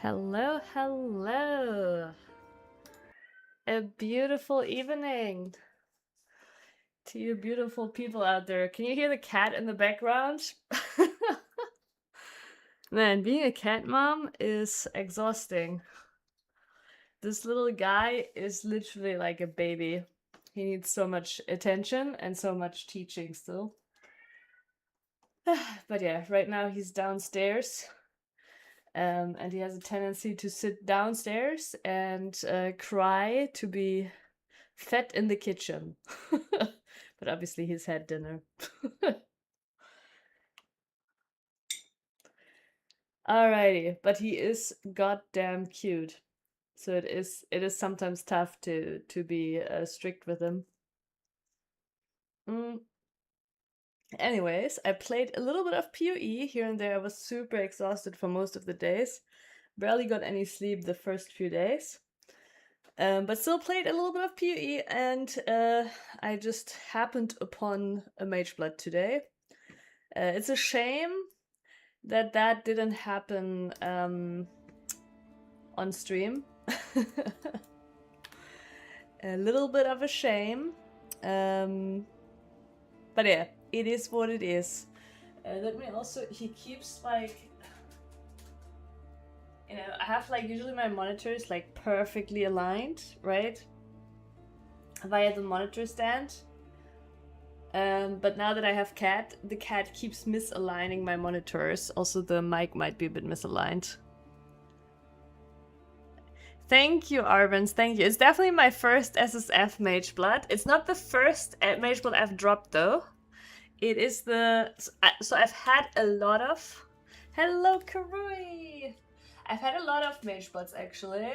Hello, hello. A beautiful evening to you beautiful people out there. Can you hear the cat in the background? Man, being a cat mom is exhausting. This little guy is literally like a baby. He needs so much attention and so much teaching still. But yeah, right now he's downstairs. And he has a tendency to sit downstairs and cry to be fed in the kitchen. But obviously he's had dinner. Alrighty, but he is goddamn cute. So it is sometimes tough to be strict with him. Anyways, I played a little bit of PoE here and there. I was super exhausted for most of the days. Barely got any sleep the first few days. But still played a little bit of PoE, and I just happened upon a Mageblood today. It's a shame that didn't happen on stream. A little bit of a shame. But yeah, it is what it is. Let me also, he keeps like, I have like usually my monitors like perfectly aligned, right? Via the monitor stand. But now that I have cat, the cat keeps misaligning my monitors. Also, the mic might be a bit misaligned. Thank you, Arvins. Thank you. It's definitely my first SSF Mageblood. It's not the first Mageblood I've dropped, though. It is the... So I've had a lot of... Hello, Karui! I've had a lot of Magebloods, actually.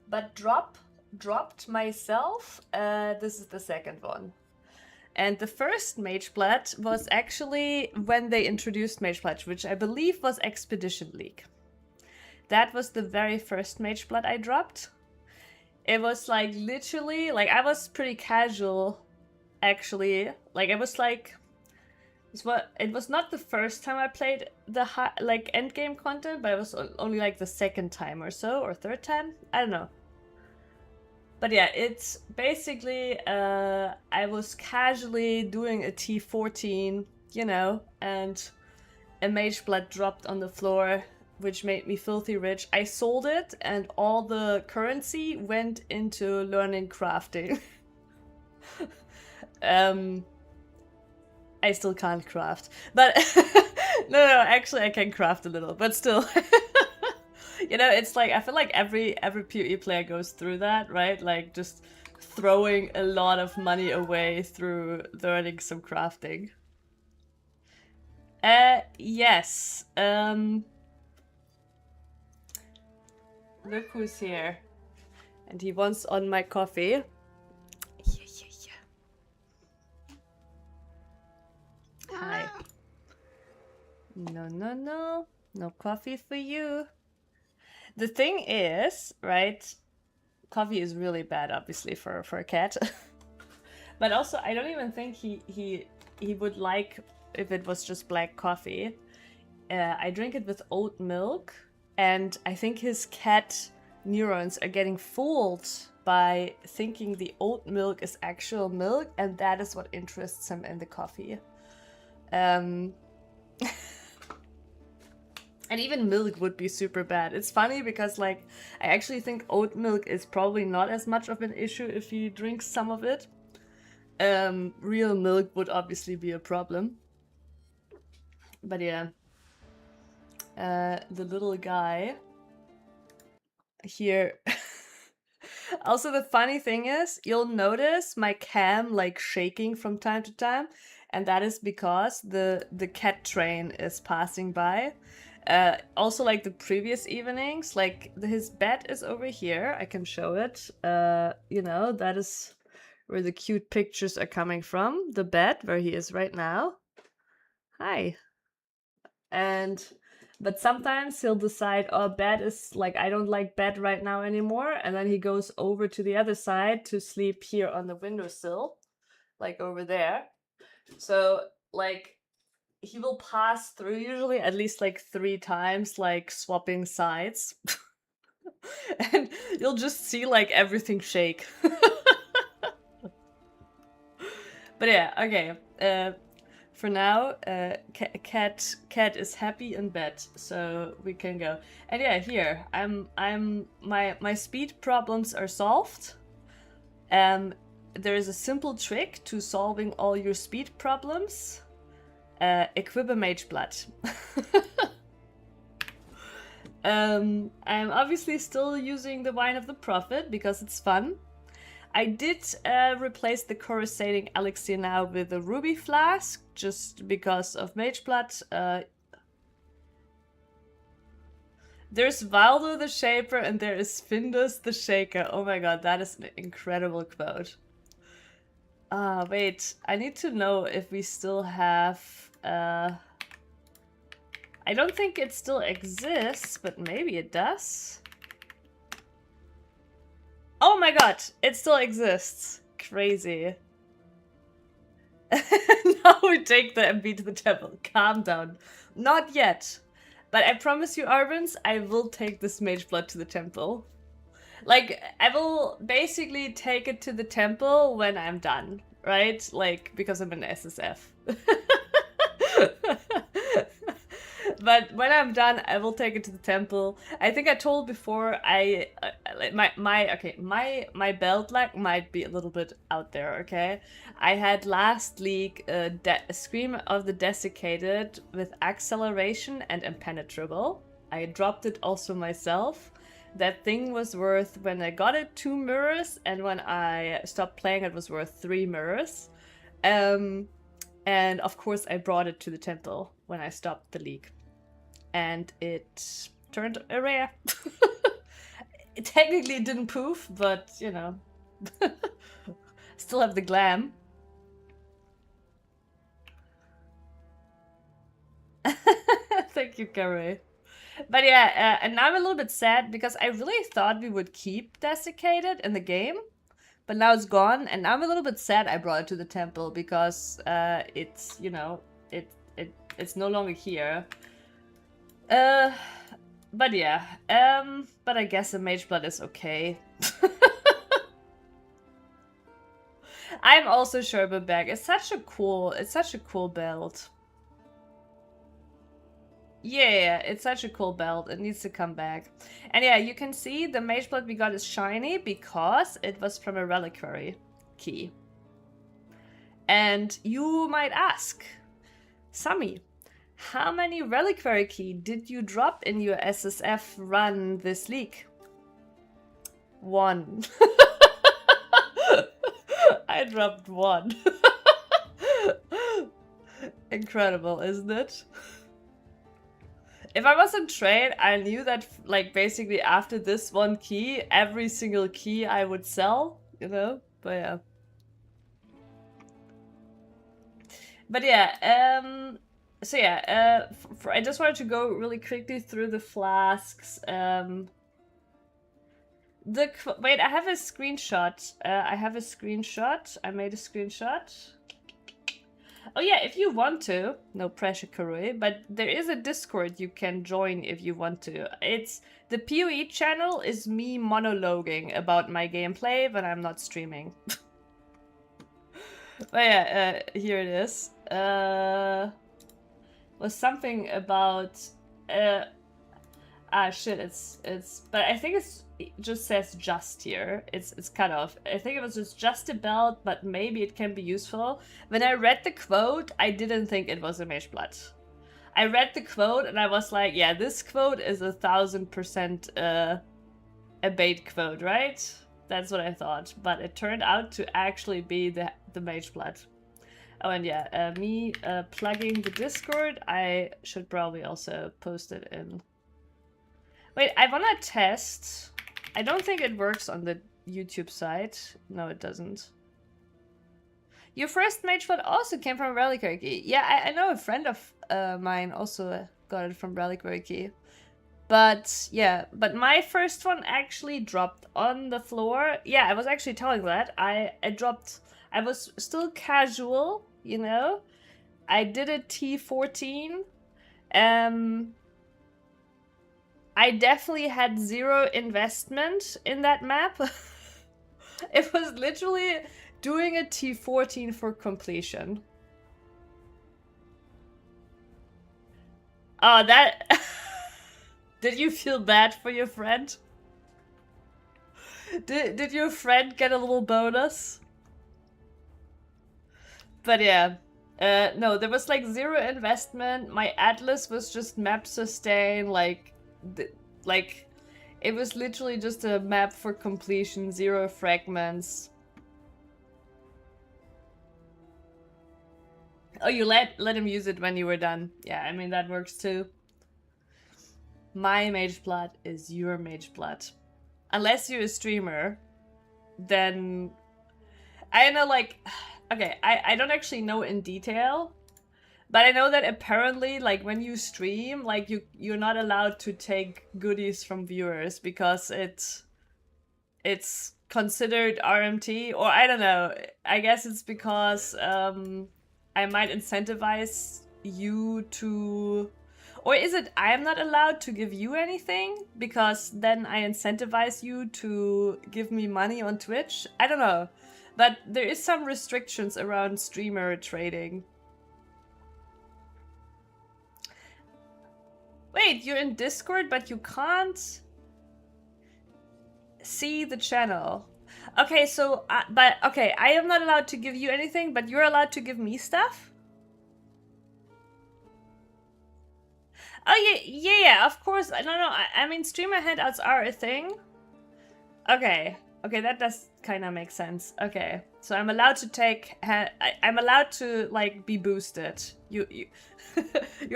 But dropped myself, this is the second one. And the first Mageblood was actually when they introduced Mageblood, which I believe was Expedition League. That was the very first Mageblood I dropped. It was like literally, like I was pretty casual, actually. Like it was like, it was not the first time I played the like endgame content, but it was only like the second time or so, or third time. I don't know. But yeah, it's basically, I was casually doing a T14, and a Mageblood dropped on the floor, which made me filthy rich. I sold it, and all the currency went into learning crafting. I still can't craft, but no, actually I can craft a little, but still. It's like, I feel like every PoE player goes through that, right? Like, just throwing a lot of money away through learning some crafting. Yes. Look who's here. And he wants on my coffee. Yeah. Hi. No. No coffee for you. The thing is, right, coffee is really bad, obviously, for a cat. But also, I don't even think he would like if it was just black coffee. I drink it with oat milk, and I think his cat neurons are getting fooled by thinking the oat milk is actual milk, and that is what interests him in the coffee. And even milk would be super bad. It's funny because, like, I actually think oat milk is probably not as much of an issue if you drink some of it. Real milk would obviously be a problem. But yeah. The little guy here. Also, the funny thing is, you'll notice my cam like shaking from time to time, and that is because the cat train is passing by. Also, like the previous evenings, like his bed is over here. I can show it. That is where the cute pictures are coming from. The bed where he is right now. Hi. But sometimes he'll decide, oh, bed is like, I don't like bed right now anymore. And then he goes over to the other side to sleep here on the windowsill, like over there. So, like, he will pass through usually at least like 3 times, like swapping sides. And you'll just see like everything shake. But yeah, okay. For now, cat is happy in bed, so we can go. And yeah, here my speed problems are solved. There is a simple trick to solving all your speed problems. Equip a Mageblood. I'm obviously still using the Wine of the Prophet because it's fun. I did replace the coruscating elixir now with a ruby flask, just because of Mageblood. There's Valdo the Shaper and there is Findus the Shaker. Oh my god, that is an incredible quote. Wait, I need to know if we still have... I don't think it still exists, but maybe it does. Oh my god, it still exists. Crazy. Now we take the MB to the temple. Calm down. Not yet. But I promise you, Arvins, I will take this Mageblood to the temple. Like, I will basically take it to the temple when I'm done, right? Like, because I'm an SSF. But when I'm done, I will take it to the temple. I think I told before my belt lag might be a little bit out there, okay? I had last league a Scream of the Desiccated with acceleration and impenetrable. I dropped it also myself. That thing was worth, when I got it, 2 mirrors, and when I stopped playing it was worth 3 mirrors. And of course I brought it to the temple when I stopped the league. And it turned a rare. It technically didn't poof, but you know. Still have the glam. Thank you, Carrie. But yeah, and now I'm a little bit sad because I really thought we would keep Desiccated in the game. But now it's gone, and now I'm a little bit sad I brought it to the temple because it's, you know, it's no longer here. But yeah, but I guess the Mageblood is okay. I'm also Sherba back. It's such a cool belt. Yeah, it's such a cool belt. It needs to come back. And yeah, you can see the Mageblood we got is shiny because it was from a Reliquary key. And you might ask, Sammy, how many Reliquary key did you drop in your SSF run this league? 1. I dropped 1. Incredible, isn't it? If I was in trade, I knew that, like, basically after this 1 key, every single key I would sell, you know? But yeah. But yeah, so yeah, I just wanted to go really quickly through the flasks. Wait, I have a screenshot. I made a screenshot. Oh yeah, if you want to, no pressure, Karui, but there is a Discord you can join if you want to. It's the PoE channel is me monologuing about my gameplay when I'm not streaming. But yeah, here it is. Was something about shit, it's but I think it just says just here. It's cut off. I think it was just a belt, but maybe it can be useful. When I read the quote, I didn't think it was a Mageblood. I read the quote and I was like, yeah, this quote is 1000% a bait quote, right? That's what I thought. But it turned out to actually be the Mageblood. Oh, and yeah, me plugging the Discord, I should probably also post it in. Wait, I wanna test. I don't think it works on the YouTube side. No, it doesn't. Your first Mageblood also came from Reliquary Key. Yeah, I know a friend of mine also got it from Reliquary Key. But yeah, but my first one actually dropped on the floor. Yeah, I was actually telling that. I was still casual, you know. I did a T14. I definitely had zero investment in that map. It was literally doing a T14 for completion. Oh, that... Did you feel bad for your friend? Did your friend get a little bonus? But yeah. No, there was like zero investment. My atlas was just map sustain, like it was literally just a map for completion, zero fragments. Oh, you let him use it when you were done. Yeah, I mean, that works too. My Mageblood is your Mageblood. Unless you're a streamer, then... I know, like... Okay, I don't actually know in detail, but I know that apparently, like, when you stream, like, you're not allowed to take goodies from viewers because it's considered RMT, or I don't know. I guess it's because I might incentivize you to... Or is it I am not allowed to give you anything because then I incentivize you to give me money on Twitch? I don't know. But there is some restrictions around streamer trading. Wait, you're in Discord, but you can't see the channel. Okay, so, but, okay, I am not allowed to give you anything, but you're allowed to give me stuff? Oh, yeah, of course. No, I mean, streamer handouts are a thing. Okay, that does kind of make sense. Okay, so I'm allowed to take... I'm allowed to, like, be boosted. You're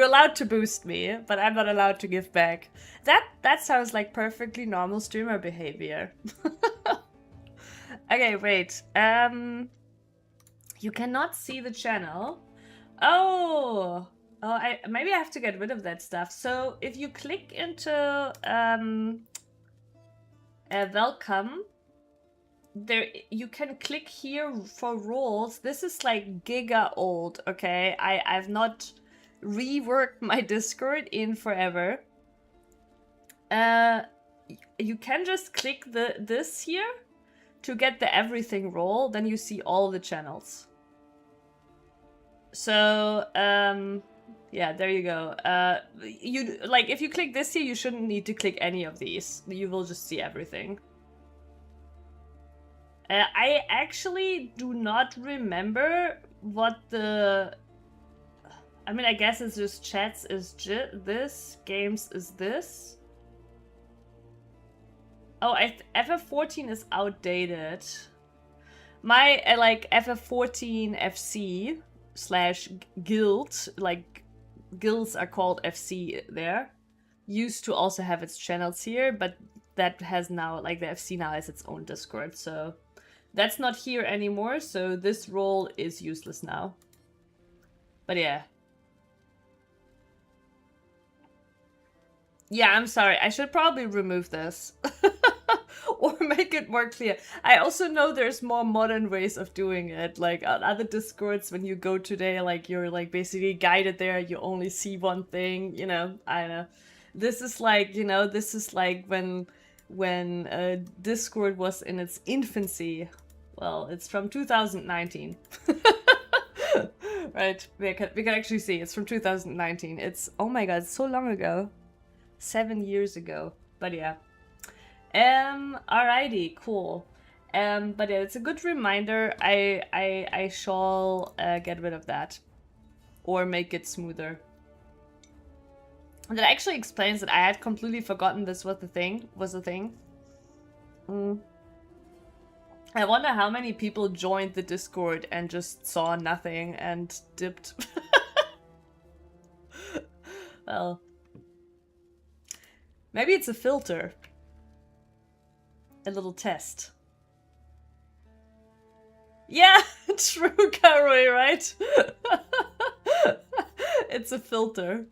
allowed to boost me, but I'm not allowed to give back. That sounds like perfectly normal streamer behavior. Okay, wait. You cannot see the channel. Oh, maybe I have to get rid of that stuff. So if you click into welcome, there you can click here for roles. This is like giga old. Okay, I've not reworked my Discord in forever. You can just click this here to get the everything role. Then you see all the channels. So yeah, there you go. You like if you click this here, you shouldn't need to click any of these. You will just see everything. I actually do not remember what the... I mean, I guess it's just chats is this, games is this. Oh, FF14 is outdated. My like FF14 FC / guild, like guilds are called FC there, used to also have its channels here, but that has now, like the FC now has its own Discord, so that's not here anymore, so this role is useless now. But yeah. Yeah, I'm sorry. I should probably remove this. Or make it more clear. I also know there's more modern ways of doing it. Like on other Discords, when you go today, like you're like basically guided there. You only see one thing, you know. I don't know. This is like, you know, this is like when Discord was in its infancy. Well, it's from 2019. Right, we can actually see it's from 2019. It's, oh my god, it's so long ago. 7 years ago. But yeah. Alrighty, cool. But yeah, it's a good reminder. I shall get rid of that. Or make it smoother. And that actually explains that I had completely forgotten this was the thing. I wonder how many people joined the Discord and just saw nothing and dipped. Well, maybe it's a filter. A little test. Yeah, true, Karoi, right? It's a filter.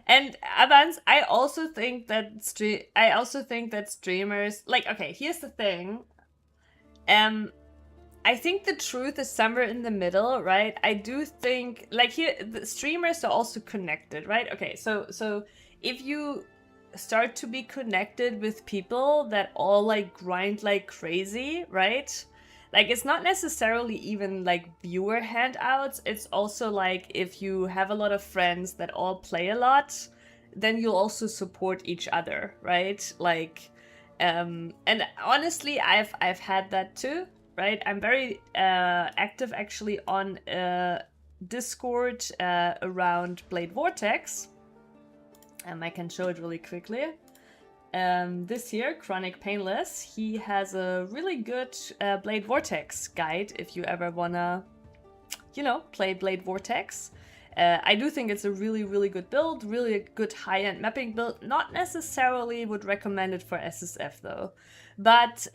And Avans, I also think that streamers, like, okay, here's the thing. I think the truth is somewhere in the middle, right? I do think, like, here, the streamers are also connected, right? Okay, so if you start to be connected with people that all, like, grind like crazy, right? Like, it's not necessarily even, like, viewer handouts. It's also, like, if you have a lot of friends that all play a lot, then you'll also support each other, right? Like, and honestly, I've had that too, right? I'm very active actually on Discord around Blade Vortex. I can show it really quickly. This year, Chronic Painless, he has a really good Blade Vortex guide if you ever wanna, you know, play Blade Vortex. I do think it's a really, really good build, really a good high-end mapping build. Not necessarily would recommend it for SSF though. But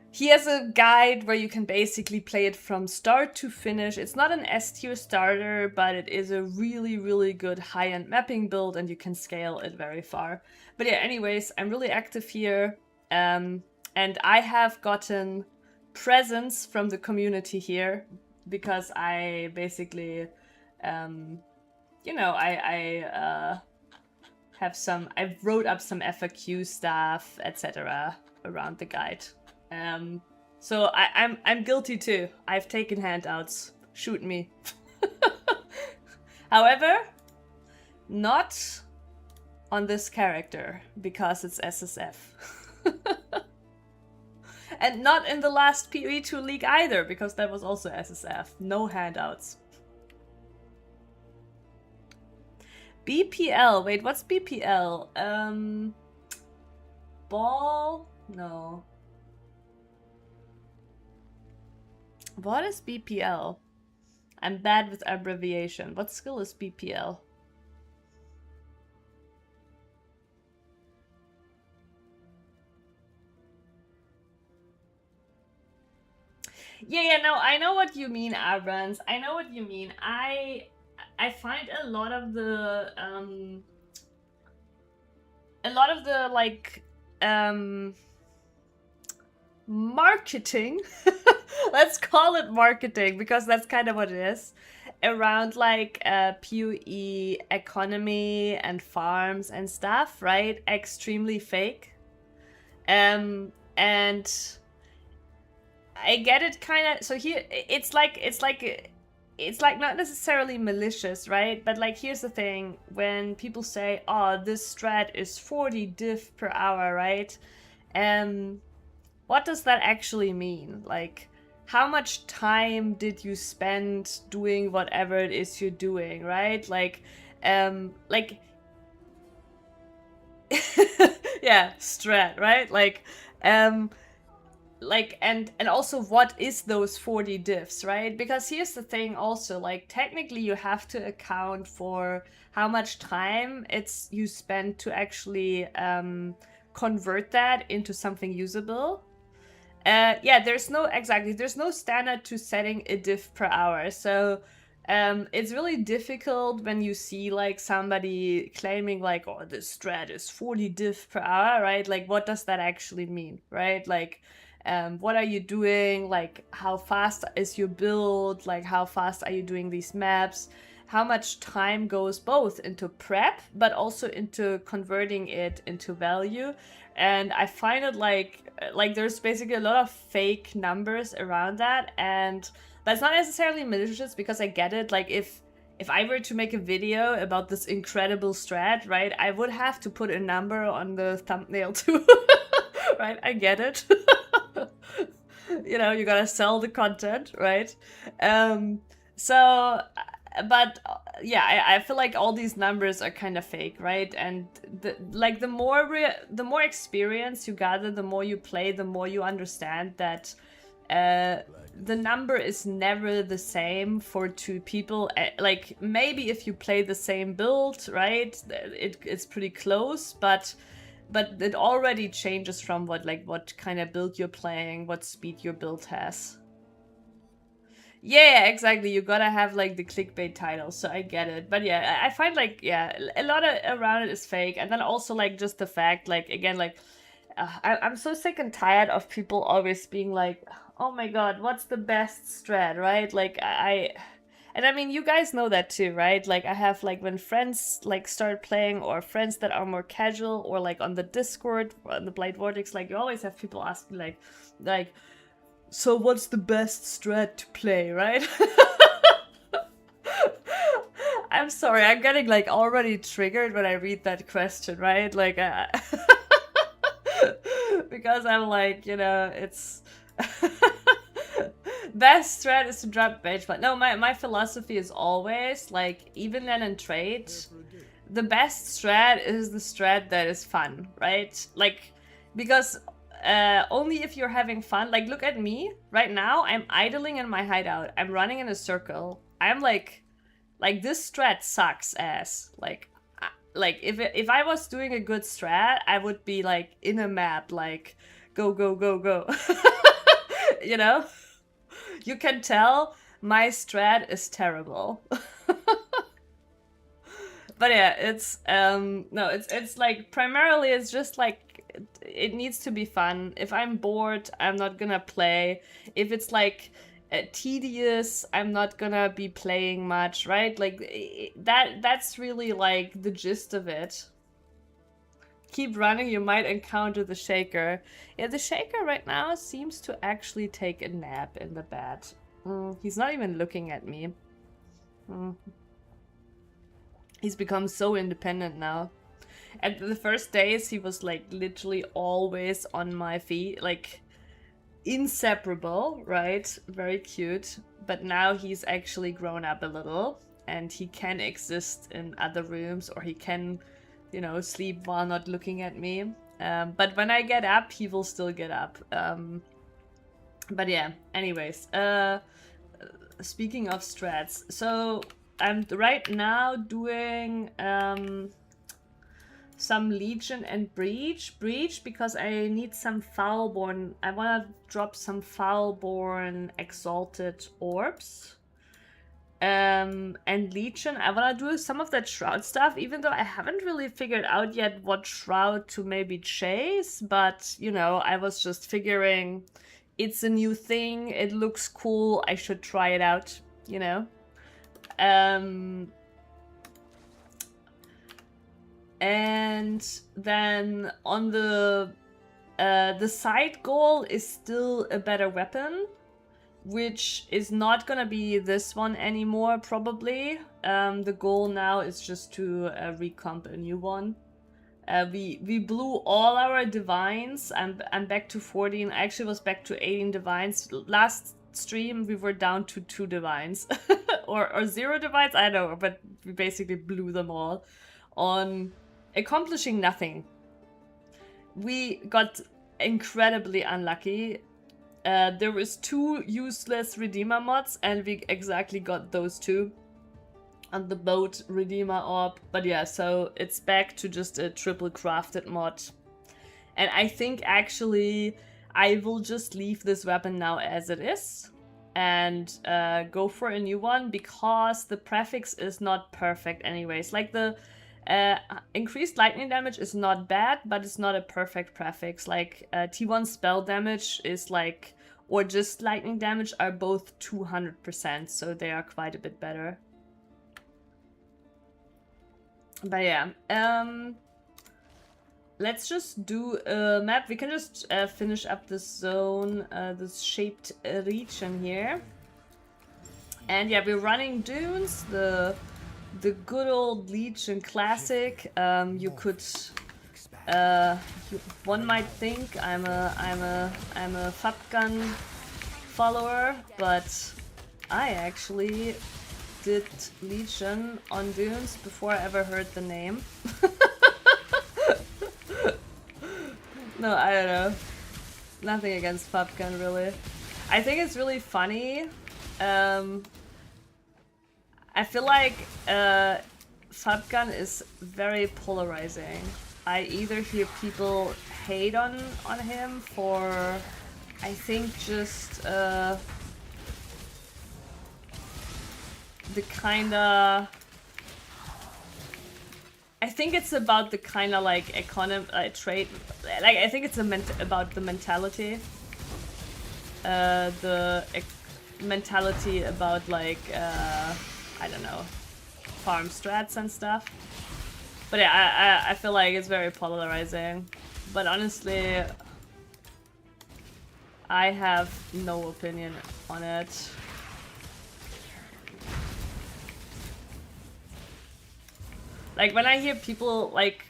he has a guide where you can basically play it from start to finish. It's not an S tier starter, but it is a really, really good high-end mapping build and you can scale it very far. But yeah, anyways, I'm really active here. And I have gotten presents from the community here because I basically, you know, I wrote up some FAQ stuff, etc. around the guide. So I'm guilty too. I've taken handouts. Shoot me. However, not on this character because it's SSF. And not in the last PoE2 League either because that was also SSF. No handouts. BPL. Wait, what's BPL? Ball? No. What is BPL? I'm bad with abbreviation. What skill is BPL? Yeah, no, I know what you mean, Abrams. I know what you mean. I find a lot of the like marketing, let's call it marketing because that's kind of what it is, around like PoE economy and farms and stuff, right? Extremely fake. And I get it kind of. So here it's like not necessarily malicious, right? But like here's the thing, when people say, oh, this strat is 40 diff per hour, right? What does that actually mean? Like, how much time did you spend doing whatever it is you're doing, right? Like yeah, strat, right? And also what is those 40 diffs, right? Because here's the thing also, like technically you have to account for how much time you spend to actually convert that into something usable. Yeah, there's no standard to setting a diff per hour. So it's really difficult when you see like somebody claiming like, oh, this strat is 40 diff per hour, right? Like, what does that actually mean, right? Like, what are you doing? Like, how fast is your build? Like, how fast are you doing these maps? How much time goes both into prep, but also into converting it into value? And I find it like there's basically a lot of fake numbers around that, and that's not necessarily malicious because I get it. Like if I were to make a video about this incredible strat, right, I would have to put a number on the thumbnail too. Right, I get it. You know, you gotta sell the content, right? But yeah, I feel like all these numbers are kind of fake, right? And the more experience you gather, the more you play, the more you understand that the number is never the same for two people. Like maybe if you play the same build, right, it's pretty close, but it already changes from what kind of build you're playing, what speed your build has. Yeah, exactly. You gotta have like the clickbait title, so I get it. But yeah, I find like, yeah, a lot around it is fake. And then also like just the fact, like, again, like I'm so sick and tired of people always being like, oh my god, what's the best strat, right? Like and I mean, you guys know that too, right? Like I have like when friends like start playing, or friends that are more casual, or like on the Discord or on the Blade Vortex, like you always have people ask me like, so what's the best strat to play, right? I'm sorry, I'm getting like already triggered when I read that question, right? Like, because I'm like, you know, it's best strat is to drop mage, but no, my philosophy is always like, even then in trade, the best strat is the strat that is fun, right? Like, because only if you're having fun, like look at me right now, I'm idling in my hideout, I'm running in a circle, I'm like this strat sucks ass. Like if I was doing a good strat, I would be like in a map, like go go go go. You know, you can tell my strat is terrible. But yeah, it's no, it's like primarily it's just like it needs to be fun. If I'm bored, I'm not gonna play. If it's like tedious, I'm not gonna be playing much, right? Like that's really like the gist of it. Keep running, you might encounter the shaker. Yeah, the shaker right now seems to actually take a nap in the bed. He's not even looking at me. He's become so independent now. At the first days, he was like literally always on my feet, like inseparable, right? Very cute. But now he's actually grown up a little, and he can exist in other rooms, or he can, you know, sleep while not looking at me. But when I get up, he will still get up. But yeah, anyways, speaking of strats, so I'm right now doing some Legion and Breach. Breach because I need some Foulborn. I want to drop some Foulborn Exalted Orbs. And Legion, I want to do some of that Shroud stuff, even though I haven't really figured out yet what Shroud to maybe chase. But, you know, I was just figuring it's a new thing, it looks cool, I should try it out, you know? And then on the side goal is still a better weapon, which is not gonna be this one anymore, probably. The goal now is just to recomp a new one. We blew all our divines. I'm back to 14. I actually was back to 18 divines. Last stream we were down to 2 divines. or 0 divines, I don't know, but we basically blew them all on accomplishing nothing. We got incredibly unlucky. There was 2 useless Redeemer mods, and we exactly got those 2 on the boat Redeemer orb. But yeah, so it's back to just a triple crafted mod. And I think actually I will just leave this weapon now as it is and go for a new one, because the prefix is not perfect anyways. Like the increased lightning damage is not bad, but it's not a perfect prefix. Like T1 spell damage is like, or just lightning damage are both 200%, so they are quite a bit better. But yeah, let's just do a map. We can just finish up this zone, this shaped region here. And yeah, we're running dunes, the good old Legion classic. You could, one might think I'm a Fabgun follower, but I actually did Legion on dunes before I ever heard the name. No, I don't know. Nothing against Fabgun, really. I think it's really funny. I feel like Fabgun is very polarizing. I either hear people hate on him for, I think, just the kinda... I think it's about the kind of like economy trade. Like I think it's about the mentality. Mentality about like I don't know, farm strats and stuff. But yeah, I feel like it's very polarizing. But honestly, I have no opinion on it. Like when I hear people like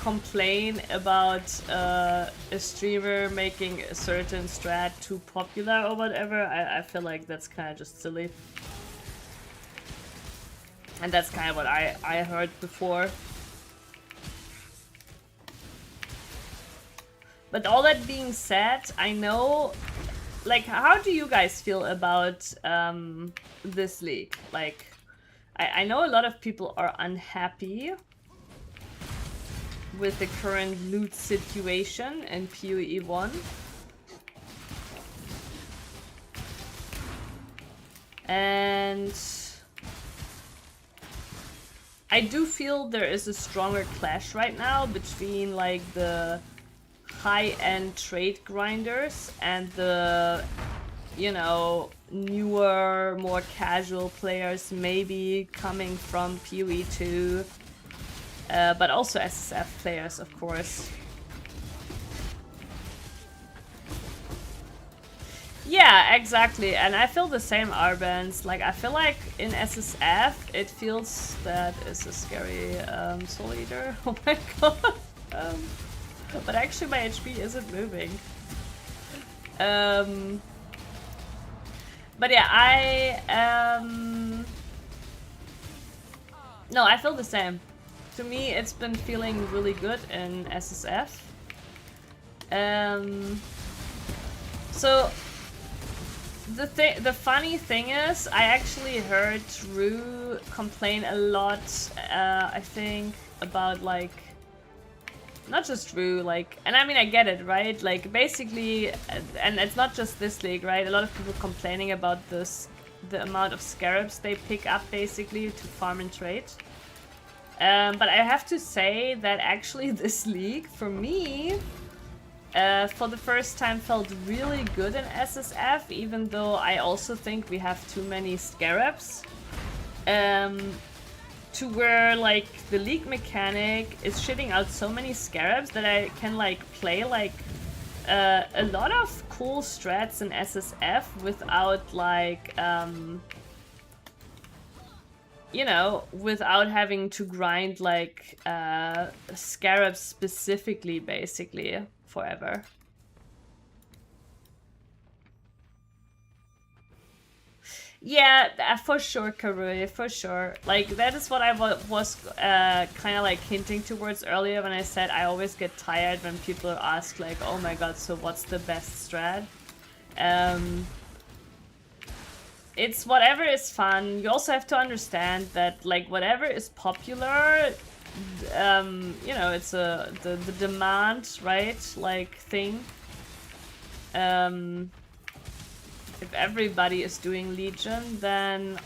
complain about a streamer making a certain strat too popular or whatever, I feel like that's kind of just silly. And that's kind of what I heard before. But all that being said, I know, like, how do you guys feel about this league? Like, I know a lot of people are unhappy with the current loot situation in PoE 1. And I do feel there is a stronger clash right now between like the high-end trade grinders and the, you know, newer, more casual players maybe coming from PoE 2, but also SSF players, of course. Yeah, exactly, and I feel the same, Arbans. Like, I feel like in SSF, it feels that is a scary soul eater. Oh my god. But actually my HP isn't moving. But yeah, no, I feel the same. To me, it's been feeling really good in SSF. So the funny thing is, I actually heard Drew complain a lot, I think, about like, not just Drew, like, and I mean, I get it, right? Like, basically, and it's not just this league, right? A lot of people complaining about this, the amount of scarabs they pick up, basically, to farm and trade. But I have to say that actually this league, for me, for the first time felt really good in SSF, even though I also think we have too many scarabs. To where like the league mechanic is shitting out so many scarabs that I can like play like a lot of cool strats in SSF without like you know, without having to grind like scarabs specifically, basically forever. Yeah, for sure, Karui, for sure. Like, that is what I was kind of like hinting towards earlier when I said I always get tired when people ask like, oh my god, so what's the best strat? It's whatever is fun. You also have to understand that like whatever is popular, you know, it's the demand, right? Like thing. If everybody is doing Legion, then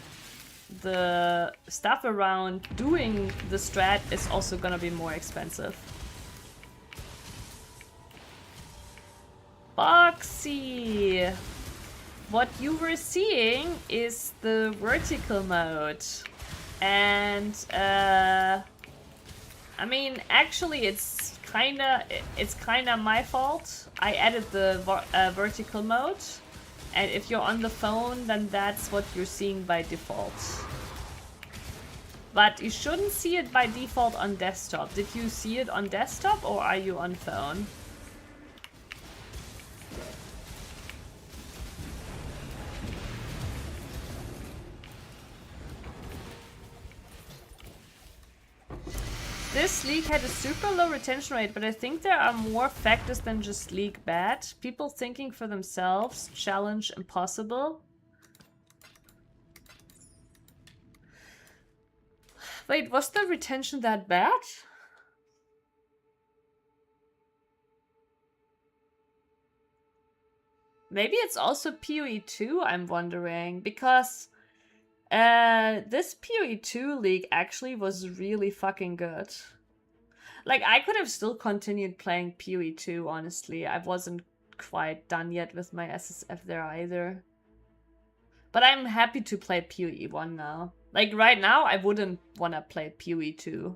the stuff around doing the strat is also gonna be more expensive. Boxy! What you were seeing is the vertical mode. And, I mean, actually it's kinda my fault. I added the vertical mode. And if you're on the phone, then that's what you're seeing by default. But you shouldn't see it by default on desktop. Did you see it on desktop or are you on phone? This league had a super low retention rate, but I think there are more factors than just league bad. People thinking for themselves, challenge impossible. Wait, was the retention that bad? Maybe it's also PoE 2, I'm wondering, because This PoE2 league actually was really fucking good. Like, I could have still continued playing PoE2, honestly. I wasn't quite done yet with my SSF there either. But I'm happy to play PoE1 now. Like, right now, I wouldn't want to play PoE2.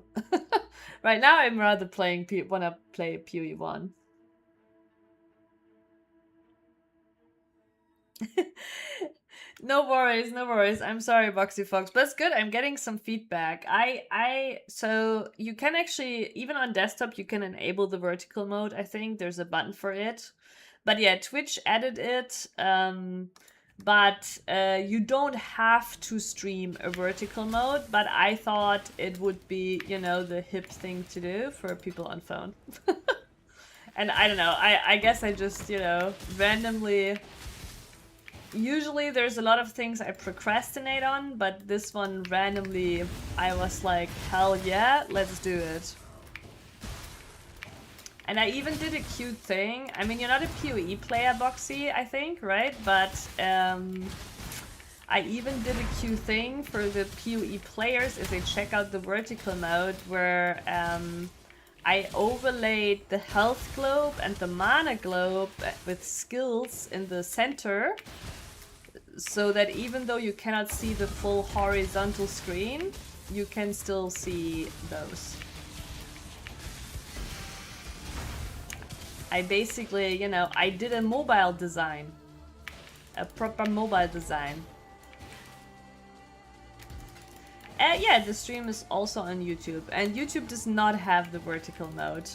Right now, I'm rather want to play PoE1. No worries, no worries. I'm sorry, Boxy Fox, but it's good. I'm getting some feedback. So you can actually, even on desktop, you can enable the vertical mode. I think there's a button for it. But yeah, Twitch added it. But you don't have to stream a vertical mode. But I thought it would be, you know, the hip thing to do for people on phone. And I don't know. I guess I just, you know, randomly. Usually there's a lot of things I procrastinate on, but this one randomly I was like, hell yeah, let's do it. And I even did a cute thing. I mean, you're not a PoE player, Boxy, I think, right? But I even did a cute thing for the PoE players if they check out the vertical mode where I overlaid the health globe and the mana globe with skills in the center, so that even though you cannot see the full horizontal screen, you can still see those. I basically, you know, I did a mobile design. A proper mobile design. Yeah, the stream is also on YouTube, and YouTube does not have the vertical mode.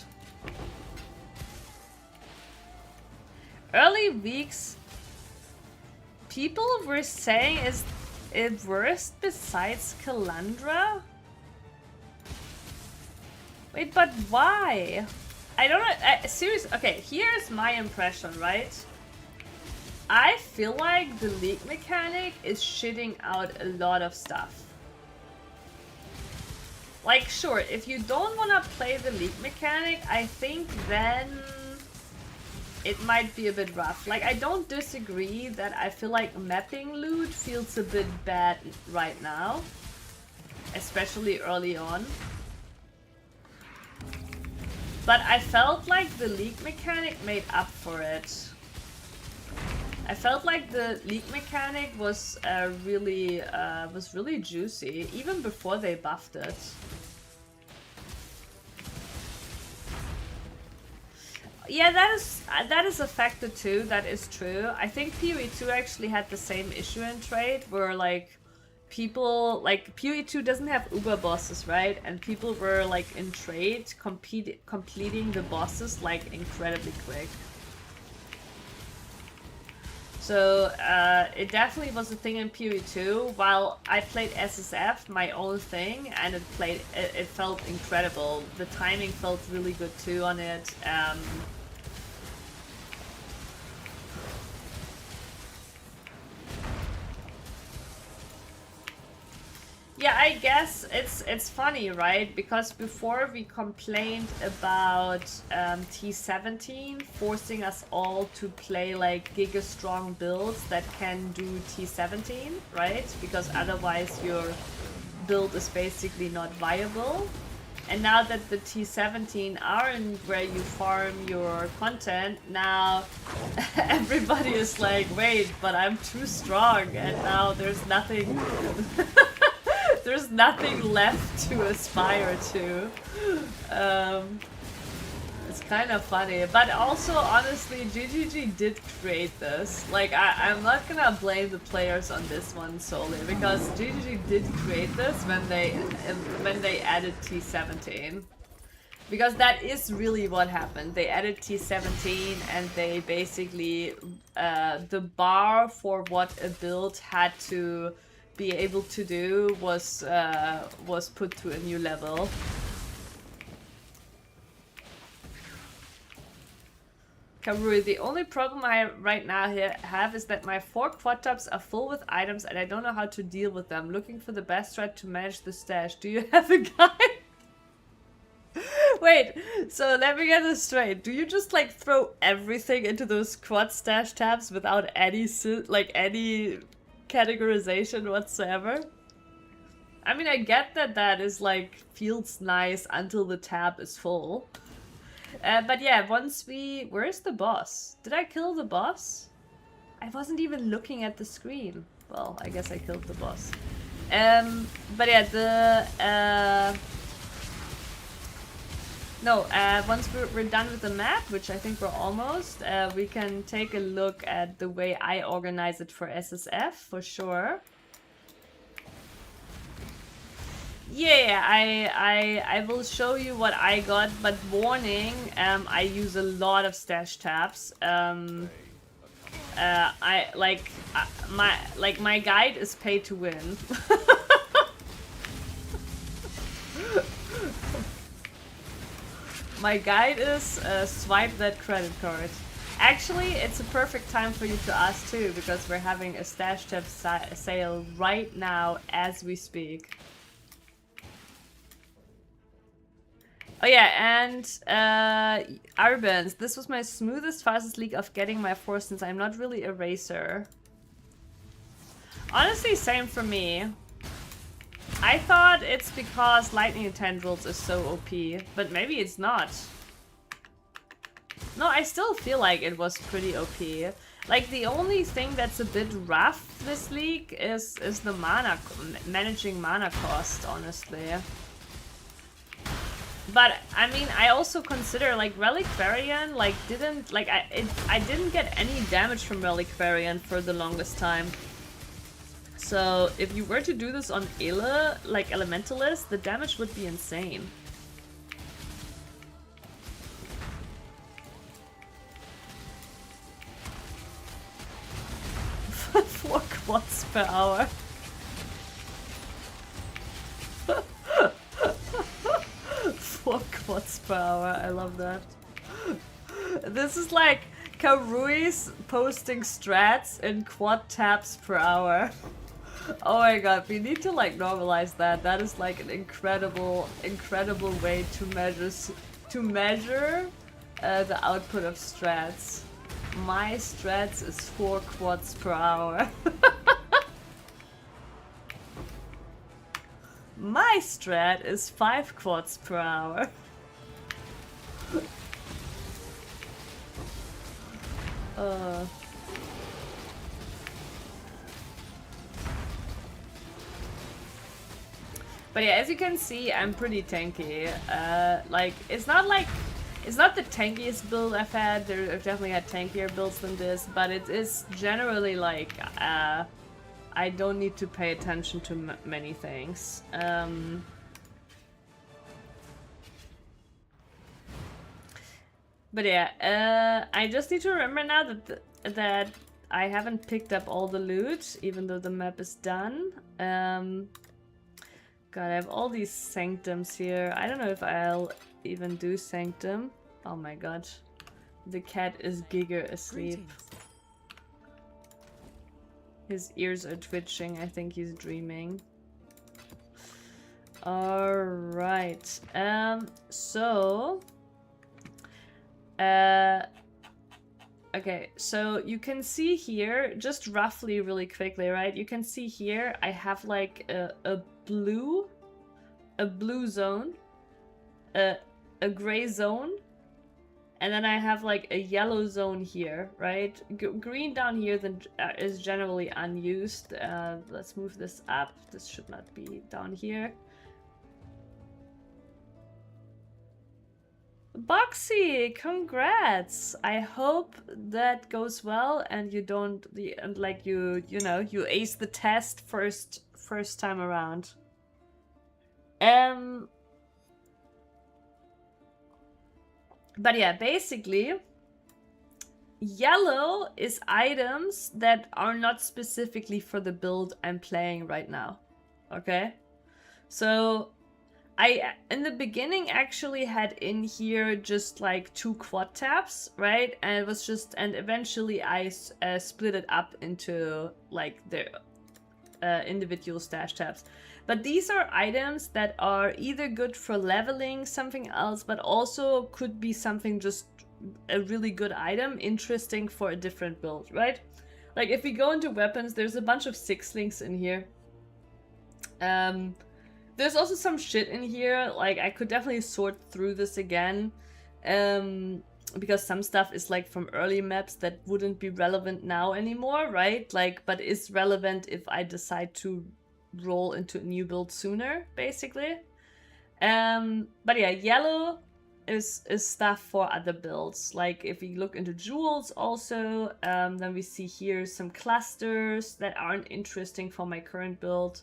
Early weeks, people were saying is it worst besides Calandra? Wait, but why? I don't know. Seriously, okay, here's my impression, right? I feel like the league mechanic is shitting out a lot of stuff. Like, sure, if you don't want to play the league mechanic, I think then it might be a bit rough. Like, I don't disagree that I feel like mapping loot feels a bit bad right now. Especially early on. But I felt like the league mechanic made up for it. I felt like the league mechanic was really juicy, even before they buffed it. Yeah, that is a factor too. That is true. I think PoE2 actually had the same issue in trade, where like people like PoE2 doesn't have uber bosses, right? And people were like in trade completing the bosses like incredibly quick. So it definitely was a thing in PoE2. While I played SSF, my own thing, and it felt incredible. The timing felt really good too on it. Yeah, I guess it's funny, right? Because before we complained about T17 forcing us all to play like giga strong builds that can do T17, right? Because otherwise your build is basically not viable. And now that the T17 aren't where you farm your content, now everybody is like, wait, but I'm too strong, and now there's nothing there's nothing left to aspire to. It's kind of funny, but also honestly, GGG did create this. Like, I'm not gonna blame the players on this one solely, because GGG did create this when they added T17. Because that is really what happened. They added T17 and they basically, the bar for what a build had to be able to do was put to a new level. Kaburi, the only problem I right now have is that my 4 quad tops are full with items and I don't know how to deal with them. Looking for the best strat to manage the stash. Do you have a guide? Wait, so let me get this straight. Do you just like throw everything into those quad stash tabs without any categorization whatsoever. I mean, I get that that is like, feels nice until the tab is full. But yeah, once we... Where's the boss? Did I kill the boss? I wasn't even looking at the screen. Well, I guess I killed the boss. But yeah, the... once we're done with the map, which I think we're almost, we can take a look at the way I organize it for SSF, for sure. Yeah, I will show you what I got, but warning, I use a lot of stash tabs. My guide is pay to win. My guide is swipe that credit card. Actually, it's a perfect time for you to ask too, because we're having a stash tab sale right now as we speak. Oh yeah, and Arbens, this was my smoothest, fastest league of getting my 4 since I'm not really a racer. Honestly, same for me. I thought it's because Lightning Tendrils is so OP, but maybe it's not. No, I still feel like it was pretty OP. Like, the only thing that's a bit rough this league is the mana, managing mana cost, honestly. But I mean, I also consider like Reliquarian I didn't get any damage from Reliquarian for the longest time. So if you were to do this on like Elementalist, the damage would be insane. Four quads per hour. 4 quads per hour, I love that. This is like Karui's posting strats in quad taps per hour. Oh my god, we need to like normalize that. That is like an incredible way to measure the output of strats. My strats is 4 quads per hour. My strat is 5 quads per hour. But yeah, as you can see, I'm pretty tanky. Like, it's not the tankiest build I've had. I've definitely had tankier builds than this, but it is generally like, I don't need to pay attention to many things. But yeah, I just need to remember now that I haven't picked up all the loot, even though the map is done. God, I have all these sanctums here. I don't know if I'll even do sanctum. Oh my god. The cat is giga asleep. Greetings. His ears are twitching. I think he's dreaming. Alright. Okay, so you can see here, just roughly really quickly, right? You can see here I have like a blue zone, a gray zone, and then I have like a yellow zone here, right? Green down here then is generally unused. Let's move this up. This should not be down here. Boxy, congrats! I hope that goes well and you don't you know, you ace the test first time around. But yeah, basically, yellow is items that are not specifically for the build I'm playing right now. Okay? So I, in the beginning, actually had in here just like 2 quad tabs, right? And it was just, and eventually I split it up into like the individual stash tabs. But these are items that are either good for leveling something else, but also could be something just a really good item, interesting for a different build, right? Like, if we go into weapons, there's a bunch of 6-links in here. There's also some shit in here. Like, I could definitely sort through this again. Because some stuff is like from early maps that wouldn't be relevant now anymore, right? Like, but is relevant if I decide to roll into a new build sooner, basically. But yeah, yellow is stuff for other builds. Like if we look into jewels also, then we see here some clusters that aren't interesting for my current build.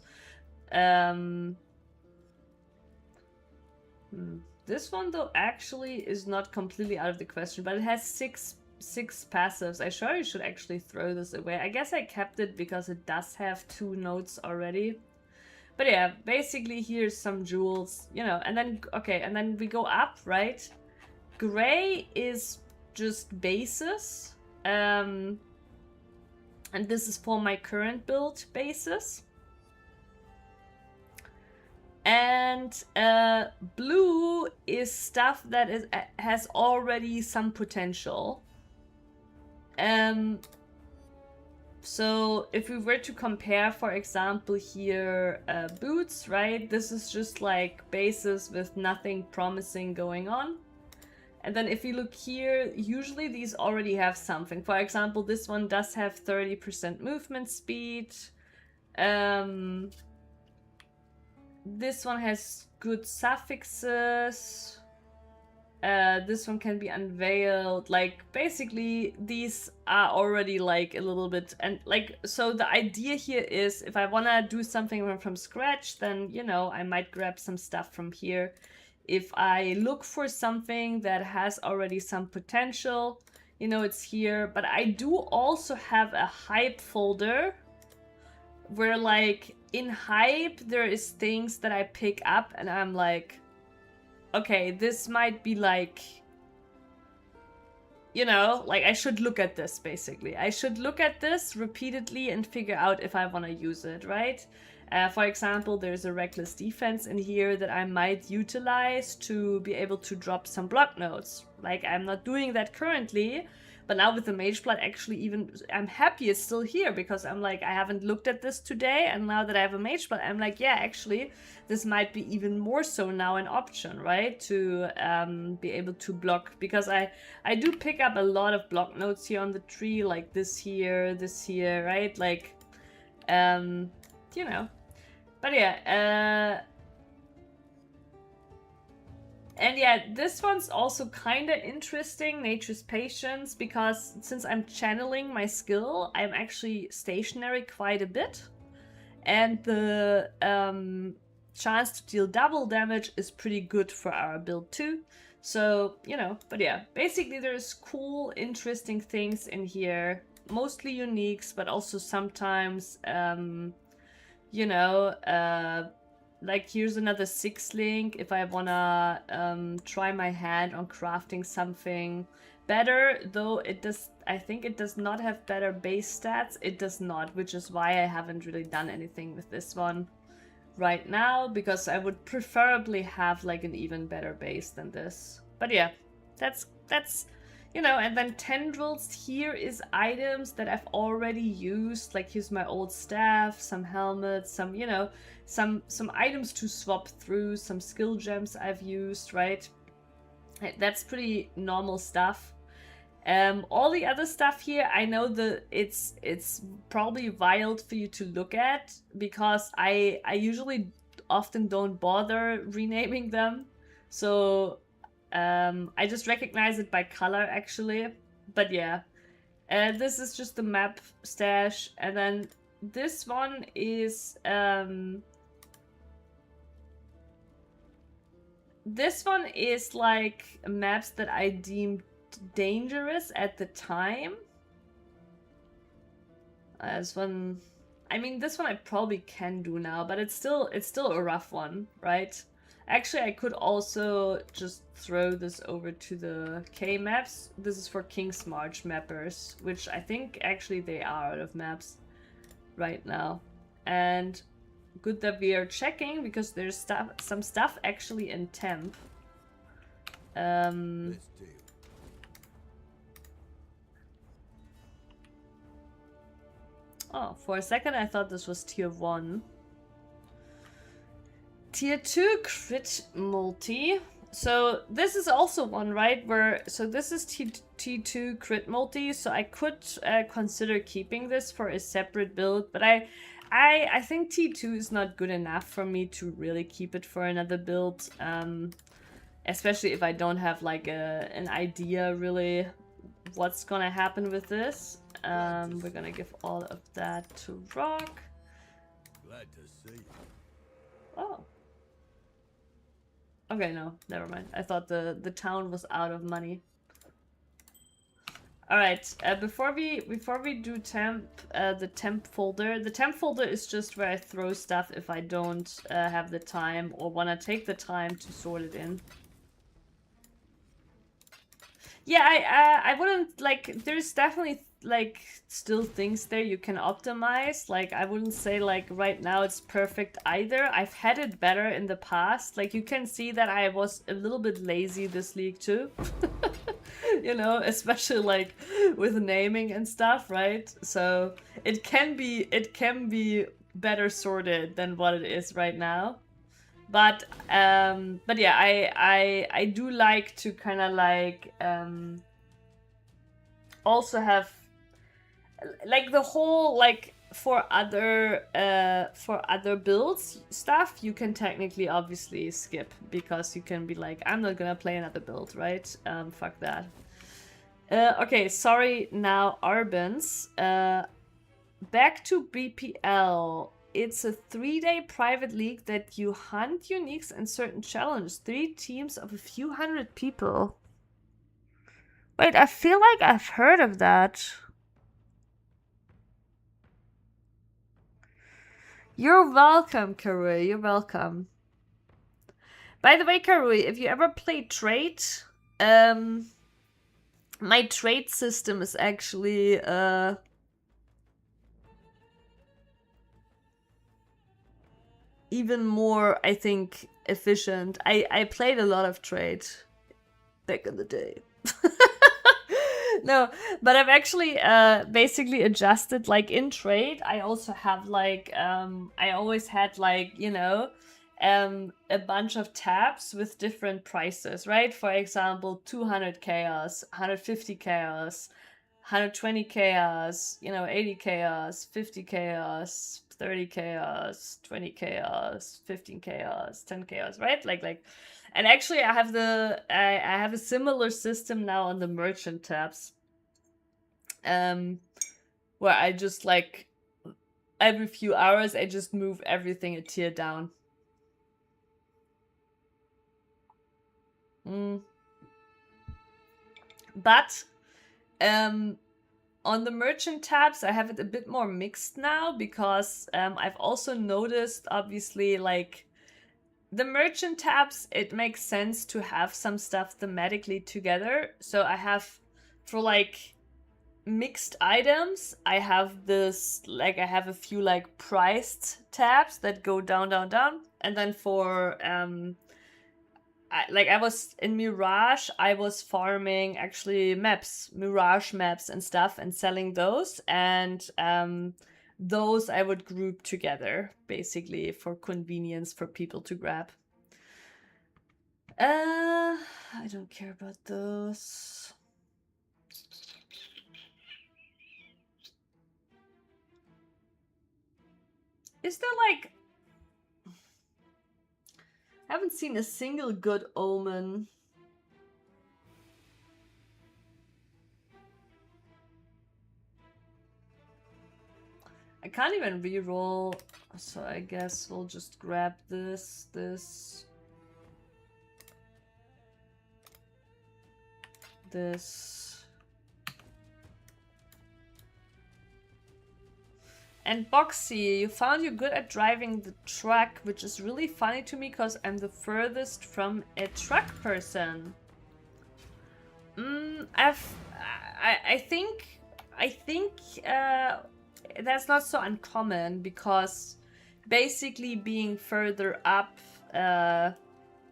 This one though actually is not completely out of the question, but it has six passives. I sure should actually throw this away. I guess I kept it because it does have 2 nodes already. But yeah, basically here's some jewels, you know, and then, okay, and then we go up, right? Gray is just bases. And this is for my current build bases. And blue is stuff that has already some potential. So if we were to compare, for example, here boots, right? This is just like bases with nothing promising going on. And then if you look here, usually these already have something. For example, this one does have 30% movement speed. This one has good suffixes. This one can be unveiled. Like, basically, these are already, like, a little bit... And, like, so the idea here is, if I want to do something from scratch, then, you know, I might grab some stuff from here. If I look for something that has already some potential, you know, it's here. But I do also have a hype folder where, like, in hype, there is things that I pick up and I'm like, okay, this might be like, you know, like I should look at this, basically. I should look at this repeatedly and figure out if I want to use it, right? For example, there's a reckless defense in here that I might utilize to be able to drop some block nodes. Like, I'm not doing that currently, but now with the Mageblood, actually, even I'm happy it's still here because I'm like, I haven't looked at this today, and now that I have a Mageblood, I'm like, yeah, actually, this might be even more so now an option, right? To be able to block, because I do pick up a lot of block nodes here on the tree, like this here, right? Like, you know. But yeah, and yeah, this one's also kind of interesting, Nature's Patience, because since I'm channeling my skill, I'm actually stationary quite a bit. And the chance to deal double damage is pretty good for our build too. So, you know, but yeah, basically there's cool, interesting things in here. Mostly uniques, but also sometimes, you know, like here's another 6-link if I wanna try my hand on crafting something better, though it does, I think it does not have better base stats. It does not, which is why I haven't really done anything with this one right now, because I would preferably have like an even better base than this. But yeah, that's you know. And then Tendrils here is items that I've already used. Like here's my old staff, some helmets, some, you know, some items to swap through, some skill gems I've used, right? That's pretty normal stuff. All the other stuff here, I know it's probably wild for you to look at, because I usually often don't bother renaming them. So I just recognize it by color, actually. But yeah, this is just the map stash, and then this one is this one is like maps that I deemed dangerous at the time. This one, I mean, this one I probably can do now, but it's still a rough one, right? Actually, I could also just throw this over to the K maps. This is for King's March mappers, which I think actually they are out of maps right now. And good that we are checking, because there's some stuff actually in temp. And, Oh, for a second I thought this was tier 1. Tier 2 crit multi. So this is also one, right? So this is T2 crit multi. So I could consider keeping this for a separate build, but I think T2 is not good enough for me to really keep it for another build. Especially if I don't have like an idea really what's gonna happen with this. We're gonna give all of that to Rock. Glad to see you. Oh. Okay, no, never mind. I thought the town was out of money. All right. Before we do temp, the temp folder. The temp folder is just where I throw stuff if I don't have the time or want to take the time to sort it in. Yeah, I wouldn't like. There's definitely like still things there you can optimize. Like I wouldn't say like right now it's perfect either. I've had it better in the past. Like you can see that I was a little bit lazy this league too. You know, especially like with naming and stuff, right? So it can be better sorted than what it is right now. But yeah, I do like to kind of like also have like the whole like for other builds stuff you can technically obviously skip because you can be like I'm not gonna play another build, right? Fuck that. Okay, sorry now Arbans. Back to BPL. It's a 3-day private league that you hunt uniques and certain challenges. 3 teams of a few hundred people. Wait, I feel like I've heard of that. You're welcome, Karui. You're welcome. By the way, Karui, if you ever play trade, my trade system is actually even more, I think, efficient. I played a lot of trade back in the day. No, but I've actually basically adjusted, like in trade I also have like I always had like, you know, a bunch of tabs with different prices, right? For example, 200 chaos, 150 chaos, 120 chaos, you know, 80 chaos, 50 chaos, 30 chaos, 20 chaos, 15 chaos, 10 chaos, right? Like and actually I have I have a similar system now on the merchant tabs. Where I just like every few hours I just move everything a tier down. But on the merchant tabs I have it a bit more mixed now because I've also noticed obviously like the merchant tabs, it makes sense to have some stuff thematically together. So I have for like mixed items, I have this like I have a few like priced tabs that go down down down, and then for I was in Mirage, I was farming actually maps, Mirage maps and stuff, and selling those, and those I would group together basically for convenience for people to grab. I don't care about those. Is there like I haven't seen a single good omen. I can't even reroll, so I guess we'll just grab this. And Boxy, you found you're good at driving the truck, which is really funny to me because I'm the furthest from a truck person. I think that's not so uncommon because basically being further up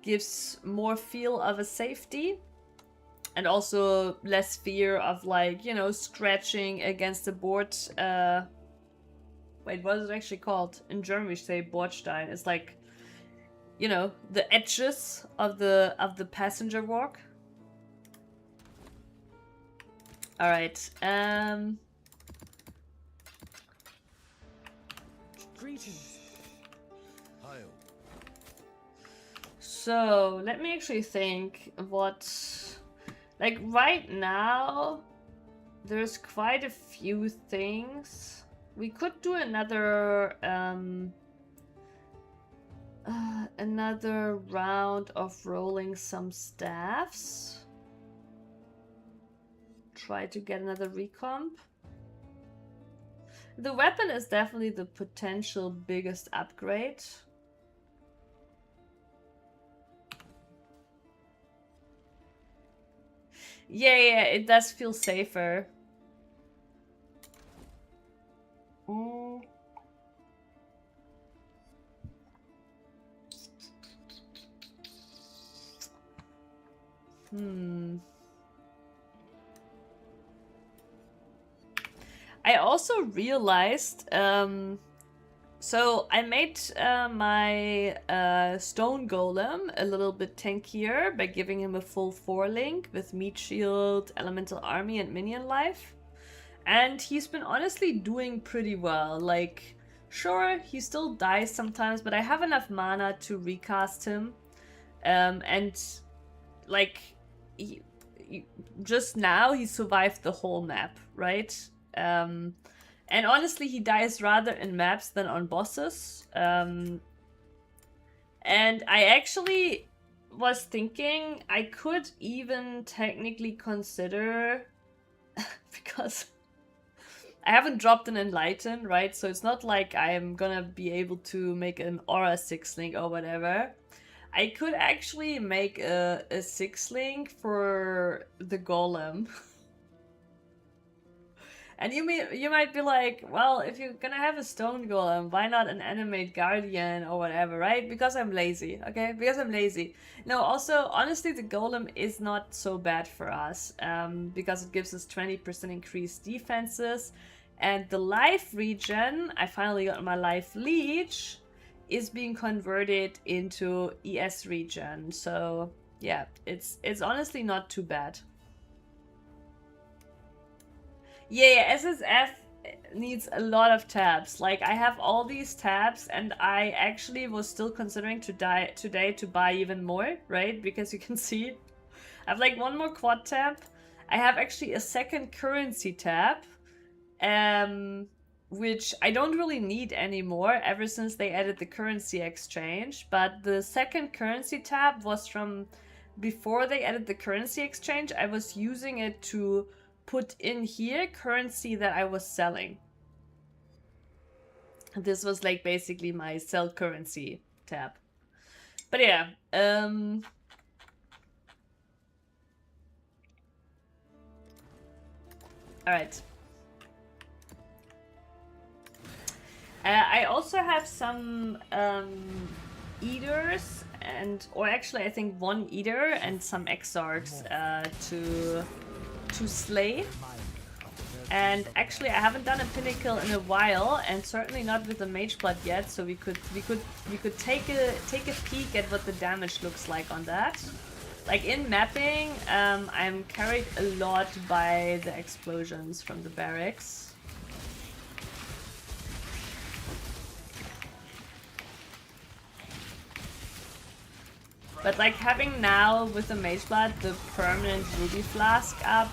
gives more feel of a safety and also less fear of like, you know, scratching against the board Wait, what is it actually called? In German we say Bordstein. It's like, you know, the edges of the passenger walk. Alright, Greetings. Hail. so let me actually think what, like right now there's quite a few things. We could do another another round of rolling some staffs. Try to get another recomp. The weapon is definitely the potential biggest upgrade. Yeah, it does feel safer. I also realized, so I made my stone golem a little bit tankier by giving him a full 4 link with meat shield, elemental army, and minion life. And he's been honestly doing pretty well. Like, sure, he still dies sometimes, but I have enough mana to recast him. And like, just now he survived the whole map, right? And honestly, he dies rather in maps than on bosses. And I actually was thinking I could even technically consider, because I haven't dropped an Enlighten, right? So it's not like I'm gonna be able to make an Aura 6 link or whatever. I could actually make a 6 link for the golem. And you might be like, well, if you're gonna have a stone golem, why not an animate guardian or whatever, right? Because I'm lazy, okay? Because I'm lazy. No, also, honestly, the golem is not so bad for us, because it gives us 20% increased defenses. And the life regen, I finally got my life leech, is being converted into ES regen. So yeah, it's honestly not too bad. Yeah, SSF needs a lot of tabs. Like, I have all these tabs, and I actually was still considering today to buy even more, right? Because you can see I have like one more quad tab. I have actually a second currency tab, which I don't really need anymore ever since they added the currency exchange. But the second currency tab was from before they added the currency exchange. I was using it to put in here currency that I was selling. This was like basically my sell currency tab. But yeah, alright. I also have some eaters, or actually I think one eater and some exarchs to slay. And actually I haven't done a pinnacle in a while, and certainly not with the Mageblood yet, so we could take a peek at what the damage looks like on that. Like in mapping, I'm carried a lot by the explosions from the barracks. But like having now with the Mageblood the permanent Ruby Flask up,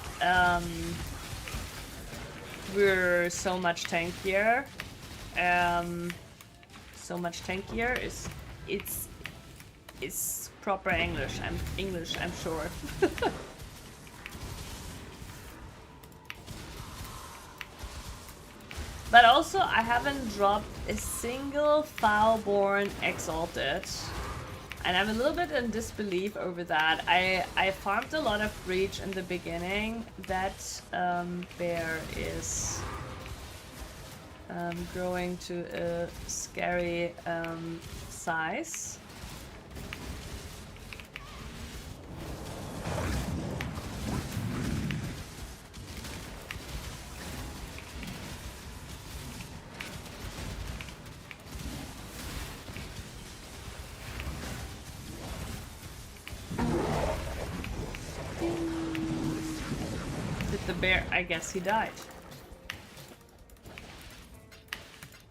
we're so much tankier. So much tankier it's proper English. I'm sure. But also I haven't dropped a single Foulborn Exalted. And I'm a little bit in disbelief over that. I farmed a lot of Breach in the beginning. That bear is growing to a scary size. bear, I guess he died.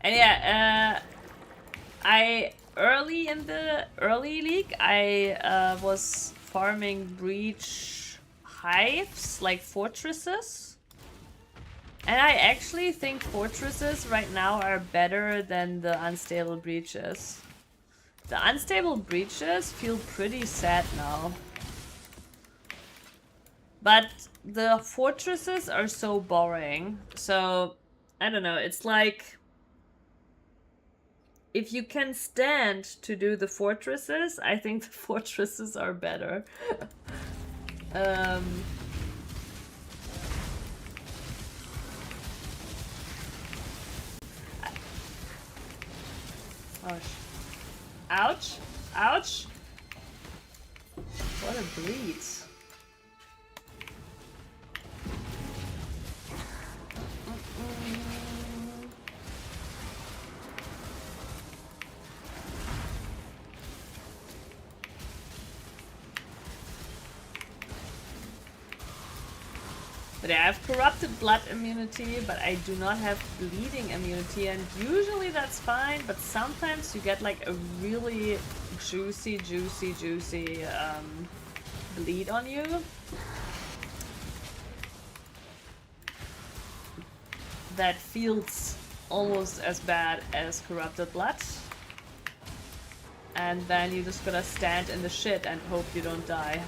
And yeah, early in the early league, I was farming breach hives, like fortresses. And I actually think fortresses right now are better than the unstable breaches. The unstable breaches feel pretty sad now. But the fortresses are so boring. So, I don't know, it's like... If you can stand to do the fortresses, I think the fortresses are better. Ouch. Ouch. What a bleed. But I have corrupted blood immunity, but I do not have bleeding immunity, and usually that's fine, but sometimes you get like a really juicy bleed on you. That feels almost as bad as corrupted blood. And then you just gotta stand in the shit and hope you don't die.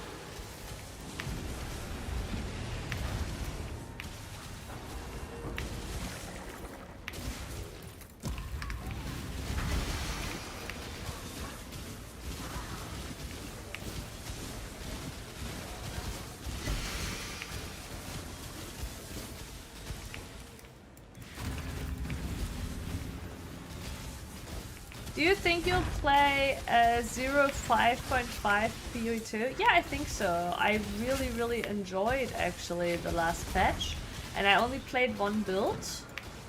Do you think you'll play 0.5.5 PoE2? Yeah, I think so. I really enjoyed actually the last patch. And I only played one build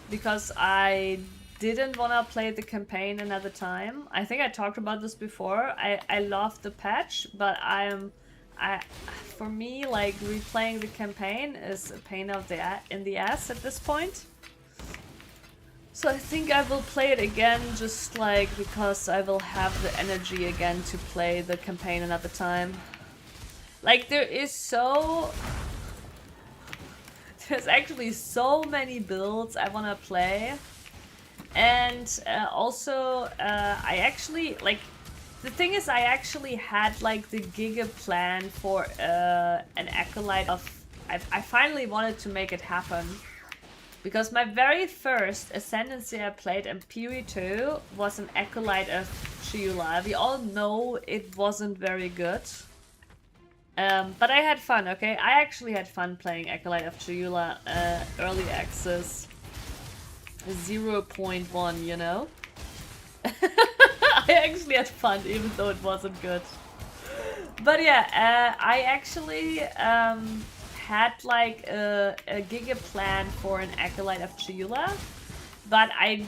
because I didn't want to play the campaign another time. I think I talked about this before. I love the patch, but for me, like, replaying the campaign is a pain in the ass at this point. So I think I will play it again, just like because I will have the energy again to play the campaign another time. Like, there's actually so many builds I want to play. And also, I actually, like, the thing is I actually had like the giga plan for an Acolyte of... I finally wanted to make it happen. Because my very first Ascendancy I played in PoE2 was an Acolyte of Chiula. We all know it wasn't very good. But I had fun, okay? I actually had fun playing Acolyte of Chiula early access 0.1, you know? I actually had fun even though it wasn't good. But yeah, I actually... had like a giga plan for an Acolyte of Chiula, but I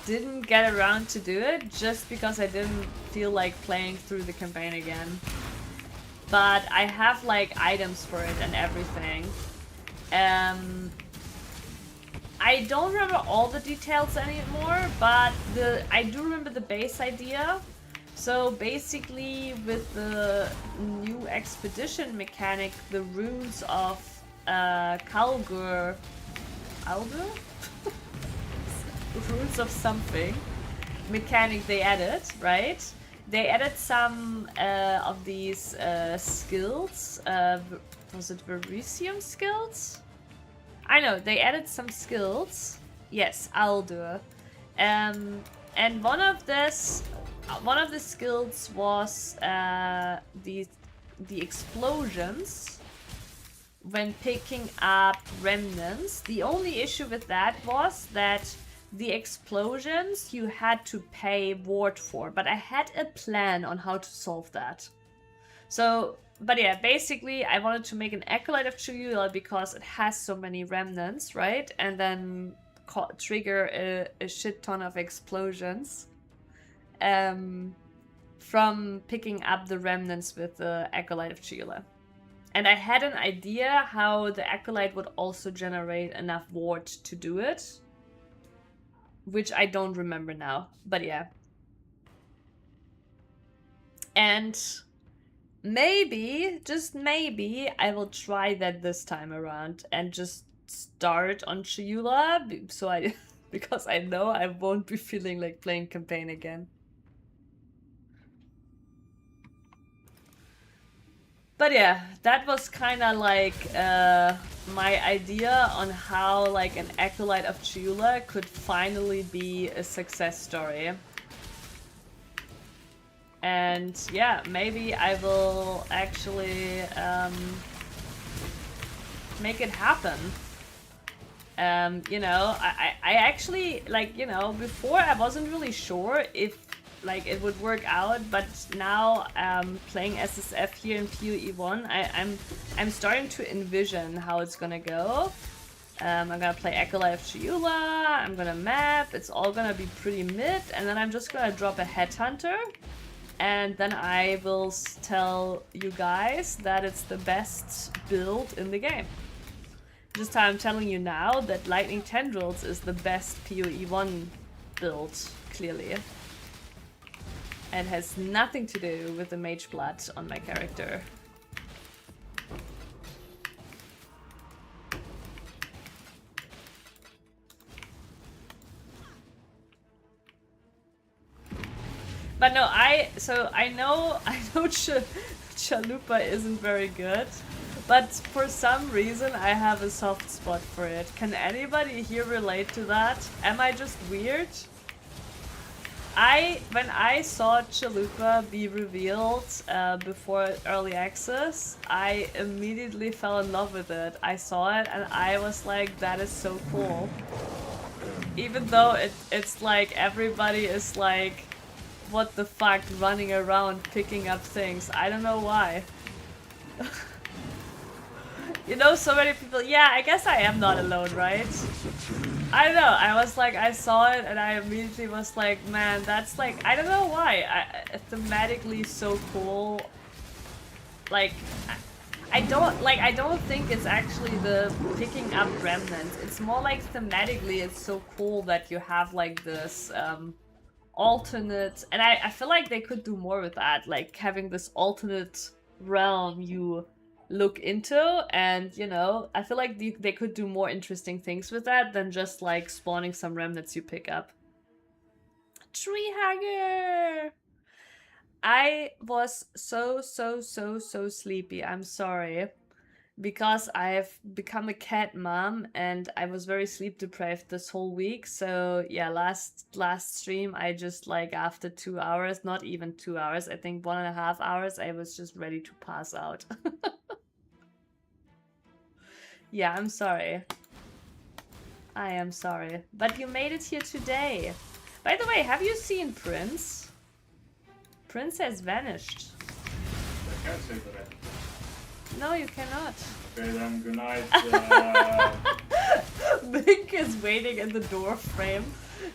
didn't get around to do it just because I didn't feel like playing through the campaign again. But I have like items for it and everything. I don't remember all the details anymore, but I do remember the base idea. So basically, with the new expedition mechanic, the runes of Kalgur... Aldur? Runes of something mechanic they added, right? They added some of these skills. Was it Verisium skills? I know, they added some skills. Yes, Aldur. And one of the skills was the explosions when picking up remnants. The only issue with that was that the explosions you had to pay ward for, but I had a plan on how to solve that. So, but yeah, basically I wanted to make an Acolyte of Chiula because it has so many remnants, right? And then trigger a shit ton of explosions. From picking up the remnants with the Acolyte of Chiula. And I had an idea how the Acolyte would also generate enough ward to do it. Which I don't remember now, but yeah. And maybe, just maybe, I will try that this time around and just start on Chiula, so because I know I won't be feeling like playing campaign again. But yeah, that was kind of like my idea on how like an Acolyte of Chiula could finally be a success story. And yeah, maybe I will actually make it happen. You know, I actually, like, you know, before I wasn't really sure if like it would work out, but now playing SSF here in PoE 1, I'm starting to envision how it's gonna go. I'm gonna play Acolyte of Chiula, I'm gonna map, it's all gonna be pretty mid, and then I'm just gonna drop a Headhunter, and then I will tell you guys that it's the best build in the game. Just how I'm telling you now that Lightning Tendrils is the best PoE 1 build, clearly. And has nothing to do with the Mageblood on my character. But no, I know Chalupa isn't very good, but for some reason I have a soft spot for it. Can anybody here relate to that? Am I just weird? When I saw Chalupa be revealed before early access, I immediately fell in love with it. I saw it and I was like, that is so cool. Even though it's like everybody is like, what the fuck, running around picking up things. I don't know why. You know, so many people. Yeah, I guess I am not alone, right? I don't know. I was like, I saw it and I immediately was like, man, that's like, I don't know why. Thematically so cool. Like, I don't think it's actually the picking up remnants. It's more like thematically it's so cool that you have like this alternate, and I feel like they could do more with that, like having this alternate realm you look into, and you know, I feel like they could do more interesting things with that than just like spawning some remnants you pick up. Treehugger! I was so sleepy, I'm sorry. Because I've become a cat mom and I was very sleep deprived this whole week. So yeah, last stream I just like after 2 hours, not even 2 hours, I think 1.5 hours, I was just ready to pass out. Yeah, I'm sorry. I am sorry. But you made it here today. By the way, have you seen Prince? Prince has vanished. I can't say that. No, you cannot. Okay, then good night. Mink is waiting in the door frame.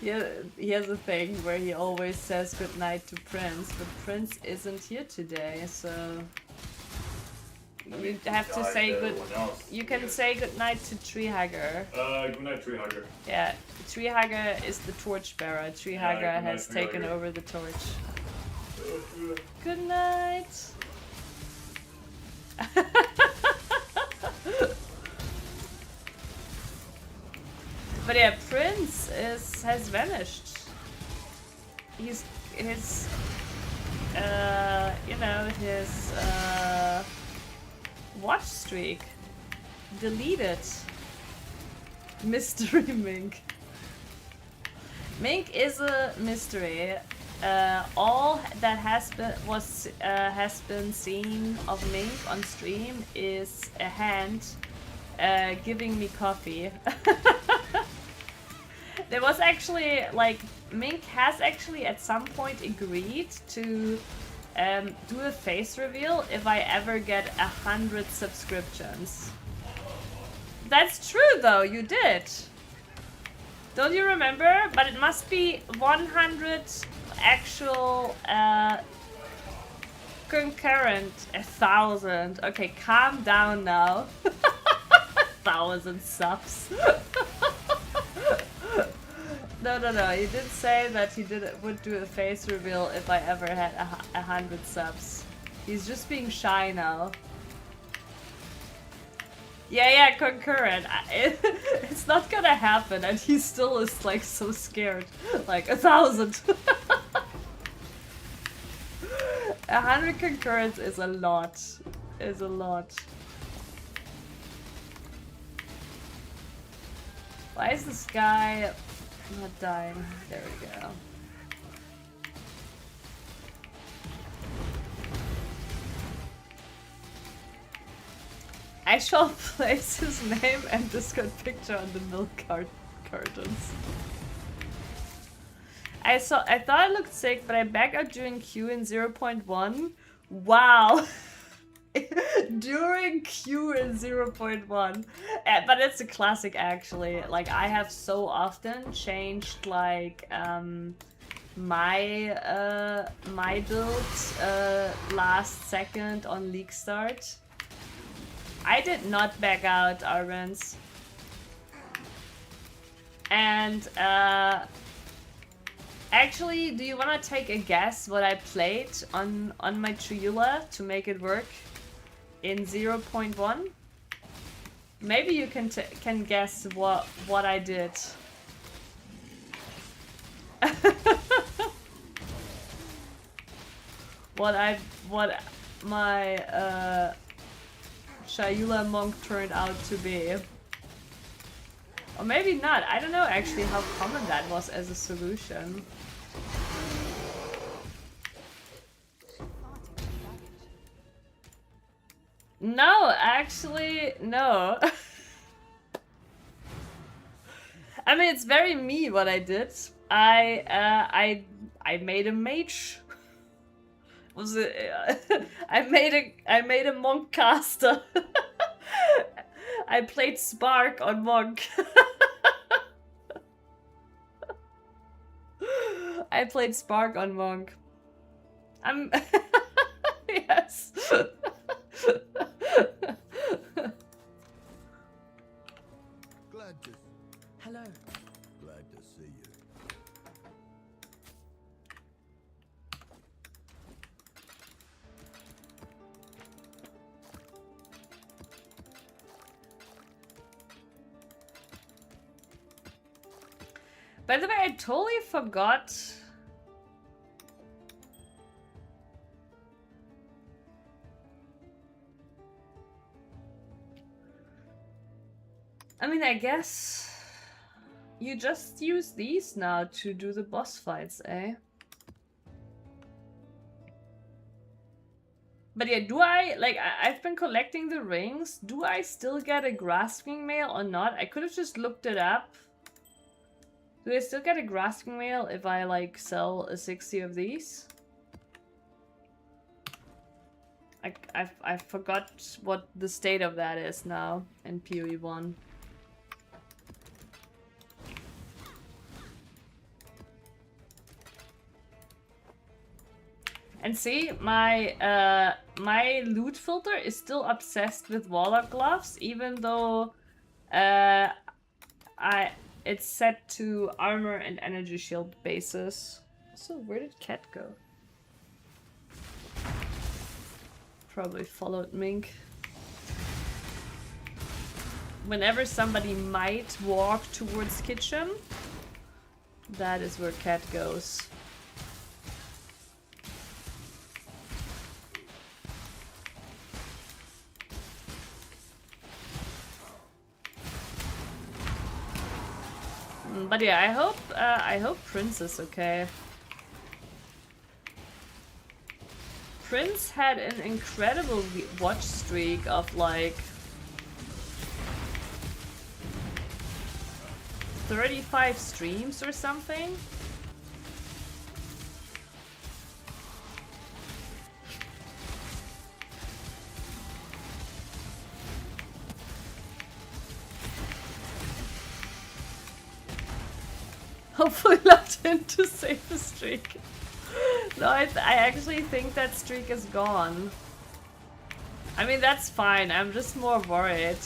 He has a thing where he always says good night to Prince, but Prince isn't here today, so you have to say good. You can say good night to Treehugger. Good night, Treehugger. Yeah, Treehugger is the torchbearer. Treehugger has taken over the torch. Good night. But yeah, Prince has vanished. His you know, his watch streak deleted. Mystery Mink. Mink is a mystery. All that has been seen of Mink on stream is a hand giving me coffee. There was actually, like, Mink has actually at some point agreed to do a face reveal if I ever get 100 subscriptions. That's true though, you did. Don't you remember? But it must be 100 actual concurrent, 1,000. Okay, calm down now. 1,000 subs. No. He did say that he would do a face reveal if I ever had 100 subs. He's just being shy now. Yeah, concurrent. It's not gonna happen, and he still is like so scared. Like 1,000. 100 concurrents is a lot. Is a lot. Why is this guy not dying? There we go. I shall place his name and Discord picture on the milk cartons. I thought it looked sick, but I back out during Q in 0.1. Wow. During Q in 0.1. But it's a classic actually. Like I have so often changed like my build last second on league start. I did not back out, Arbenz. And actually, do you want to take a guess what I played on my Triula to make it work in 0.1? Maybe you can guess what I did. what my Triula monk turned out to be. Or maybe not. I don't know actually how common that was as a solution. No, actually, no. I mean, it's very me what I did. I made a mage. Was it? I made a monk caster. I played Spark on monk. I played Spark on monk. I'm yes. Glad to. Hello. Glad to see you. By the way, I totally forgot. I mean, I guess you just use these now to do the boss fights, eh? But yeah, do I, like, I've been collecting the rings. Do I still get a grasping mail or not? I could have just looked it up. Do I still get a grasping mail if I, like, sell a 60 of these? I forgot what the state of that is now in PoE 1. And see, my my loot filter is still obsessed with Warlock gloves, even though it's set to armor and energy shield basis. So where did Cat go? Probably followed Mink. Whenever somebody might walk towards kitchen, that is where Cat goes. But yeah, I hope Prince is okay. Prince had an incredible watch streak of like 35 streams or something. Hopefully locked in to save the streak. No, I actually think that streak is gone. I mean, that's fine. I'm just more worried.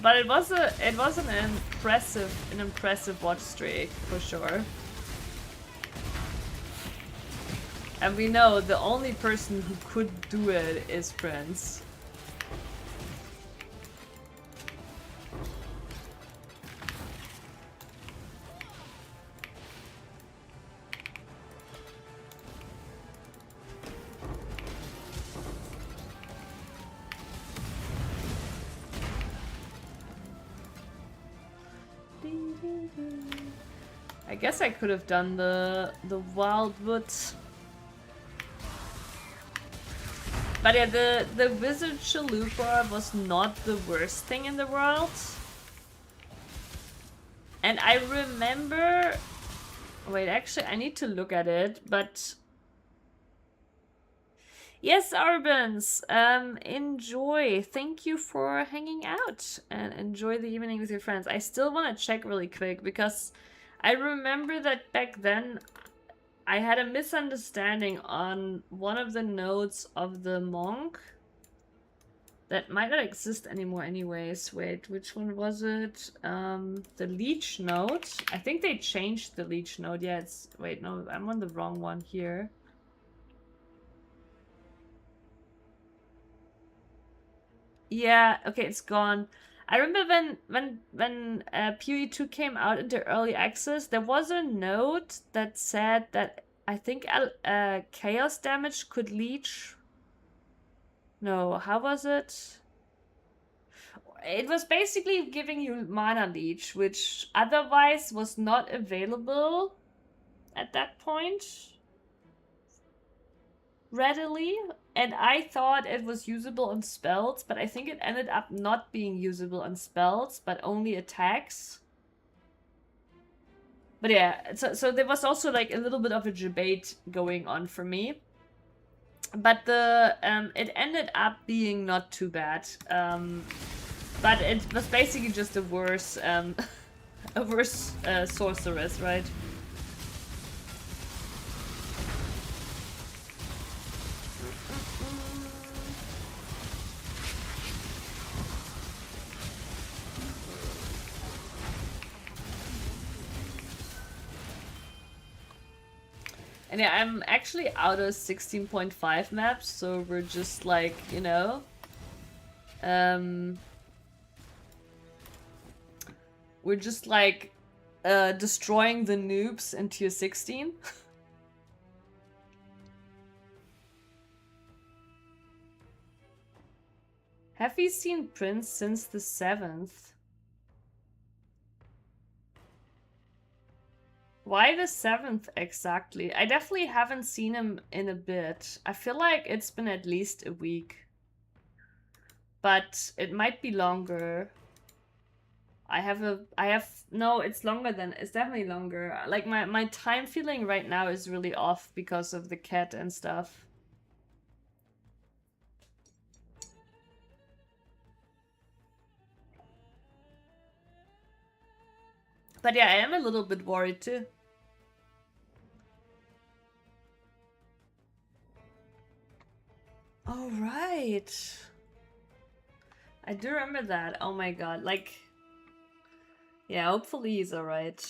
But it was an impressive watch streak for sure. And we know the only person who could do it is Prince. I guess I could have done the Wildwood. But yeah, the Wizard Chalupa was not the worst thing in the world. And I remember... Wait, actually, I need to look at it, but... Yes, Arbans! Enjoy! Thank you for hanging out and enjoy the evening with your friends. I still want to check really quick because I remember that back then I had a misunderstanding on one of the nodes of the monk that might not exist anymore anyways. Wait, which one was it? The leech node. I think they changed the leech node. Yeah, it's... Wait, no, I'm on the wrong one here. Yeah, okay, it's gone. I remember when PoE2 came out into early access, there was a note that said that I think chaos damage could leech. No, how was it? It was basically giving you mana leech, which otherwise was not available at that point readily. And I thought it was usable on spells, but I think it ended up not being usable on spells, but only attacks. But yeah, so there was also like a little bit of a debate going on for me. But the it ended up being not too bad. But it was basically just a worse sorceress, right? And yeah, I'm actually out of 16.5 maps, so we're just like, you know, we're just like destroying the noobs in tier 16. Have we seen Prince since the 7th? Why the 7th exactly? I definitely haven't seen him in a bit. I feel like it's been at least a week. But it might be longer. No, it's longer than, it's definitely longer. Like my time feeling right now is really off because of the cat and stuff. But yeah, I am a little bit worried too. Oh, right. I do remember that. Oh my god. Like, yeah, hopefully he's alright.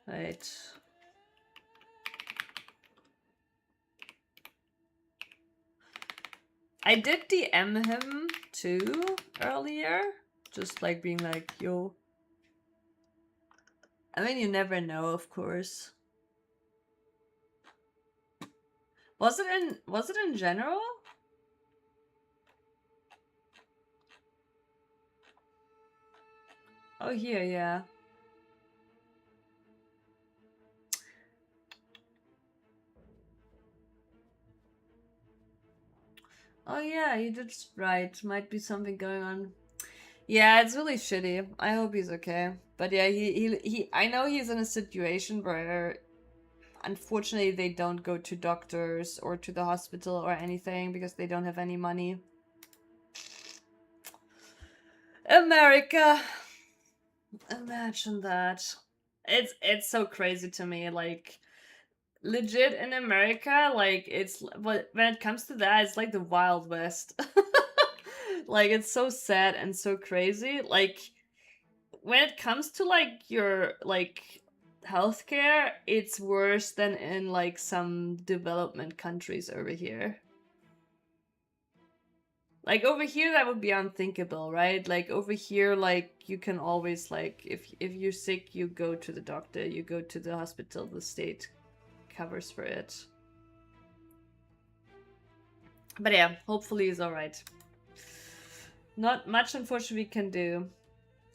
Right. I did DM him too earlier. Just like being like, yo. I mean, you never know, of course. Was it in general? Oh, here, yeah. Oh yeah, he did right. Might be something going on. Yeah, it's really shitty. I hope he's okay. But yeah, he I know he's in a situation where unfortunately they don't go to doctors or to the hospital or anything because they don't have any money. America. Imagine that. it's so crazy to me. Like, legit in America, like it's when it comes to that, it's like the Wild West. Like, it's so sad and so crazy. Like, when it comes to like your like healthcare, it's worse than in like some development countries over here. Like, over here that would be unthinkable, right? Like, over here, like, you can always, like, if you're sick, you go to the doctor, you go to the hospital, the state covers for it. But yeah, hopefully it's alright. Not much, unfortunately, we can do.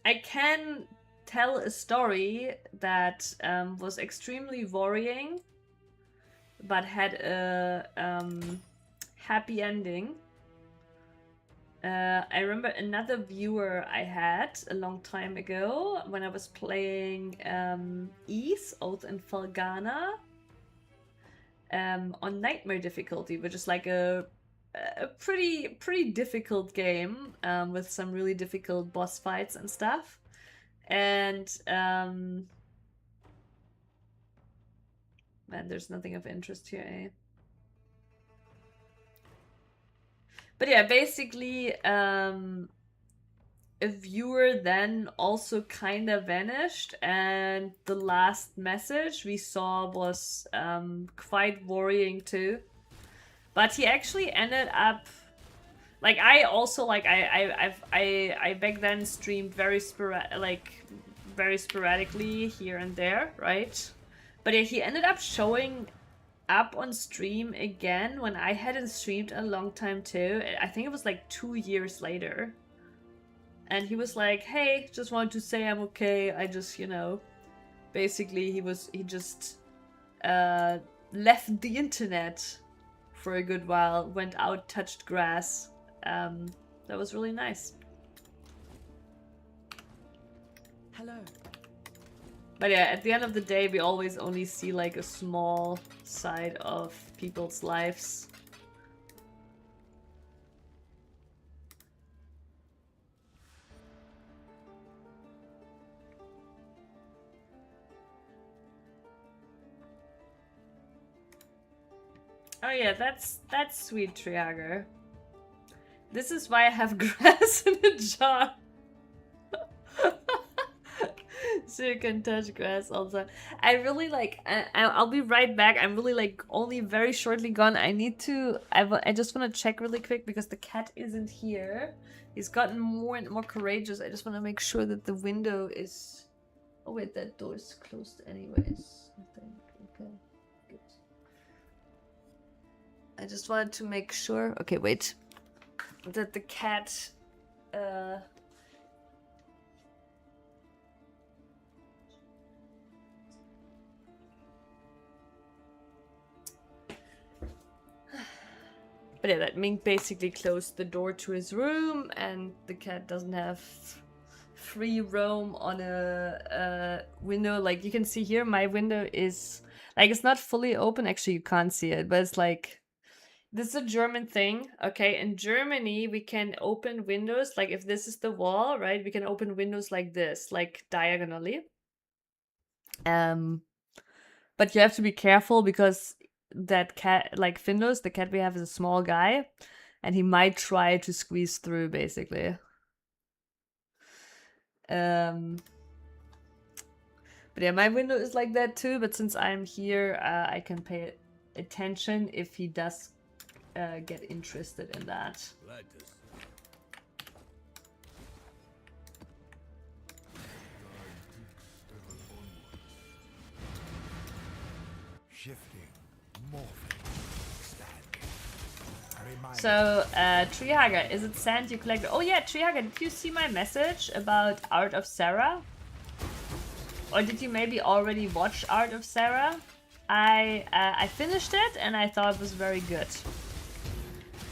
I can tell a story that was extremely worrying, but had a happy ending. I remember another viewer I had a long time ago when I was playing Ys, Oath and Felghana, on Nightmare difficulty, which is like a pretty difficult game with some really difficult boss fights and stuff. And man, there's nothing of interest here, eh? But yeah, basically, a viewer then also kind of vanished, and the last message we saw was quite worrying too. But he actually ended up, like, I also, like, I back then streamed very sporadically here and there, right? But yeah, he ended up showing up on stream again when I hadn't streamed in a long time too. I think it was like 2 years later. And he was like, hey, just wanted to say I'm okay. I just, you know, basically he just left the internet for a good while, went out, touched grass. That was really nice. Hello. But yeah, at the end of the day, we always only see like a small side of people's lives. Oh yeah, that's sweet, Triager. This is why I have grass in a jar. So you can touch grass all the time. I really like, I'll be right back. I'm really like only very shortly gone. I need to, I just want to check really quick because the cat isn't here. He's gotten more and more courageous. I just want to make sure that the window is, oh wait, that door is closed anyways, I think. Okay, good. I just wanted to make sure, okay, wait, that the cat, but yeah, that Mink basically closed the door to his room, and the cat doesn't have free roam on a window. Like, you can see here, my window is, like, it's not fully open. Actually, you can't see it, but it's like, this is a German thing, okay? In Germany, we can open windows, like if this is the wall, right? We can open windows like this, like diagonally. But you have to be careful because that cat, like Findus, the cat we have, is a small guy, and he might try to squeeze through, basically. But yeah, my window is like that too, but since I'm here, I can pay attention if he does get interested in that. Glad to see. Shifting, morphing, expanding. So, Trihaga, is it sand you collected? Oh yeah, Trihaga, did you see my message about Art of Sarah? Or did you maybe already watch Art of Sarah? I finished it and I thought it was very good.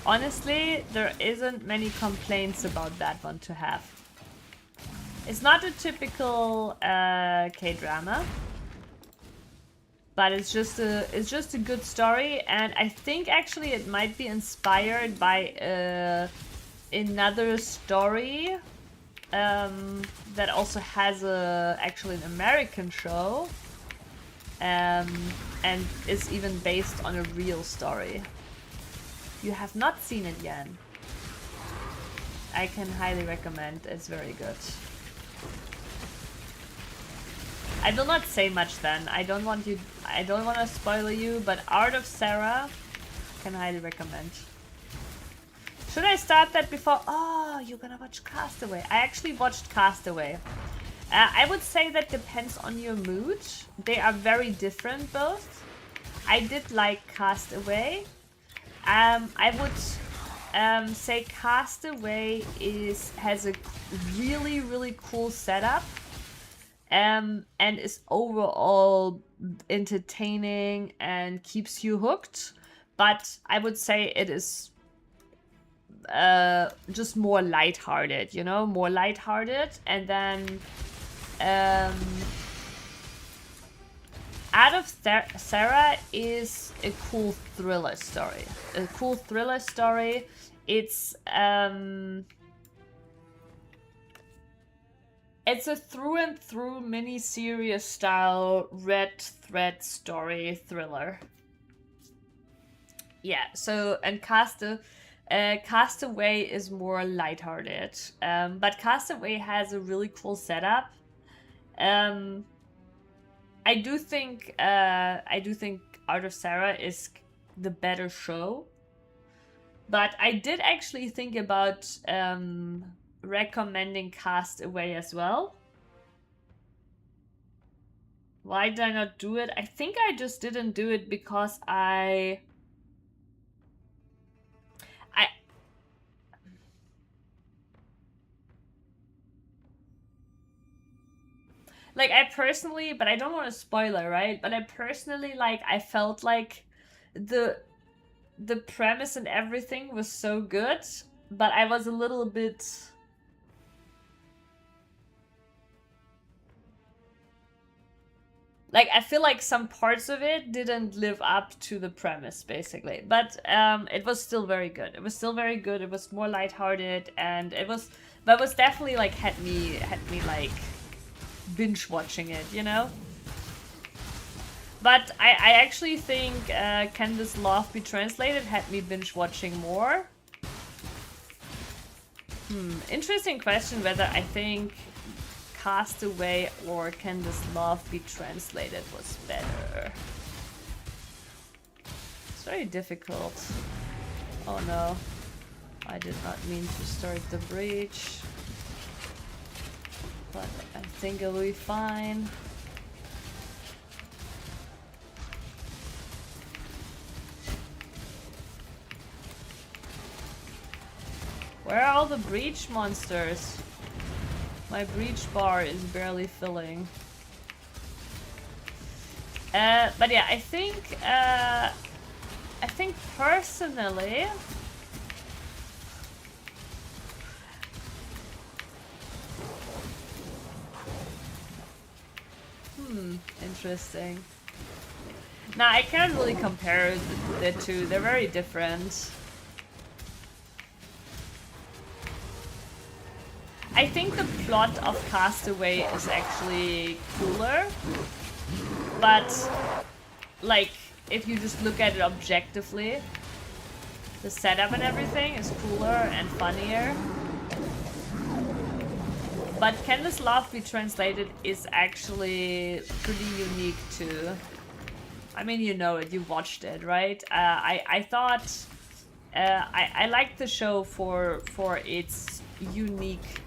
Honestly, there isn't many complaints about that one to have. It's not a typical K-drama, but it's just a good story, and I think actually it might be inspired by another story that also has actually an American show, and is even based on a real story. You have not seen it yet. I can highly recommend. It's very good. I will not say much then. I don't want to spoil you, but Art of Sarah can highly recommend. Should I start that before? Oh, you're gonna watch Castaway. I actually watched Castaway. I would say that depends on your mood. They are very different both. I did like Castaway. I would say Castaway has a really cool setup. And is overall entertaining and keeps you hooked. But I would say it is just more lighthearted, you know, more lighthearted. And then Out of Sarah is a cool thriller story. It's a through and through mini-series style red thread story thriller. Yeah, so, and Castaway is more lighthearted, but Castaway has a really cool setup. I do think Art of Sarah is the better show, but I did actually think about recommending Castaway as well. Why did I not do it? I think I just didn't do it because like, I personally, but I don't want to spoil it, right? But I personally, like, I felt like the premise and everything was so good, but I was a little bit... like, I feel like some parts of it didn't live up to the premise, basically. But it was still very good. It was still very good. It was more lighthearted, and it was definitely, like, had me like binge watching it, you know? But I actually think Can This Love Be Translated had me binge watching more. Interesting question whether I think Castaway or Can This Love Be Translated was better. It's very difficult. Oh no. I did not mean to start the breach. But I think it'll be fine. Where are all the breach monsters? My breach bar is barely filling. But yeah, I think personally, interesting. Now I can't really compare the two. They're very different. I think the plot of Castaway is actually cooler, but like if you just look at it objectively, the setup and everything is cooler and funnier. But Can This Love Be Translated is actually pretty unique too. I mean, you know it, you watched it, right? I thought I liked the show for its unique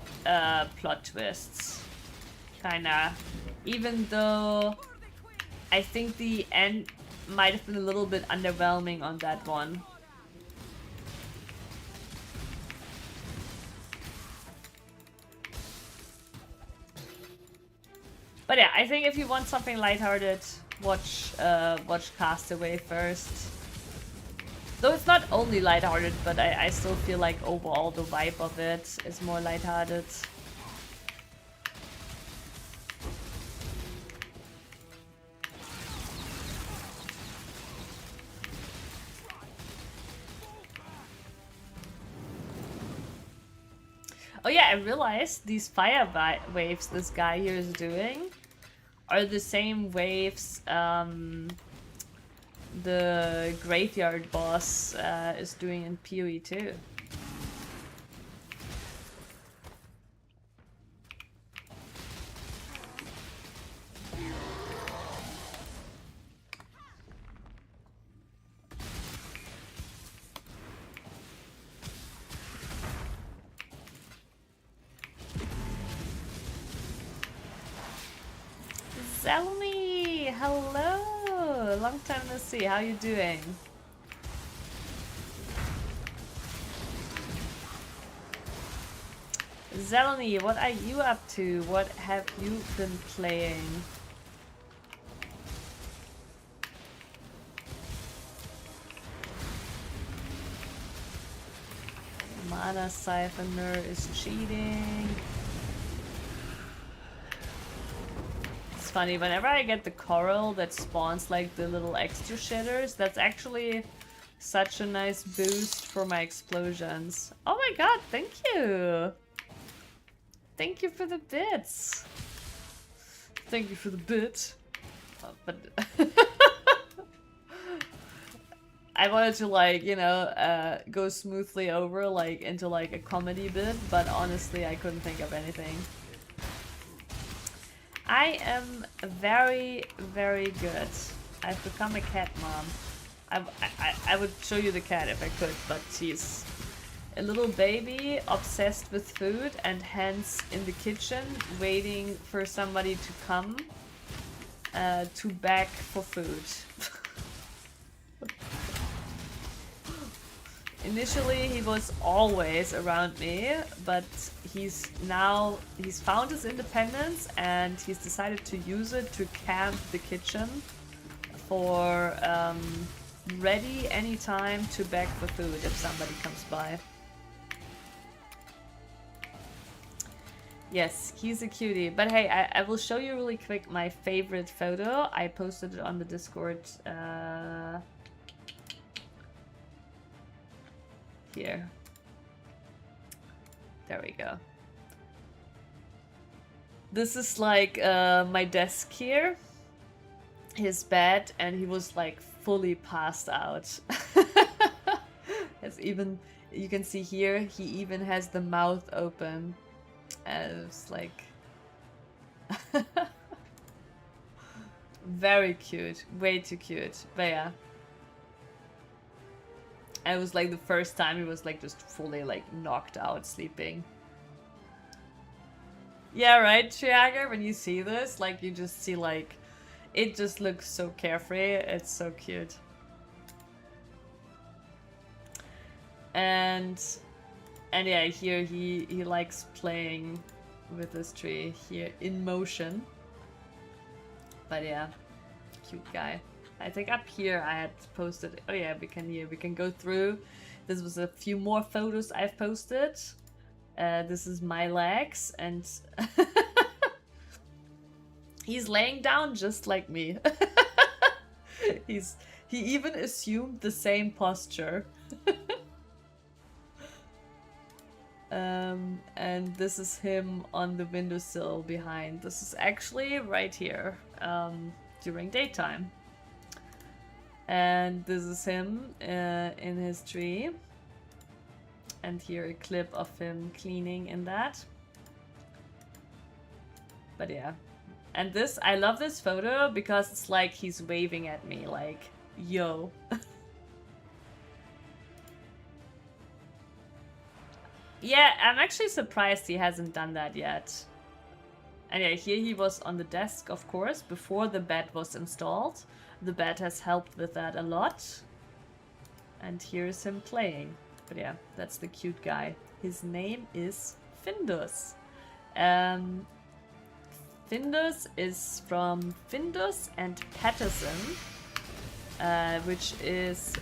plot twists, kinda. Even though I think the end might have been a little bit underwhelming on that one. But yeah, I think if you want something lighthearted, watch Castaway first. Though it's not only lighthearted, but I still feel like overall the vibe of it is more lighthearted. Oh yeah, I realized these fire waves this guy here is doing are the same waves the graveyard boss is doing in PoE too. Zelmy, hello! Long time no see. How you doing? Zelny, what are you up to? What have you been playing? Mana Siphoner is cheating. It's funny, whenever I get the coral that spawns like the little extra shitters, that's actually such a nice boost for my explosions. Oh my god, thank you! Thank you for the bits! Thank you for the bit. But I wanted to like, you know, go smoothly over like into like a comedy bit, but honestly I couldn't think of anything. I am very, very good. I've become a cat mom. I would show you the cat if I could, but she's a little baby obsessed with food and hence in the kitchen waiting for somebody to come to beg for food. Initially he was always around me, but he's found his independence and he's decided to use it to camp the kitchen for ready anytime to beg for food if somebody comes by. Yes, he's a cutie. But hey, I will show you really quick my favorite photo. I posted it on the Discord here. There we go. This is like my desk here, his bed, and he was like fully passed out. It's even, you can see here, he even has the mouth open. And it's like very cute, way too cute. But yeah. And it was like the first time he was like just fully like knocked out sleeping. Yeah, right, Triager, when you see this, like you just see like, it just looks so carefree, it's so cute. And yeah, here he likes playing with this tree here in motion. But yeah, cute guy. I think up here I had posted. Oh yeah, we can go through. This was a few more photos I've posted. This is my legs, and he's laying down just like me. He even assumed the same posture. And this is him on the windowsill behind. This is actually right here during daytime. And this is him in his tree. And here a clip of him cleaning in that. But yeah. And this, I love this photo because it's like he's waving at me like, yo. Yeah, I'm actually surprised he hasn't done that yet. And yeah, here he was on the desk, of course, before the bed was installed. The bed has helped with that a lot. And here's him playing. But yeah, that's the cute guy. His name is Findus. Findus is from Findus and Patterson, which is,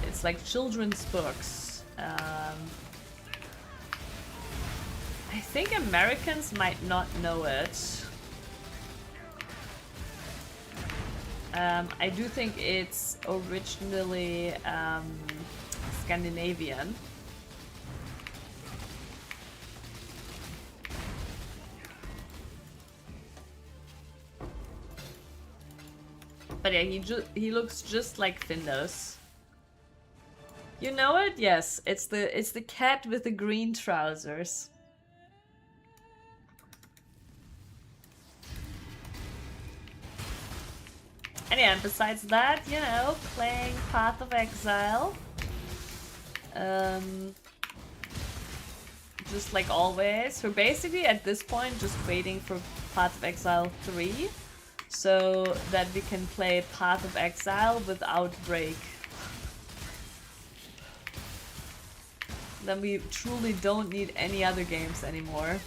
it's like children's books. I think Americans might not know it. I do think it's originally Scandinavian. But yeah, he looks just like Findos. You know it? Yes, it's the cat with the green trousers. And yeah, besides that, you know, playing Path of Exile. Just like always. We're basically at this point just waiting for Path of Exile 3 so that we can play Path of Exile without break. Then we truly don't need any other games anymore.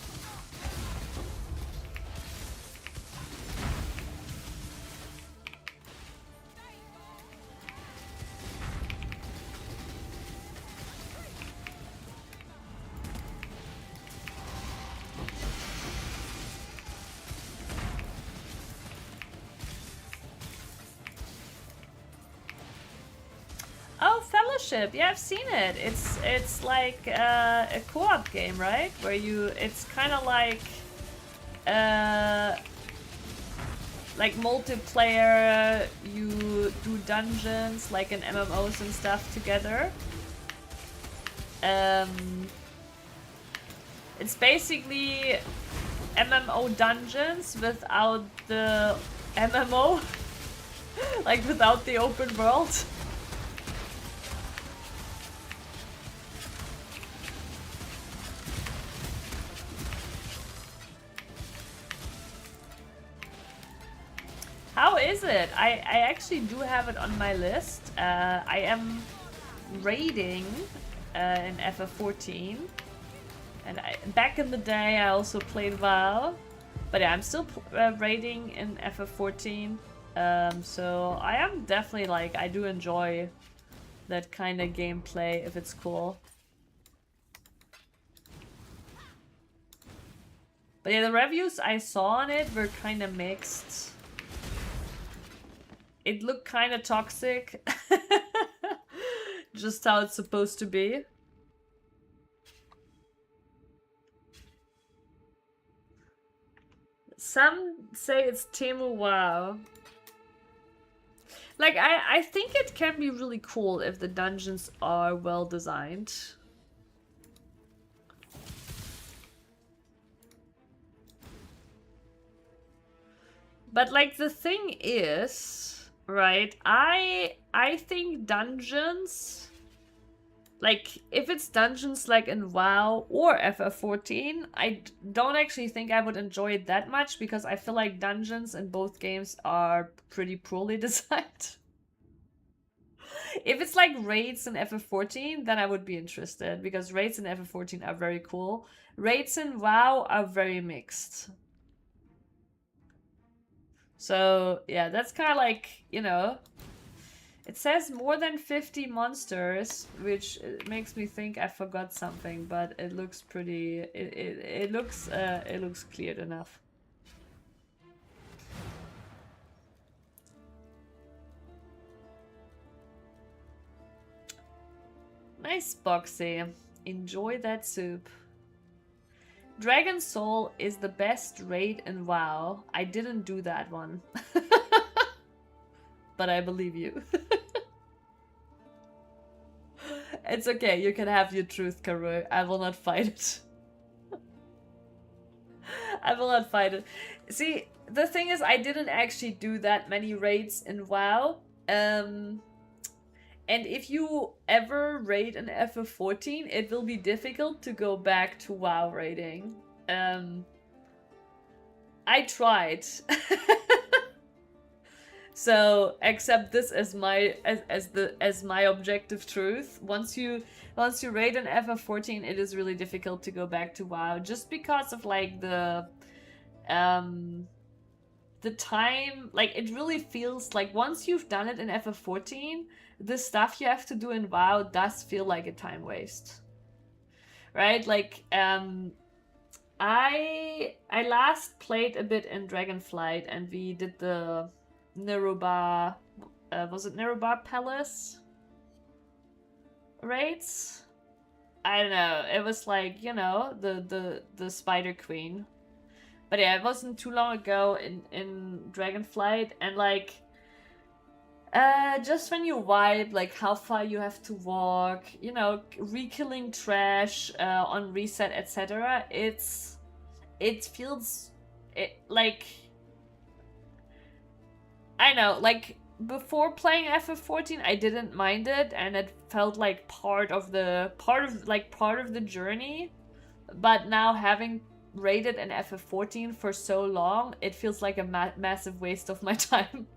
Oh, Fellowship. Yeah, I've seen it. It's like a co-op game, right? Where it's kind of like multiplayer. You do dungeons like in MMOs and stuff together. It's basically MMO dungeons without the MMO, like without the open world. How is it? I actually do have it on my list. I am raiding in FF14. And back in the day I also played WoW. But yeah, I'm still raiding in FF14. So I am definitely like, I do enjoy that kind of gameplay if it's cool. But yeah, the reviews I saw on it were kind of mixed. It looked kind of toxic. Just how it's supposed to be. Some say it's Temu WoW. Like, I think it can be really cool if the dungeons are well designed. But like, the thing is... Right, I think dungeons, like if it's dungeons like in WoW or FF14, I don't actually think I would enjoy it that much because I feel like dungeons in both games are pretty poorly designed. If it's like raids in FF14, then I would be interested because raids in FF14 are very cool. Raids in WoW are very mixed. So, yeah, that's kind of like, you know, it says more than 50 monsters, which makes me think I forgot something, but it looks pretty, it looks cleared enough. Nice, Boxy. Enjoy that soup. Dragon Soul is the best raid in WoW. I didn't do that one. But I believe you. It's okay, you can have your truth, Karu. I will not fight it. I will not fight it. See, the thing is, I didn't actually do that many raids in WoW. And if you ever raid an FF14, it will be difficult to go back to WoW raiding. I tried. So accept this as my my objective truth. Once you raid an FF14, it is really difficult to go back to WoW just because of like the time, like it really feels like once you've done it in FF14, the stuff you have to do in WoW does feel like a time waste. Right? Like I last played a bit in Dragonflight and we did the Neruba was it Neruba Palace raids? I don't know. It was like, you know, the Spider Queen. But yeah, it wasn't too long ago in Dragonflight, and like Just when you vibe, like how far you have to walk, you know, re-killing trash on reset, etc. It feels like, I know, like before playing FF14, I didn't mind it, and it felt like part of the journey. But now having raided an FF14 for so long, it feels like a massive waste of my time.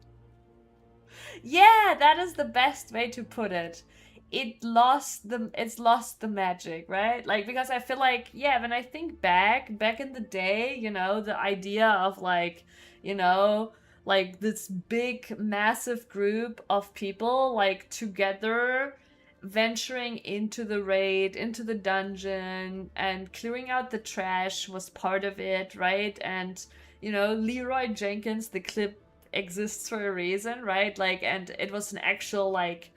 Yeah, that is the best way to put it. It's lost the magic, right? Like, because I feel like, yeah, when I think back in the day, you know, the idea of like, you know, like this big massive group of people like together venturing into the raid, into the dungeon, and clearing out the trash was part of it, right? And, you know, Leroy Jenkins, the clip exists for a reason, right? Like, and it was an actual like,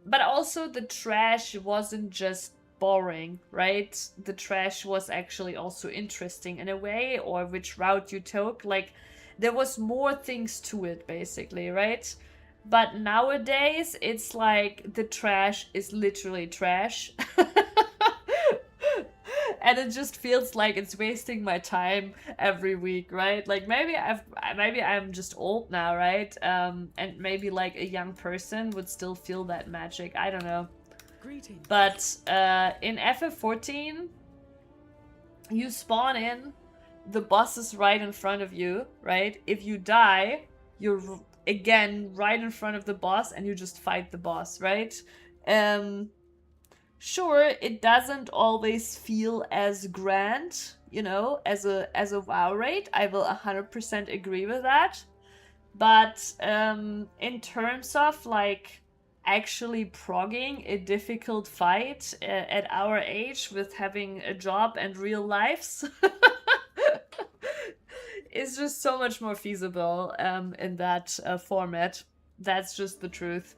but also the trash wasn't just boring, right? The trash was actually also interesting in a way, or which route you took. Like, there was more things to it, basically, right? But nowadays, it's like the trash is literally trash. And it just feels like it's wasting my time every week, right? Like maybe I'm just old now, right? And maybe like a young person would still feel that magic. I don't know. Greetings. But in FF14, you spawn in, the boss is right in front of you, right? If you die, you're again right in front of the boss, and you just fight the boss, right? Sure, it doesn't always feel as grand, you know, as a WoW raid. I will 100% agree with that. But in terms of like actually progging a difficult fight at our age with having a job and real lives, it's just so much more feasible in that format. That's just the truth.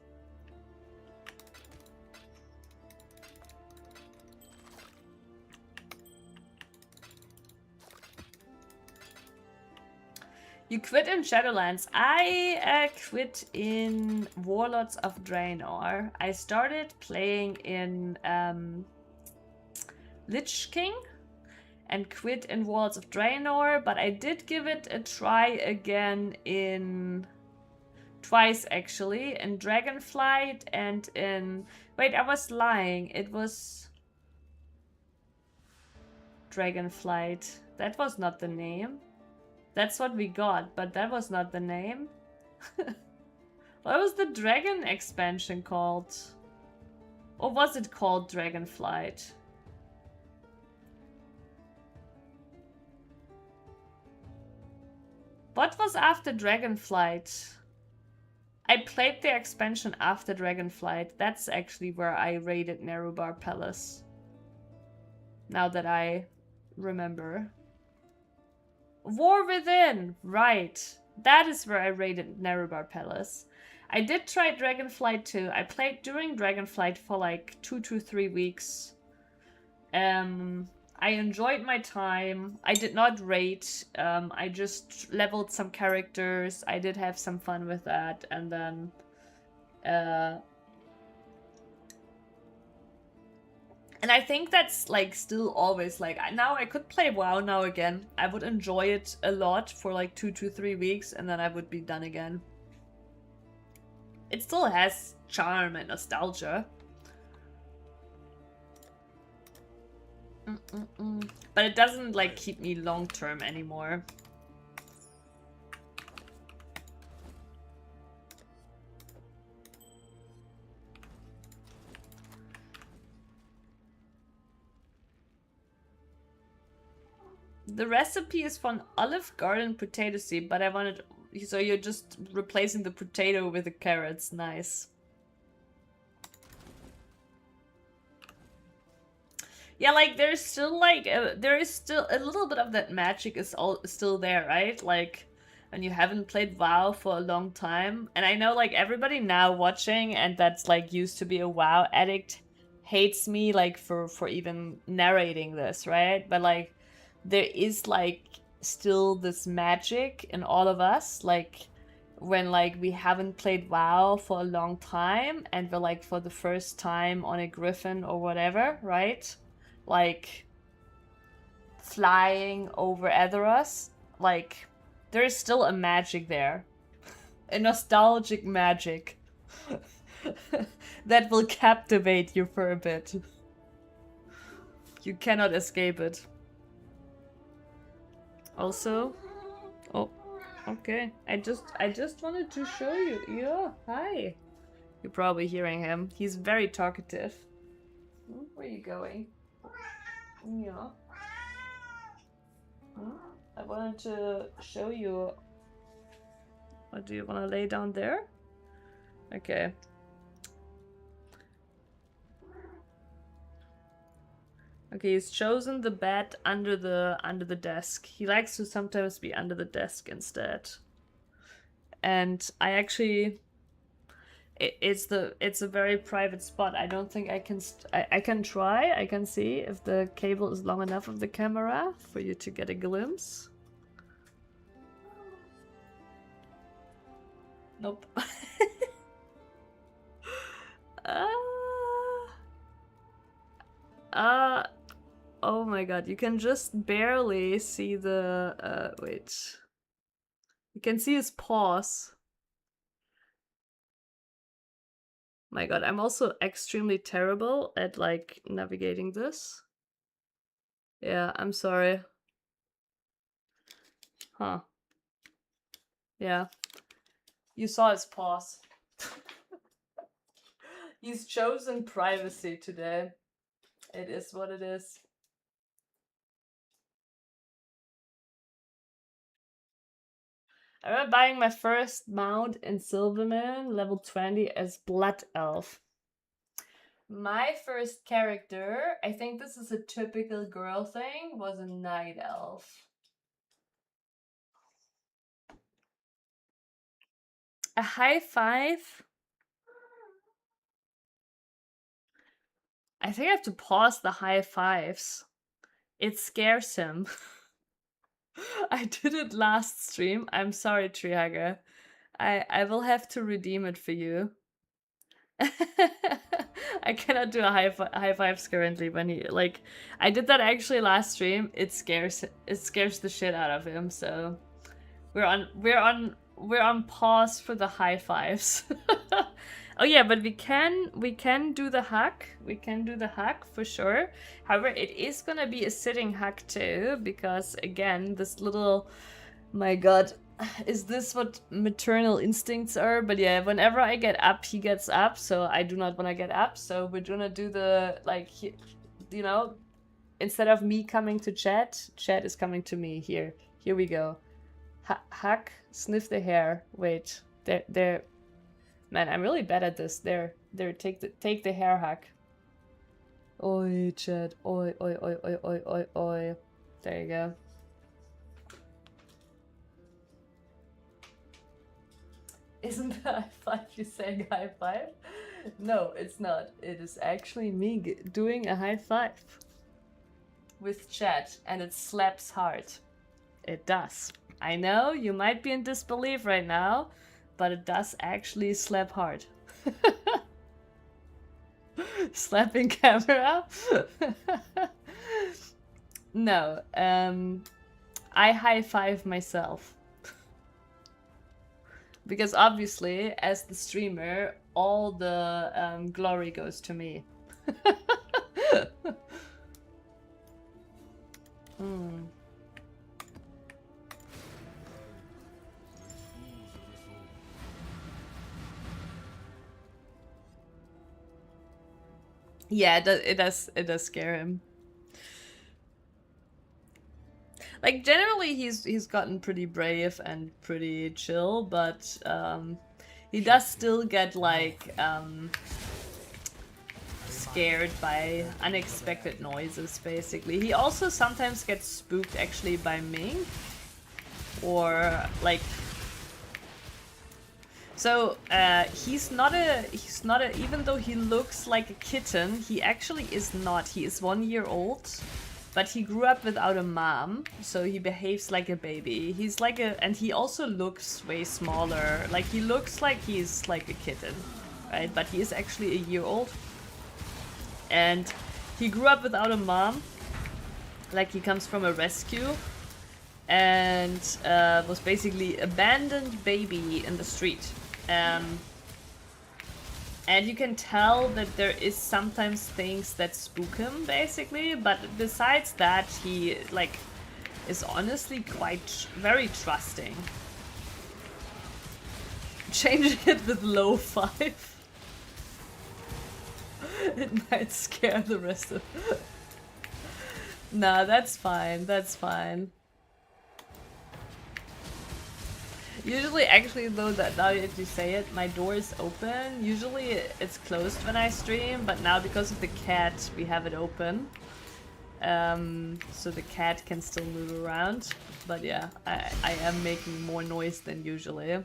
You quit in Shadowlands. I quit in Warlords of Draenor. I started playing in Lich King and quit in Warlords of Draenor, but I did give it a try again in... twice actually, in Dragonflight and in... Wait, I was lying. It was... Dragonflight. That was not the name. That's what we got, but that was not the name. What was the dragon expansion called? Or was it called Dragonflight? What was after Dragonflight? I played the expansion after Dragonflight. That's actually where I raided Nerubar Palace. Now that I remember. War Within! Right. That is where I raided Nerubar Palace. I did try Dragonflight too. I played during Dragonflight for like 2 to 3 weeks. I enjoyed my time. I did not raid. I just leveled some characters. I did have some fun with that. And then... And I think that's like still always like, now I could play WoW now again. I would enjoy it a lot for like 2 to 3 weeks, and then I would be done again. It still has charm and nostalgia. But it doesn't like keep me long term anymore. The recipe is for an Olive Garden potato seed, but I wanted... So you're just replacing the potato with the carrots. Nice. Yeah, like, there's still, like... there is still... A little bit of that magic is still there, right? Like, when you haven't played WoW for a long time. And I know, like, everybody now watching and that's, like, used to be a WoW addict hates me, like, for even narrating this, right? But, like... There is like still this magic in all of us, like when like we haven't played WoW for a long time and we're like for the first time on a griffin or whatever, right? Like flying over Azeroth, like there is still a magic there. A nostalgic magic that will captivate you for a bit. You cannot escape it. Also, oh, okay. I just wanted to show you. Yeah, hi. You're probably hearing him. He's very talkative. Where are you going? Yeah. I wanted to show you. What do you want to lay down there? Okay. Okay, he's chosen the bed under the desk. He likes to sometimes be under the desk instead. And I actually, it's a very private spot. I don't think I can. I can try. I can see if the cable is long enough of the camera for you to get a glimpse. Nope. Oh my god, you can just barely see the, wait. You can see his paws. My god, I'm also extremely terrible at, like, navigating this. Yeah, I'm sorry. Huh. Yeah. You saw his paws. He's chosen privacy today. It is what it is. I remember buying my first mount in Silverman, level 20, as Blood Elf. My first character, I think this is a typical girl thing, was a Night Elf. A high five? I think I have to pause the high fives. It scares him. I did it last stream. I'm sorry, Treehugger. I will have to redeem it for you. I cannot do a high fives currently when he, like, I did that actually last stream. It scares the shit out of him. So we're on pause for the high fives. Oh yeah, but we can do the hack. We can do the hack for sure. However, it is gonna be a sitting hack too, because again, this little, my god, is this what maternal instincts are? But yeah, whenever I get up, he gets up, so I do not want to get up. So we're gonna do the, like, you know, instead of me coming to chat is coming to me. Here we go. Hack, sniff the hair. Wait, there. Man, I'm really bad at this. There, take the hair hack. Oi, chat. Oi, oi, oi, oi, oi, oi, oi. There you go. Isn't that high five you saying high five? No, it's not. It is actually me doing a high five with chat, and it slaps hard. It does. I know you might be in disbelief right now, but it does actually slap hard. Slapping camera? No, I high five myself. Because obviously, as the streamer, all the glory goes to me. Yeah, it does scare him. Like, generally he's gotten pretty brave and pretty chill, but he does still get, like, scared by unexpected noises, basically. He also sometimes gets spooked, actually, by Ming. Or, like... So, he's not a, even though he looks like a kitten, he actually is not. He is 1 year old. but he grew up without a mom, so he behaves like a baby. He's like and he also looks way smaller. Like, he looks like he's like a kitten, right? But he is actually a year old. And he grew up without a mom. Like, he comes from a rescue. And was basically abandoned baby in the street. And you can tell that there is sometimes things that spook him, basically. But besides that, he, like, is honestly quite very trusting. Changing it with low 5. It might scare the rest of... Nah, that's fine, that's fine. Usually, actually, though, that now that you say it, my door is open. Usually it's closed when I stream, but now because of the cat, we have it open. So the cat can still move around. But yeah, I am making more noise than usually.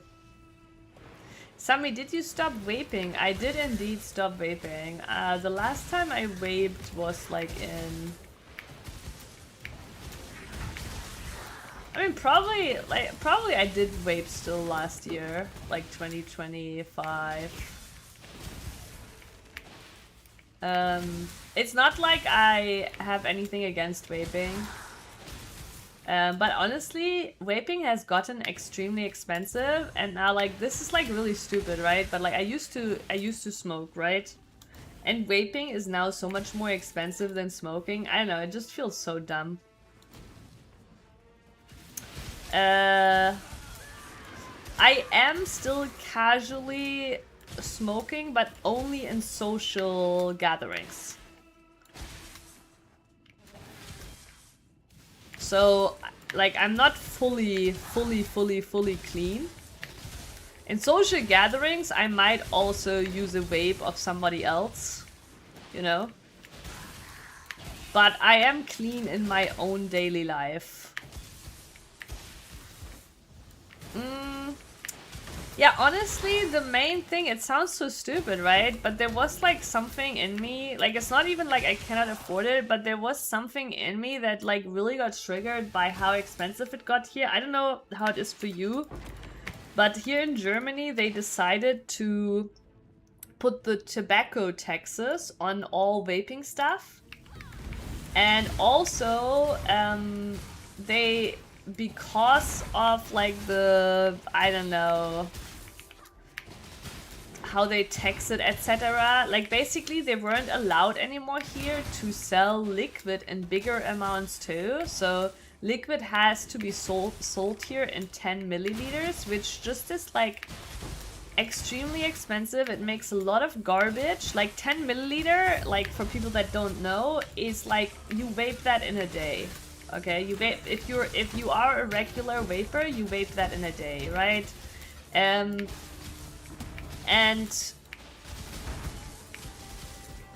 Sammy, did you stop vaping? I did indeed stop vaping. The last time I vaped was like in... I mean, probably I did vape still last year, like 2025. It's not like I have anything against vaping. But honestly, vaping has gotten extremely expensive, and now, like, this is like really stupid, right? But like, I used to smoke, right? And vaping is now so much more expensive than smoking. I don't know, it just feels so dumb. I am still casually smoking, but only in social gatherings. So, like, I'm not fully clean. In social gatherings, I might also use a vape of somebody else, you know? But I am clean in my own daily life. Yeah, honestly, the main thing, it sounds so stupid, right? But there was like something in me, like, it's not even like I cannot afford it, but there was something in me that like really got triggered by how expensive it got here. I don't know how it is for you, but here in Germany, they decided to put the tobacco taxes on all vaping stuff. And also, they... because of like the, I don't know, how they tax it, etc. Like, basically they weren't allowed anymore here to sell liquid in bigger amounts too. So liquid has to be sold here in 10 milliliters, which just is like extremely expensive. It makes a lot of garbage. Like 10 milliliter, like for people that don't know, is like you vape that in a day. Okay, you vape if you are a regular vapor, you vape that in a day, right? And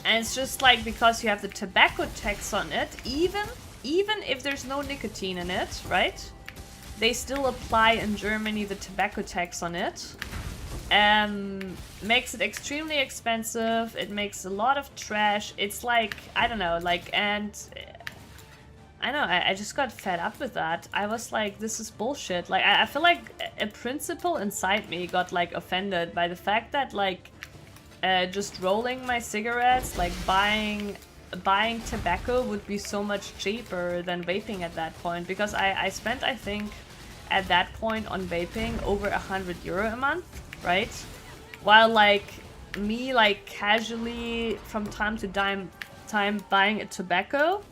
it's just like, because you have the tobacco tax on it, even if there's no nicotine in it, right? They still apply in Germany the tobacco tax on it. Makes it extremely expensive. It makes a lot of trash. It's like, I don't know, like, and I know, I just got fed up with that. I was like, this is bullshit. Like, I feel like a principle inside me got, like, offended by the fact that, like, just rolling my cigarettes, like, buying tobacco would be so much cheaper than vaping at that point. Because I spent, I think, at that point on vaping over €100 a month, right? While, like, me, like, casually, from time to time buying a tobacco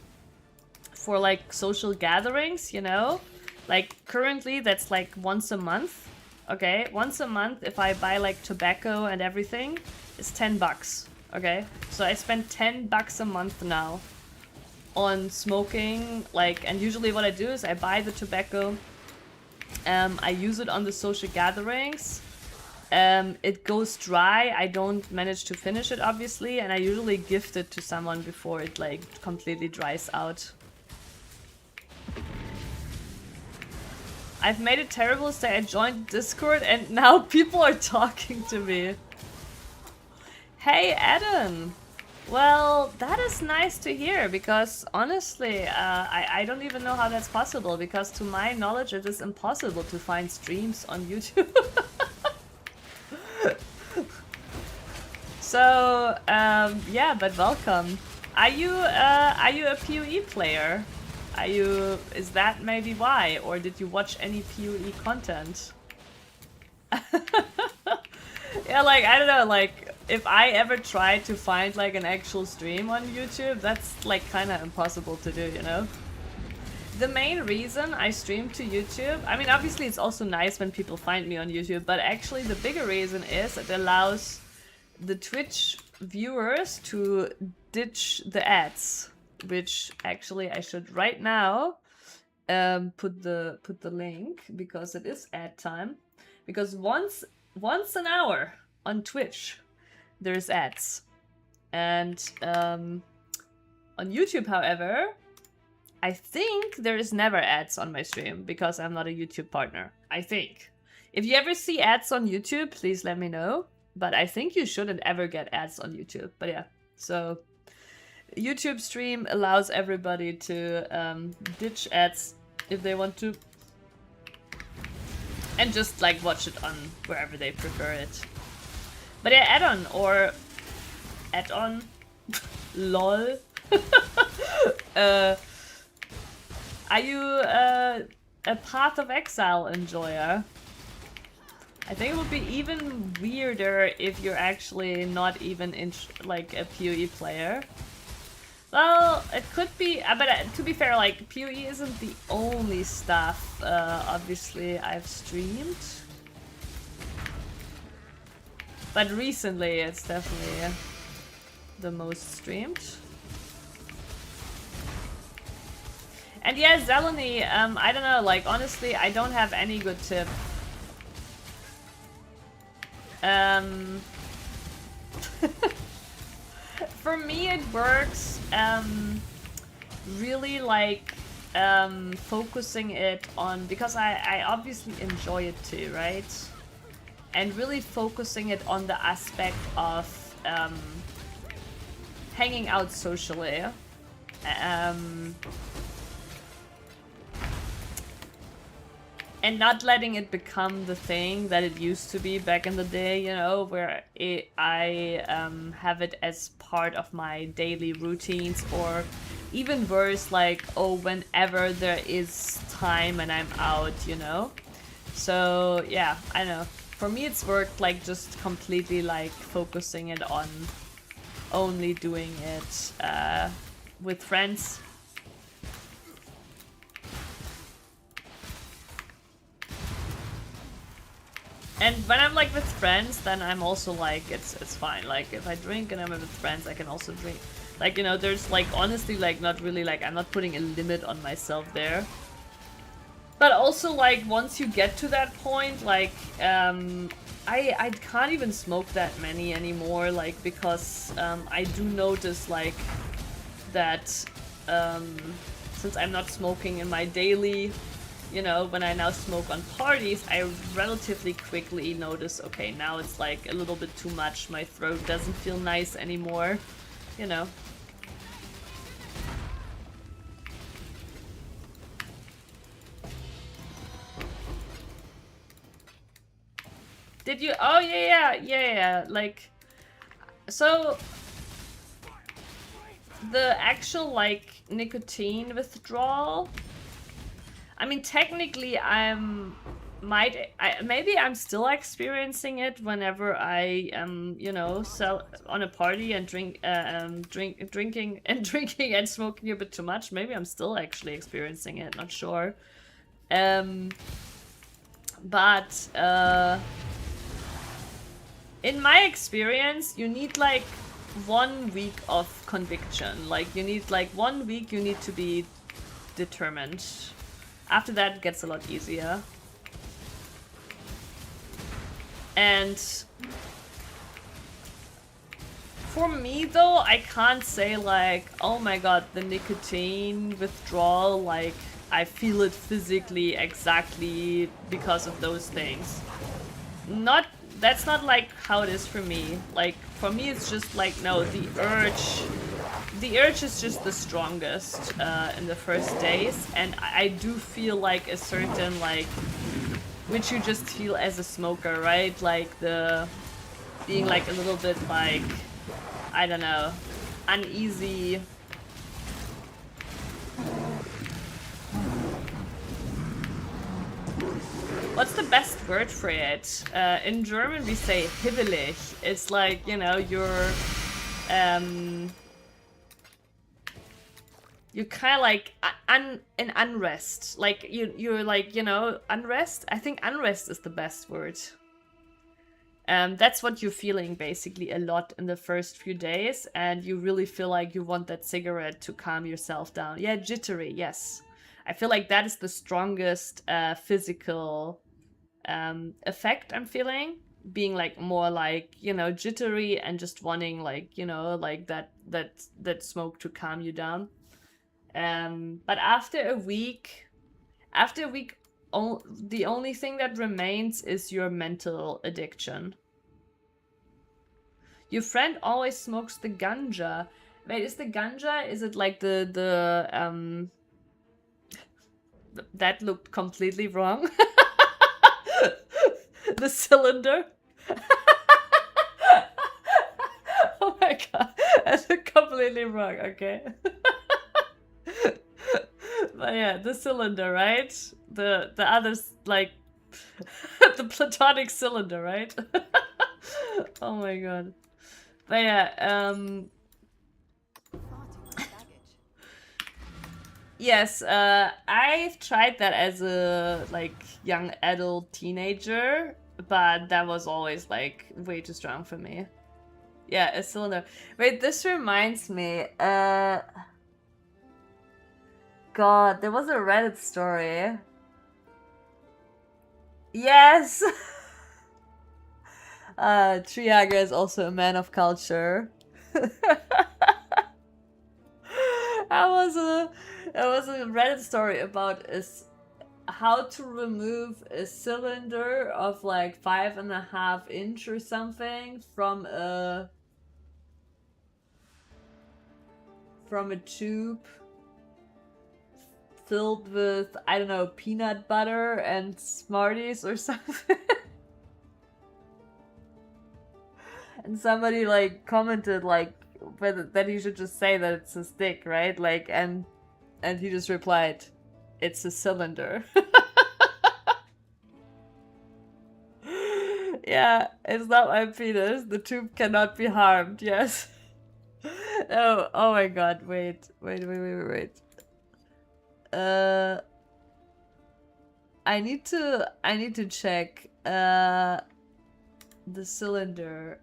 for like social gatherings, you know, like currently that's like once a month. Okay, once a month, if I buy like tobacco and everything, it's $10. Okay, so I spend $10 a month now on smoking. Like, and usually what I do is I buy the tobacco, I use it on the social gatherings. It goes dry. I don't manage to finish it, obviously, and I usually gift it to someone before it like completely dries out. I've made a terrible mistake. I joined Discord and now people are talking to me. Hey, Adam! Well, that is nice to hear because honestly, I don't even know how that's possible because to my knowledge it is impossible to find streams on YouTube. So, yeah, but welcome. Are you a PoE player? Is that maybe why? Or did you watch any PoE content? Yeah, like, I don't know, like, if I ever try to find, like, an actual stream on YouTube, that's, like, kind of impossible to do, you know? The main reason I stream to YouTube, I mean, obviously it's also nice when people find me on YouTube, but actually the bigger reason is it allows the Twitch viewers to ditch the ads, which actually I should right now put the link because it is ad time. Because once an hour on Twitch, there's ads. And on YouTube, however, I think there is never ads on my stream because I'm not a YouTube partner. I think. If you ever see ads on YouTube, please let me know. But I think you shouldn't ever get ads on YouTube. But yeah, so YouTube stream allows everybody to ditch ads if they want to. And just like watch it on wherever they prefer it. But yeah, add-on or add-on lol. Are you a Path of Exile enjoyer? I think it would be even weirder if you're actually not even like a PoE player. Well, it could be, but to be fair, like, PoE isn't the only stuff, obviously, I've streamed. But recently, it's definitely the most streamed. And yeah, Zeleny, I don't know, like, honestly, I don't have any good tip. For me, it works really like focusing it on, because I obviously enjoy it too, right? And really focusing it on the aspect of hanging out socially. And not letting it become the thing that it used to be back in the day, you know, where I have it as part of my daily routines, or even worse, like, oh, whenever there is time and I'm out, you know? So, yeah, I know. For me, it's worked, like, just completely, like, focusing it on only doing it with friends. And when I'm like with friends, then I'm also like, it's fine. Like, if I drink and I'm with friends, I can also drink. Like, you know, there's like, honestly, like, not really, like, I'm not putting a limit on myself there. But also, like, once you get to that point, like, I can't even smoke that many anymore, like, because I do notice, like, that since I'm not smoking in my daily, you know, when I now smoke on parties, I relatively quickly notice, okay, now it's like a little bit too much, my throat doesn't feel nice anymore, you know. Did you? Oh, yeah, like, so the actual, like, nicotine withdrawal, I mean, technically, maybe I'm still experiencing it whenever I you know, on a party and drinking and smoking a bit too much. Maybe I'm still actually experiencing it. Not sure. But in my experience, you need like 1 week of conviction. Like, you need like 1 week. You need to be determined. After that, it gets a lot easier. And for me, though, I can't say like, oh my god, the nicotine withdrawal, like, I feel it physically exactly because of those things. Not that's not like how it is for me. Like for me it's just like, no, the urge is just the strongest in the first days, and I do feel like a certain, like, which you just feel as a smoker, right? Like the being like a little bit like, I don't know, uneasy. What's the best word for it? In German we say hibbelig. It's like, you know, you're kind of like in unrest. Like you're like, you know, unrest. I think unrest is the best word. That's what you're feeling basically a lot in the first few days, and you really feel like you want that cigarette to calm yourself down. Yeah, jittery, yes. I feel like that is the strongest physical effect I'm feeling. Being like more like, you know, jittery and just wanting like, you know, like that smoke to calm you down. But after a week, the only thing that remains is your mental addiction. Your friend always smokes the ganja. Wait, is the ganja, is it like that looked completely wrong. The cylinder. Oh my god, that looked completely wrong, okay. But yeah, the cylinder, right? The others, like, the platonic cylinder, right? Oh my god. But yeah, yes, I've tried that as a, like, young adult teenager, but that was always, like, way too strong for me. Yeah, a cylinder. Wait, this reminds me, God, there was a Reddit story. Yes! Triaga is also a man of culture. That was a Reddit story about how to remove a cylinder of like 5.5 inch or something from a tube filled with, I don't know, peanut butter and Smarties or something. And somebody like commented like that he should just say that it's a stick, right? Like, and he just replied, "It's a cylinder." Yeah, it's not my penis. The tube cannot be harmed. Yes. Oh my god, wait. I need to check the cylinder.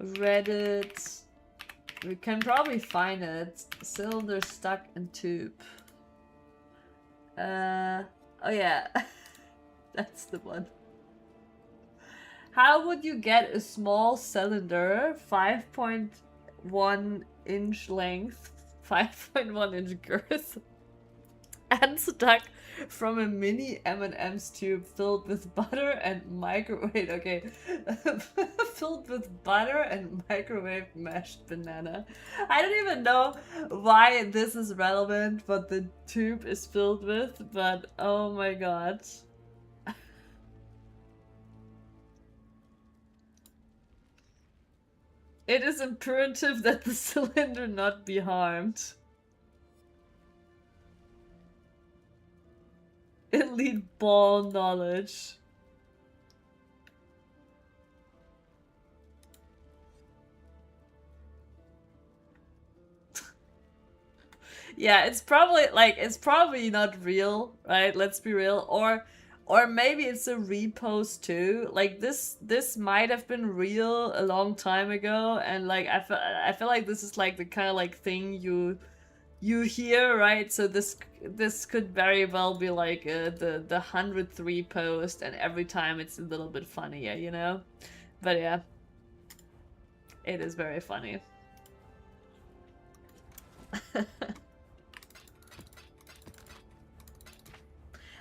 Reddit. We can probably find it. Cylinder stuck in tube. Oh yeah. That's the one. How would you get a small cylinder, 5.1 inch length, 5.1 inch girth, unstuck from a mini M&M's tube filled with butter and microwave? Okay, filled with butter and microwave mashed banana. I don't even know why this is relevant, what the tube is filled with, but oh my god. It is imperative that the cylinder not be harmed. Elite ball knowledge. Yeah, it's probably not real, right? Let's be real. Or maybe it's a repost too. Like this might have been real a long time ago, and like I feel like this is like the kind of like thing you hear, right? So this could very well be like the 100th repost, and every time it's a little bit funnier, you know? But yeah, it is very funny.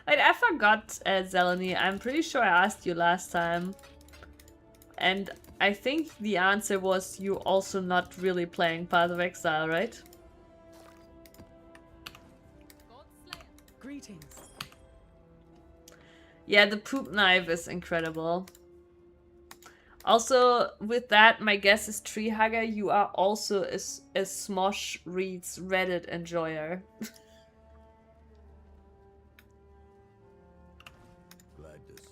Wait, I forgot, Zeleny. I'm pretty sure I asked you last time. And I think the answer was you also not really playing Path of Exile, right? Greetings. Yeah, the poop knife is incredible. Also, with that, my guess is Treehugger, you are also a Smosh Reads Reddit enjoyer. Glad to see.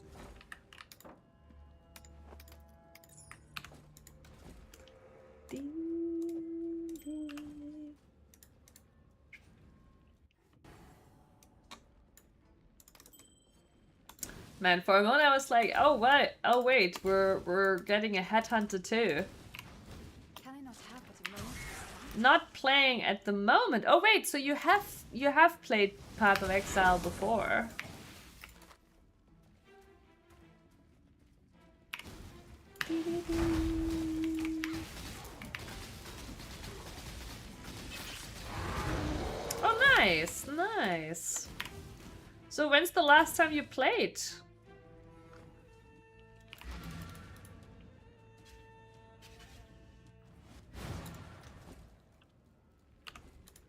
Man, for a moment I was like, oh wait, we're getting a headhunter too. Can I not have but a moment? Not playing at the moment. Oh wait, so you have played Path of Exile before. Oh nice, nice. So when's the last time you played?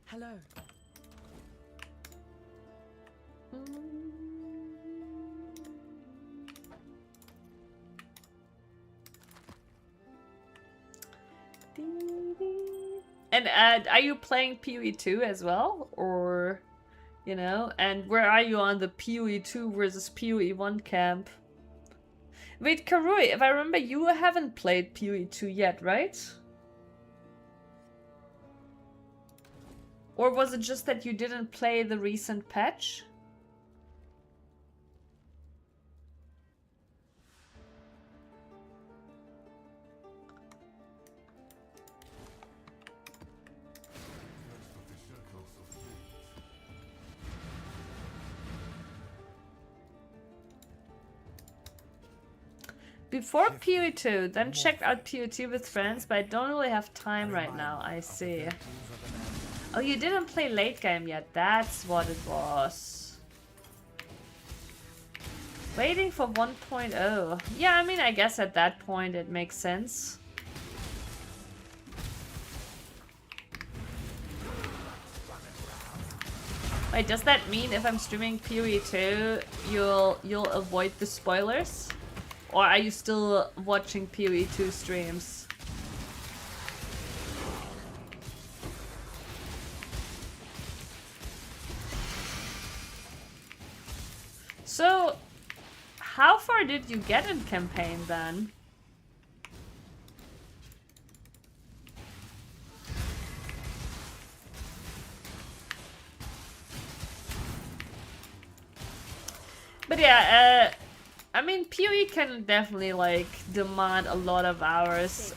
Hello. And are you playing PoE 2 as well? Or, you know, and where are you on the PoE 2 versus PoE 1 camp? Wait, Karui, if I remember, you haven't played PoE 2 yet, right? Or was it just that you didn't play the recent patch? Before PoE 2, then checked out PoE 2 with friends, but I don't really have time right now, I see. Oh, you didn't play late game yet, that's what it was. Waiting for 1.0. Yeah, I mean, I guess at that point it makes sense. Wait, does that mean if I'm streaming PoE 2, you'll avoid the spoilers? Or are you still watching PoE 2 streams? So, how far did you get in campaign then? But yeah, I mean, PoE can definitely like demand a lot of hours,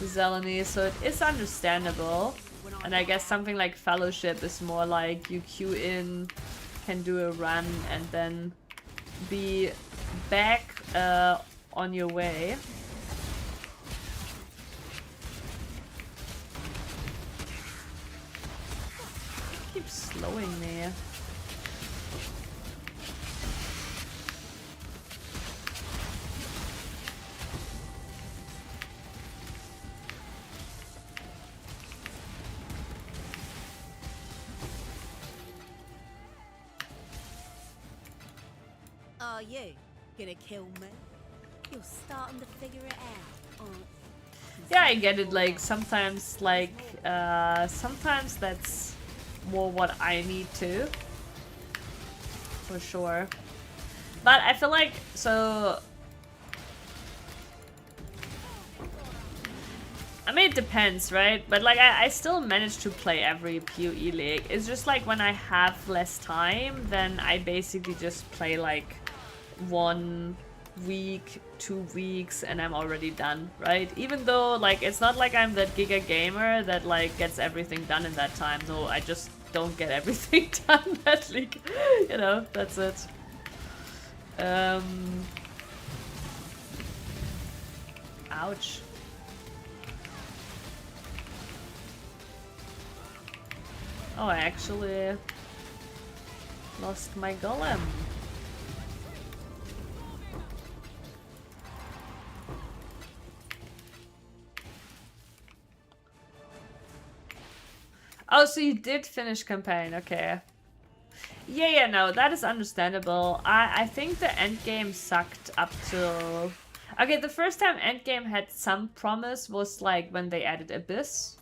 Zeleny, so it is understandable. And I guess something like Fellowship is more like you queue in, can do a run, and then be back on your way. Keeps slowing me. Are you gonna kill me? You're starting to figure it out, aren't you? Yeah, I get it, like, sometimes that's more what I need to. For sure. But I feel like, so... I mean, it depends, right? But like, I still manage to play every PoE league. It's just like when I have less time, then I basically just play like 1 week, 2 weeks, and I'm already done, right? Even though like it's not like I'm that giga gamer that like gets everything done in that time. No, I just don't get everything done that league. You know, that's it. Ouch. Oh, actually... Lost my golem. Oh, so you did finish campaign, okay. Yeah, no, that is understandable. I think the end game sucked up till... Okay, the first time endgame had some promise was like when they added Abyss.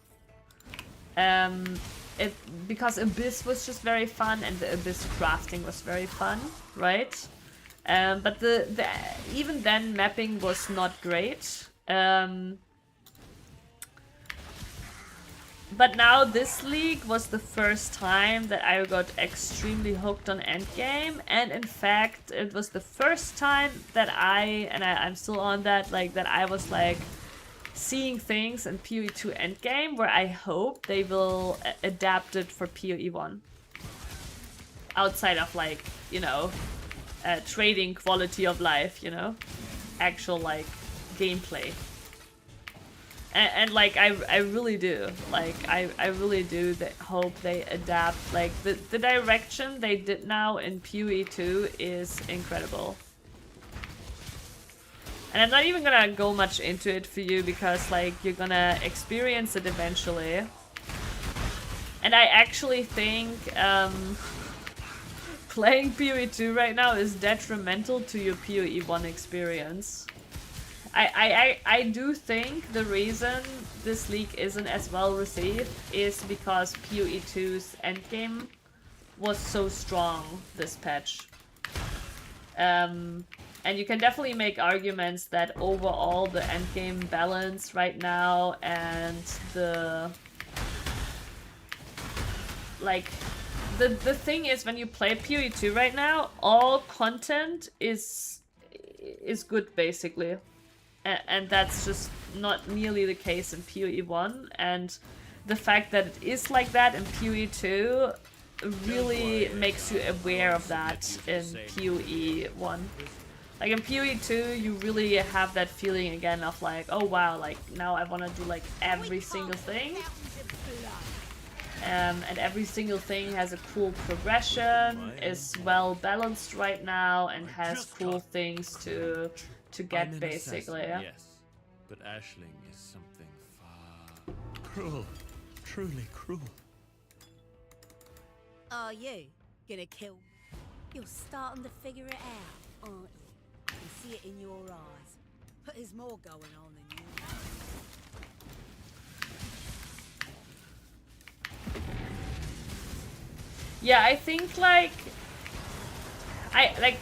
Because Abyss was just very fun and the Abyss crafting was very fun, right? But the even then mapping was not great. But now this league was the first time that I got extremely hooked on endgame, and in fact it was the first time that I'm still on that, like that I was like seeing things in PoE 2 endgame where I hope they will adapt it for PoE 1. Outside of like, you know, trading quality of life, you know, actual like gameplay. And like I really do, like I really do hope they adapt. Like the direction they did now in PoE 2 is incredible. And I'm not even gonna go much into it for you because like you're gonna experience it eventually. And I actually think playing PoE 2 right now is detrimental to your PoE 1 experience. I do think the reason this league isn't as well received is because PoE 2's endgame was so strong this patch. And you can definitely make arguments that overall the endgame balance right now and the... Like, the thing is when you play PoE 2 right now, all content is good basically. And that's just not nearly the case in PoE 1, and the fact that it is like that in PoE 2 really makes you aware of that in PoE 1. Like in PoE 2 you really have that feeling again of like, oh wow, like now I want to do like every single thing. And every single thing has a cool progression, is well balanced right now, and has cool things to get basically. Yes, but Ashling is something far cruel, truly cruel. Are you gonna kill me? You're starting to figure it out, aren't you? I can see it in your eyes. But there's more going on than you know. Yeah, I think like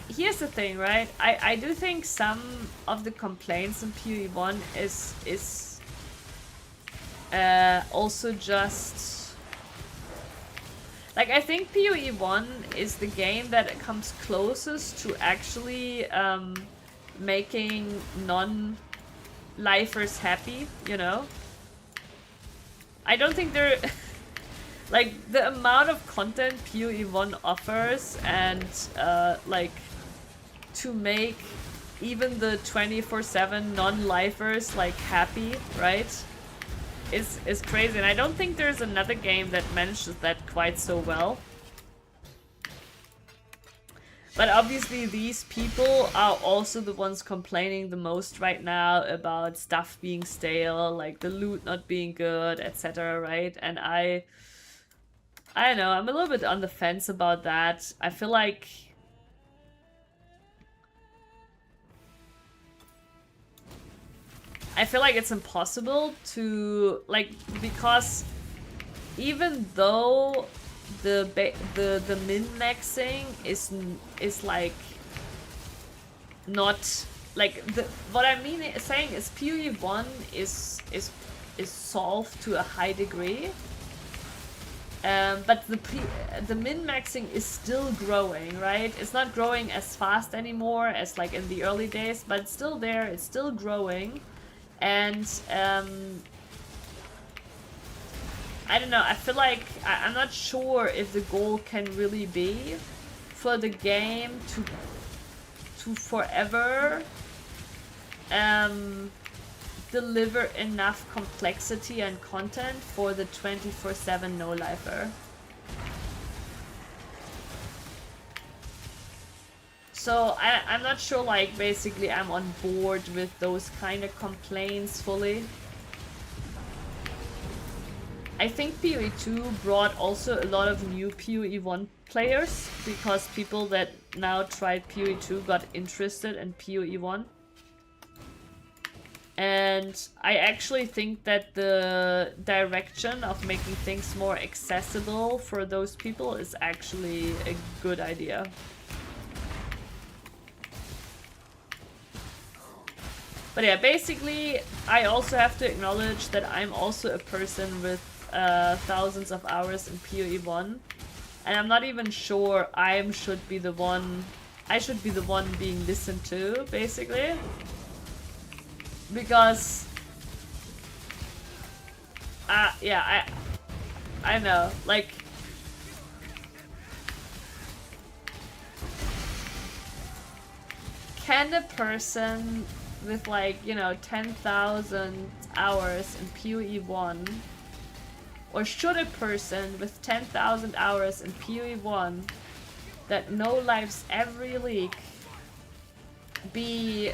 here's the thing, right? I do think some of the complaints in PoE 1 is also just like, I think PoE 1 is the game that comes closest to actually making non-lifers happy, you know? I don't think they're like the amount of content PoE 1 offers, and like to make even the 24/7 non-lifers like happy, right? Is crazy, and I don't think there's another game that manages that quite so well. But obviously these people are also the ones complaining the most right now about stuff being stale, like the loot not being good, etc., right? And I don't know, I'm a little bit on the fence about that. I feel like it's impossible to, like, because even though the min-maxing is like not like what I mean saying is PoE 1 is solved to a high degree. But the min-maxing is still growing, right? It's not growing as fast anymore as like in the early days, but it's still there, it's still growing. And I don't know, I feel like I'm not sure if the goal can really be for the game to forever deliver enough complexity and content for the 24/7 no-lifer. So I'm not sure, like, basically I'm on board with those kind of complaints fully. I think PoE 2 brought also a lot of new PoE 1 players, because people that now tried PoE 2 got interested in PoE 1. And I actually think that the direction of making things more accessible for those people is actually a good idea. But yeah, basically, I also have to acknowledge that I'm also a person with thousands of hours in PoE 1. And I'm not even sure I should be the one being listened to, basically. Because... yeah, I know, like... Can a person with, like, you know, 10,000 hours in PoE 1, or should a person with 10,000 hours in PoE 1 that no-lives every league be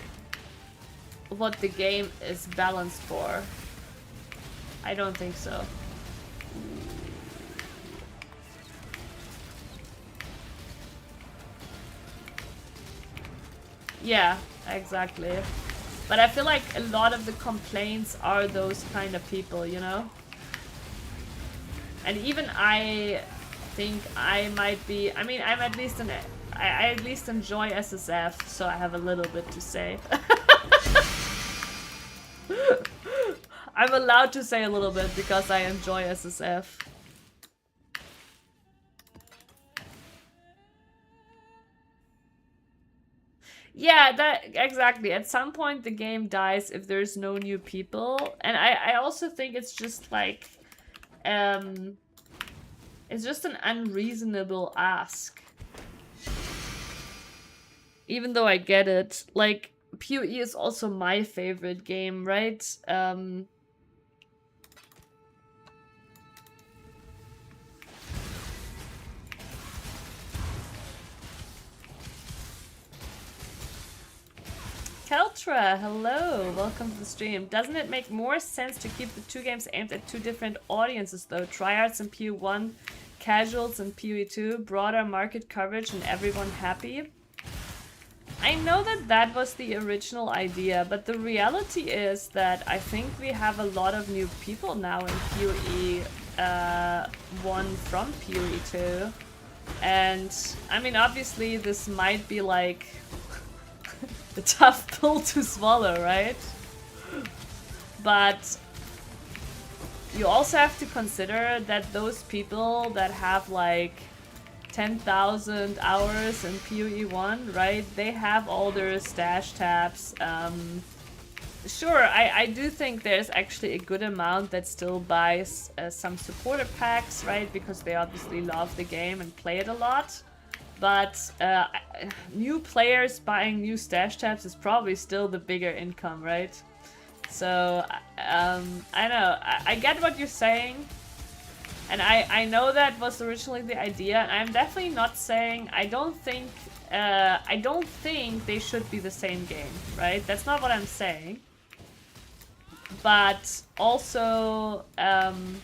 what the game is balanced for? I don't think so. Yeah, exactly. But I feel like a lot of the complaints are those kind of people, you know? And even I think I might be... I mean, I'm at least I at least enjoy SSF, so I have a little bit to say. I'm allowed to say a little bit because I enjoy SSF. Yeah, that exactly. At some point the game dies if there's no new people. And I also think it's just like it's just an unreasonable ask. Even though I get it. Like, PoE is also my favorite game, right? Keltra, hello, welcome to the stream. Doesn't it make more sense to keep the two games aimed at two different audiences though? Tryhards in PoE 1, casuals in PoE 2, broader market coverage and everyone happy? I know that that was the original idea, but the reality is that I think we have a lot of new people now in PoE 1 from PoE 2. And, I mean, obviously this might be like a tough pill to swallow, right? But you also have to consider that those people that have like 10,000 hours in PoE 1, right? They have all their stash tabs. Sure, I do think there's actually a good amount that still buys some supporter packs, right? Because they obviously love the game and play it a lot. But new players buying new stash tabs is probably still the bigger income, right? So, I know, I get what you're saying. And I know that was originally the idea. And I'm definitely not saying, I don't think they should be the same game, right? That's not what I'm saying. But also, I'm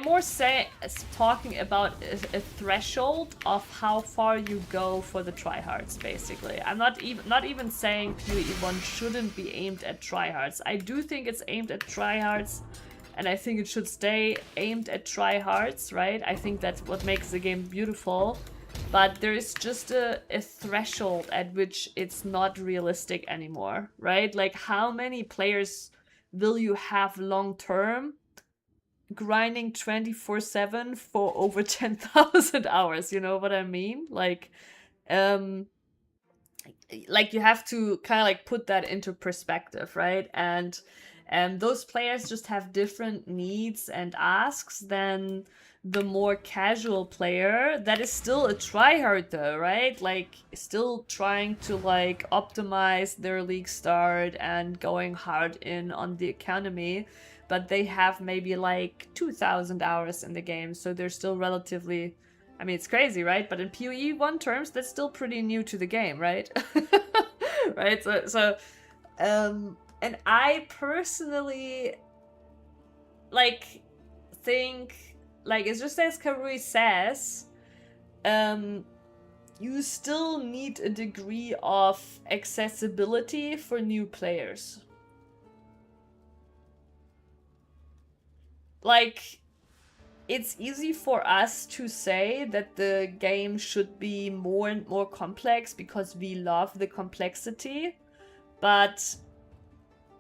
more talking about a threshold of how far you go for the tryhards, basically. I'm not even saying PoE 1 shouldn't be aimed at tryhards. I do think it's aimed at tryhards, and I think it should stay aimed at tryhards, right? I think that's what makes the game beautiful. But there is just a threshold at which it's not realistic anymore, right? Like, how many players will you have long term grinding 24/7 for over 10,000 hours? You know what I mean? Like you have to kind of like put that into perspective, right? And those players just have different needs and asks than the more casual player that is still a tryhard though, right? Like, still trying to like optimize their league start and going hard in on the economy, but they have maybe like 2,000 hours in the game, so they're still relatively I mean, it's crazy, right? But in PoE 1 terms, that's still pretty new to the game, right? Right? And I personally, like, think, like, it's just as Karui says, you still need a degree of accessibility for new players. Like, it's easy for us to say that the game should be more and more complex because we love the complexity, but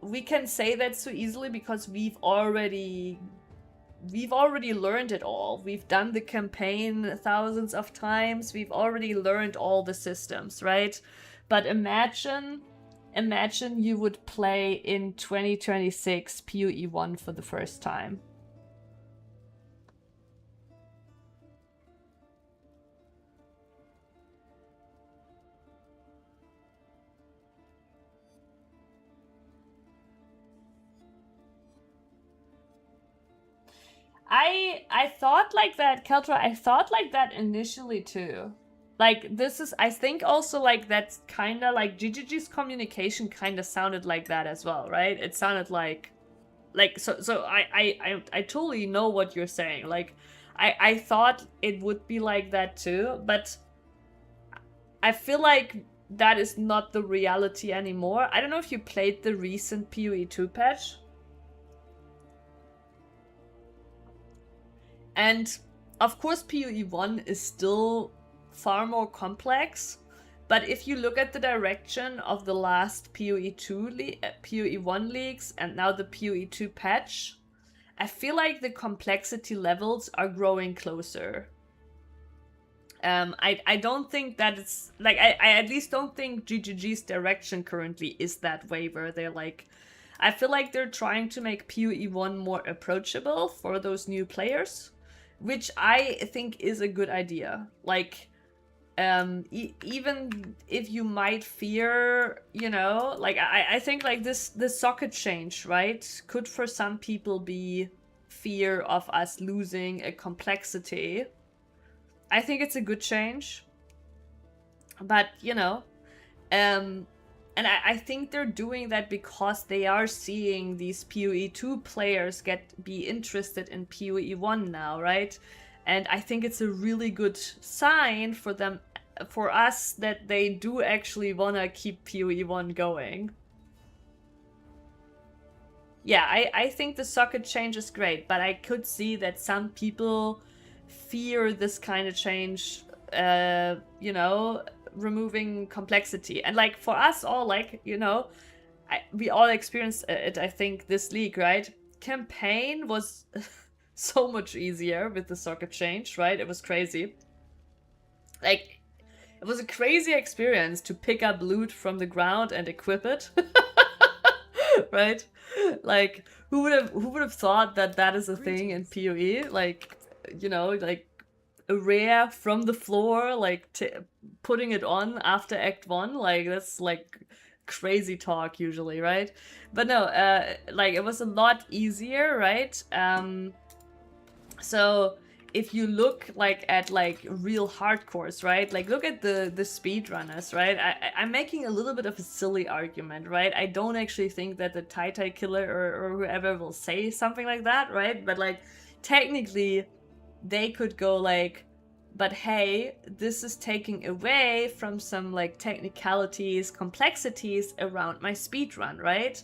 we can say that so easily because we've already learned it all. We've done the campaign thousands of times. We've already learned all the systems, right? But imagine you would play in 2026 PoE 1 for the first time. I thought like that, Keltra, I thought like that initially too. Like, this is, I think also like that's kind of like GGG's communication kind of sounded like that as well, right? It sounded like so I totally know what you're saying. Like, I thought it would be like that too, but I feel like that is not the reality anymore. I don't know if you played the recent PoE 2 patch. And of course PoE 1 is still far more complex, but if you look at the direction of the last PoE 1 leaks and now the PoE 2 patch, I feel like the complexity levels are growing closer. I don't think that it's like I at least don't think GGG's direction currently is that way, where they're like, I feel like they're trying to make PoE 1 more approachable for those new players, which I think is a good idea. Like, even if you might fear, you know, like I think like this socket change, right, could for some people be fear of us losing a complexity. I think it's a good change, but you know, and I think they're doing that because they are seeing these PoE 2 players be interested in PoE 1 now, right? And I think it's a really good sign for them, for us, that they do actually want to keep PoE 1 going. Yeah, I think the socket change is great, but I could see that some people fear this kind of change, you know, removing complexity. And like for us all, like, you know, we all experienced it, I think, this league, right? Campaign was so much easier with the socket change, right? It was crazy. Like, it was a crazy experience to pick up loot from the ground and equip it. Right? Like, who would have thought that that is a thing in PoE? Like, you know, like a rare from the floor, like putting it on after Act 1, like that's like crazy talk usually, right? But no, like it was a lot easier, right? So if you look like at like real hardcores, right? Like look at the speedrunners, right? I'm making a little bit of a silly argument, right? I don't actually think that the Tai killer or whoever will say something like that, right? But like technically they could go like, but hey, this is taking away from some like technicalities, complexities around my speedrun, right?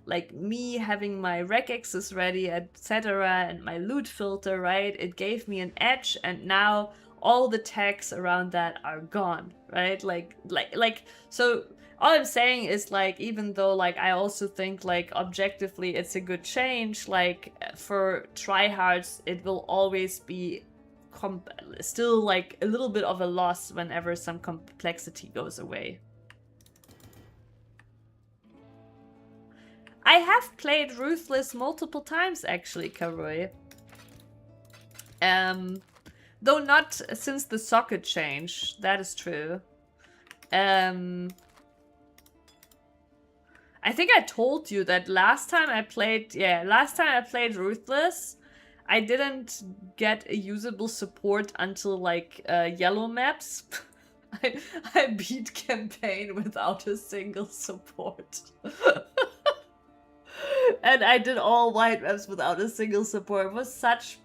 Like me having my regexes ready, etc., and my loot filter, right? It gave me an edge, and now all the tags around that are gone, right? Like so all I'm saying is like, even though like I also think like objectively it's a good change, like for tryhards it will always be still like a little bit of a loss whenever some complexity goes away. I have played Ruthless multiple times actually, Karui. Though not since the socket change, that is true. I think I told you that last time I played Ruthless, I didn't get a usable support until like yellow maps. I beat campaign without a single support. And I did all white maps without a single support. It was such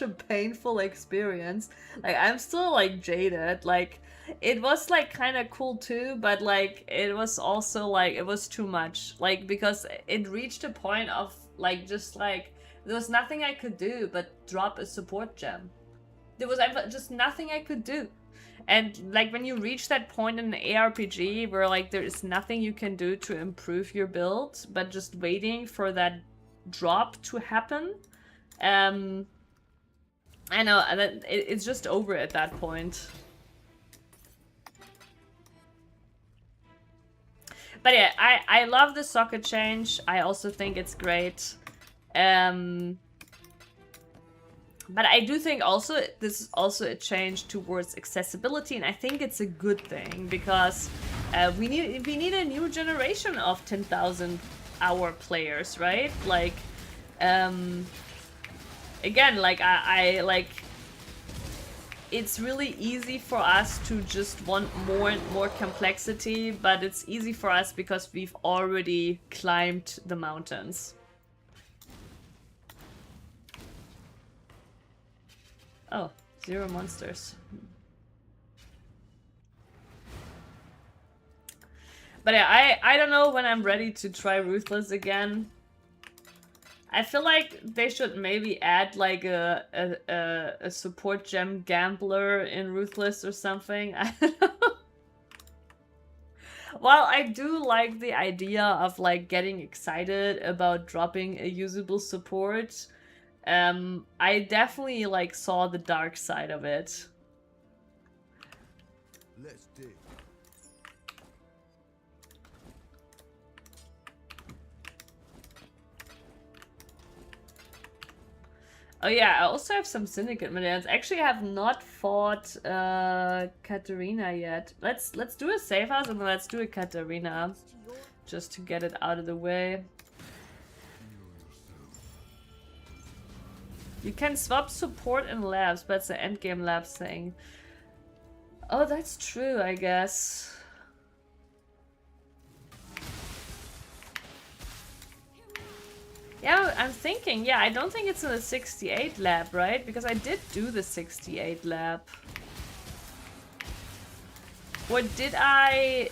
a painful experience. Like, I'm still like jaded. Like, it was like kind of cool too, but like it was also like it was too much. Like, because it reached a point of like just like there was nothing I could do but drop a support gem. There was just nothing I could do. And like when you reach that point in an ARPG where like there is nothing you can do to improve your build, but just waiting for that drop to happen, I know that it's just over at that point. But yeah, I love the socket change. I also think it's great. But I do think also this is also a change towards accessibility, and I think it's a good thing because we need a new generation of 10,000 hour players, right? Like, again, like I like. It's really easy for us to just want more and more complexity, but it's easy for us because we've already climbed the mountains. Oh, 0 monsters. But yeah, I don't know when I'm ready to try Ruthless again. I feel like they should maybe add like a support gem gambler in Ruthless or something. I don't know. While I do like the idea of like getting excited about dropping a usable support, I definitely like saw the dark side of it. Let's dig. Oh yeah, I also have some Syndicate medallions. Actually, I have not fought Katarina yet. Let's do a safe house and then let's do a Katarina, just to get it out of the way. You can swap support in labs, but it's an endgame labs thing. Oh, that's true, I guess. Yeah, I'm thinking, yeah, I don't think it's in the 68 lab, right? Because I did do the 68 lab. Or did I...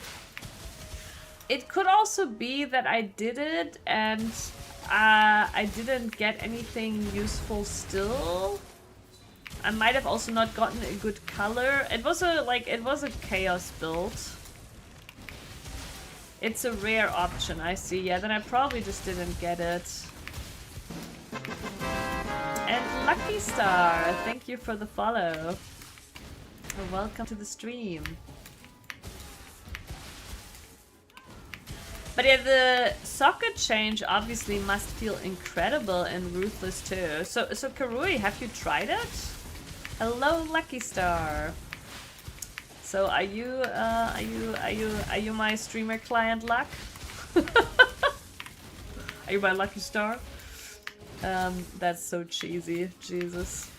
It could also be that I did it and I didn't get anything useful still. I might have also not gotten a good color. It was a chaos build. It's a rare option, I see. Yeah, then I probably just didn't get it. And Lucky Star, thank you for the follow. Welcome to the stream. But yeah, the socket change obviously must feel incredible in Ruthless too. So Karui, have you tried it? Hello, Lucky Star. So are you my streamer client Luck? Are you my Lucky Star? That's so cheesy, Jesus.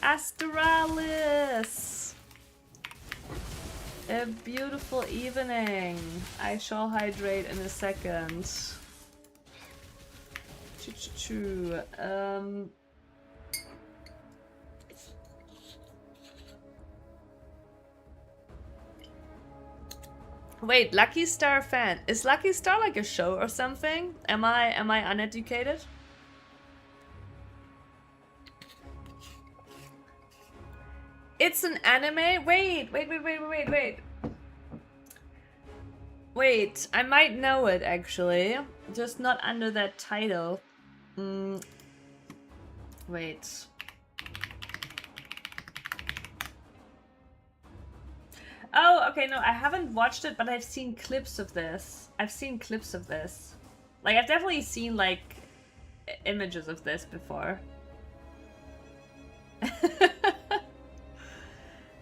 Astralis! A beautiful evening. I shall hydrate in a second. Choo-choo-choo. Wait, Lucky Star fan. Is Lucky Star like a show or something? Am I uneducated? It's an anime? Wait. Wait, I might know it actually. Just not under that title. Wait. Oh, okay, no, I haven't watched it, but I've seen clips of this. Like, I've definitely seen, like, images of this before.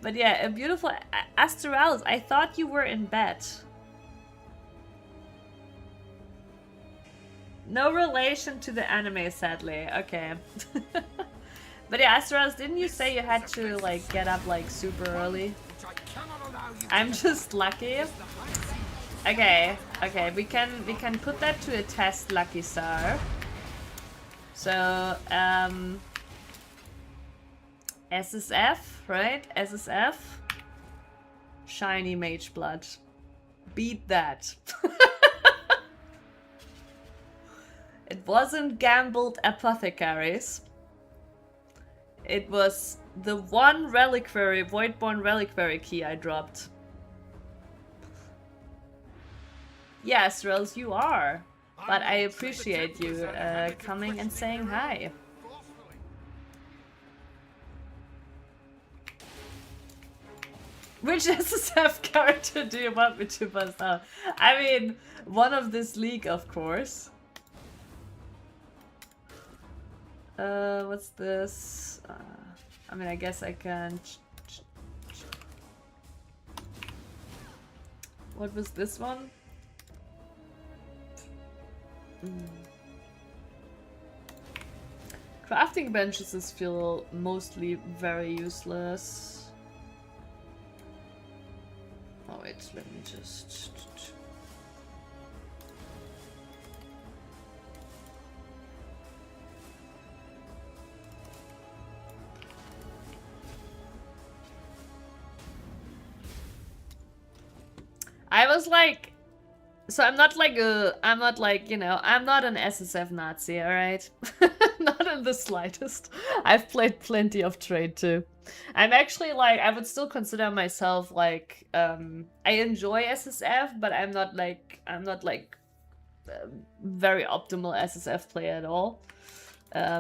But yeah, a beautiful Astralis. I thought you were in bed. No relation to the anime, sadly. Okay. But yeah, Astralis, didn't you say you had to like get up like super early? I'm just lucky. Okay, okay, we can put that to a test, Lucky Star. So, SSF, right? SSF. Shiny Mageblood. Beat that. It wasn't gambled apothecaries. It was the one reliquary, Voidborn reliquary key I dropped. Yes, Rels, you are. But I appreciate you coming and saying hi. Which SSF character do you want me to bust out? I mean, one of this league, of course. What's this? I mean, I guess I can... What was this one? Crafting benches feel mostly very useless. Oh wait, let me just... I was like... So I'm not like, you know, I'm not an SSF Nazi, alright? Not in the slightest. I've played plenty of trade too. I'm actually like, I would still consider myself like, I enjoy SSF, but I'm not like very optimal SSF player at all.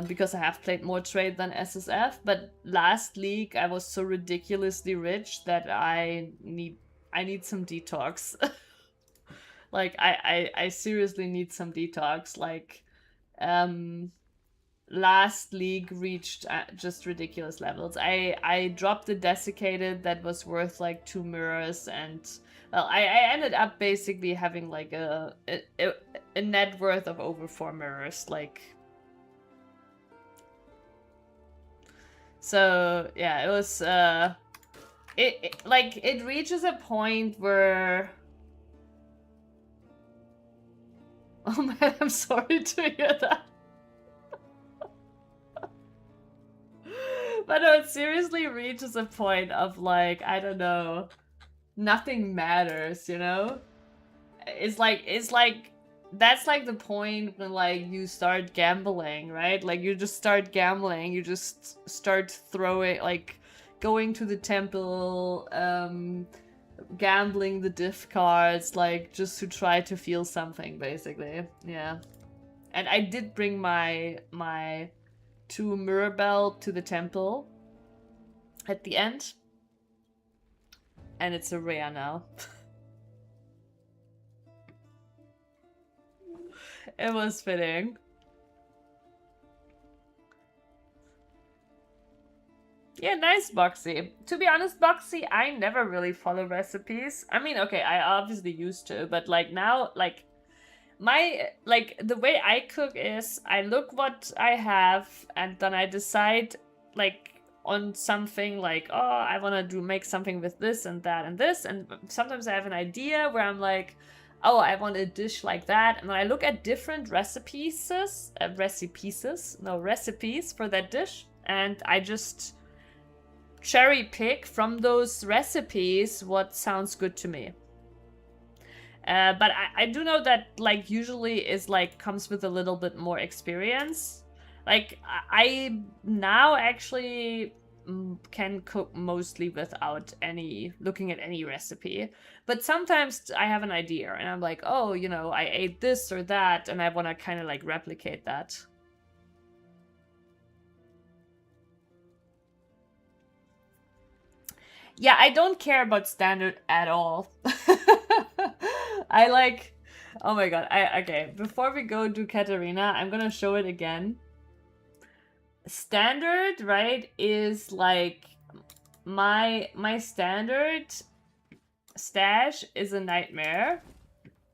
Because I have played more trade than SSF, but last league I was so ridiculously rich that I need some detox. Like, I seriously need some detox. Like, last league reached just ridiculous levels. I dropped the desiccated that was worth like 2 mirrors, and well, I ended up basically having like a net worth of over 4 mirrors. Like, so yeah, it was it reaches a point where... Oh man, I'm sorry to hear that. But no, it seriously reaches a point of like, I don't know, nothing matters, you know? It's like, that's like the point when like you start gambling, right? Like you just start gambling, you just start throwing, like going to the temple, gambling the diff cards, like just to try to feel something, basically. Yeah. And I did bring my 2 mirror belt to the temple at the end, and it's a rare now. It was fitting. Yeah, nice, Boxy. To be honest, Boxy, I never really follow recipes. I mean, okay, I obviously used to, but like now, like the way I cook is I look what I have and then I decide like on something like, oh, I want to make something with this and that and this, and sometimes I have an idea where I'm like, oh, I want a dish like that, and then I look at different recipes for that dish, and I just cherry pick from those recipes what sounds good to me. But I do know that like usually is like comes with a little bit more experience. Like I now actually can cook mostly without looking at any recipe. But sometimes I have an idea and I'm like, oh, you know, I ate this or that and I want to kind of like replicate that. Yeah, I don't care about standard at all. I like... Oh my god. Okay, before we go to Katarina, I'm gonna show it again. Standard, right, is like... My standard stash is a nightmare.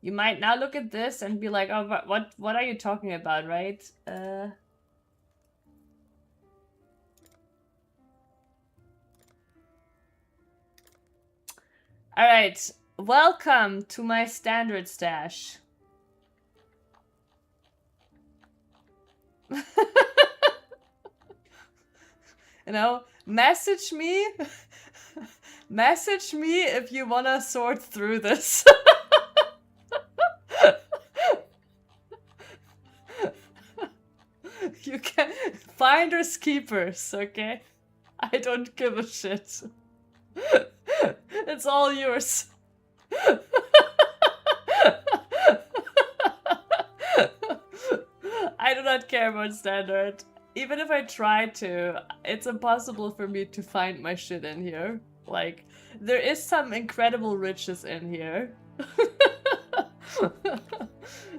You might now look at this and be like, oh, what are you talking about, right? Alright, welcome to my standard stash. You know, message me if you wanna sort through this. You can finders keepers, okay? I don't give a shit. It's all yours. I do not care about standard. Even if I try to, it's impossible for me to find my shit in here. Like, there is some incredible riches in here.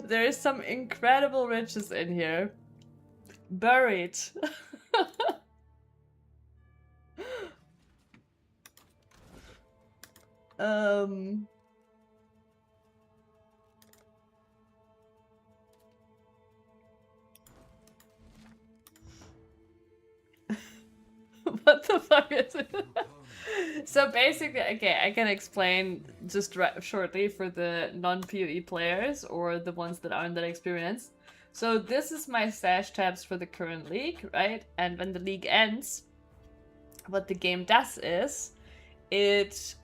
There is some incredible riches in here. Buried. What the fuck is it? So basically, okay, I can explain just shortly for the non-PoE players or the ones that aren't that experienced. So this is my stash tabs for the current league, right? And when the league ends, what the game does is it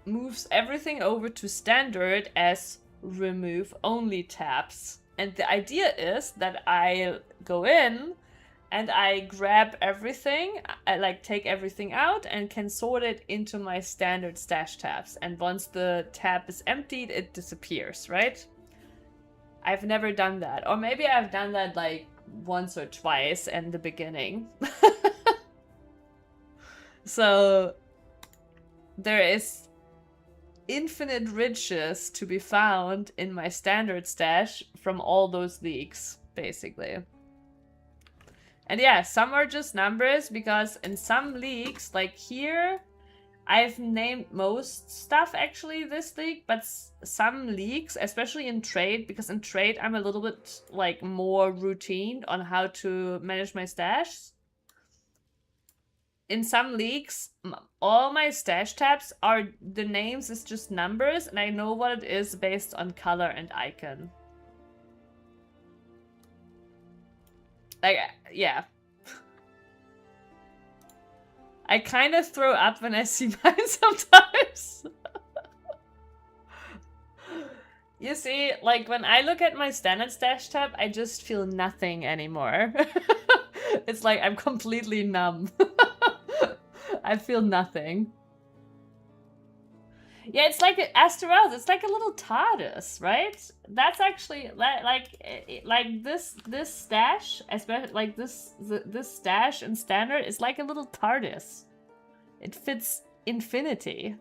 moves everything over to standard as remove only tabs. And the idea is that I go in and I grab everything, I like take everything out and can sort it into my standard stash tabs. And once the tab is emptied, it disappears, right? I've never done that. Or maybe I've done that like once or twice in the beginning. So there is infinite riches to be found in my standard stash from all those leagues, basically. And yeah, some are just numbers because in some leagues, like here, I've named most stuff actually this league, but some leagues, especially in trade, because in trade I'm a little bit like more routine on how to manage my stash. In some leagues, all my stash tabs are, the names is just numbers and I know what it is based on color and icon. Like, yeah. I kind of throw up when I see mine sometimes. You see, like when I look at my standard stash tab, I just feel nothing anymore. It's like I'm completely numb. I feel nothing. Yeah, it's like Asteroids. It's like a little TARDIS, right? That's actually like this stash, especially like this stash in standard is like a little TARDIS. It fits infinity.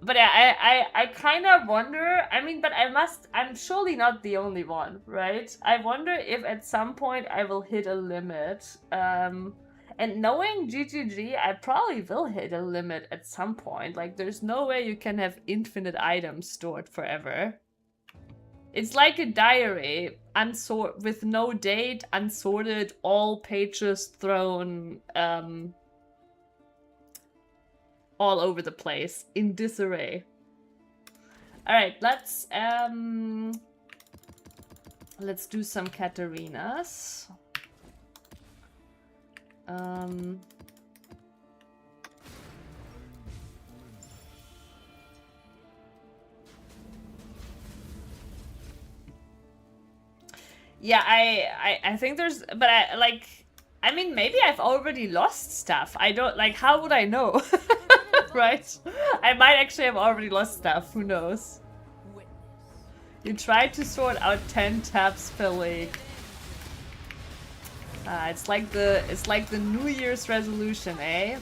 But yeah, I kind of wonder. I mean, but I'm surely not the only one, right? I wonder if at some point I will hit a limit. And knowing GGG, I probably will hit a limit at some point. Like, there's no way you can have infinite items stored forever. It's like a diary, with no date, unsorted, all pages thrown all over the place, in disarray. Alright, let's do some Katarinas. Yeah, I think there's, but I mean, maybe I've already lost stuff. I don't, like, how would I know? Right? I might actually have already lost stuff, who knows? You tried to sort out 10 tabs per league. It's like the New Year's resolution, eh?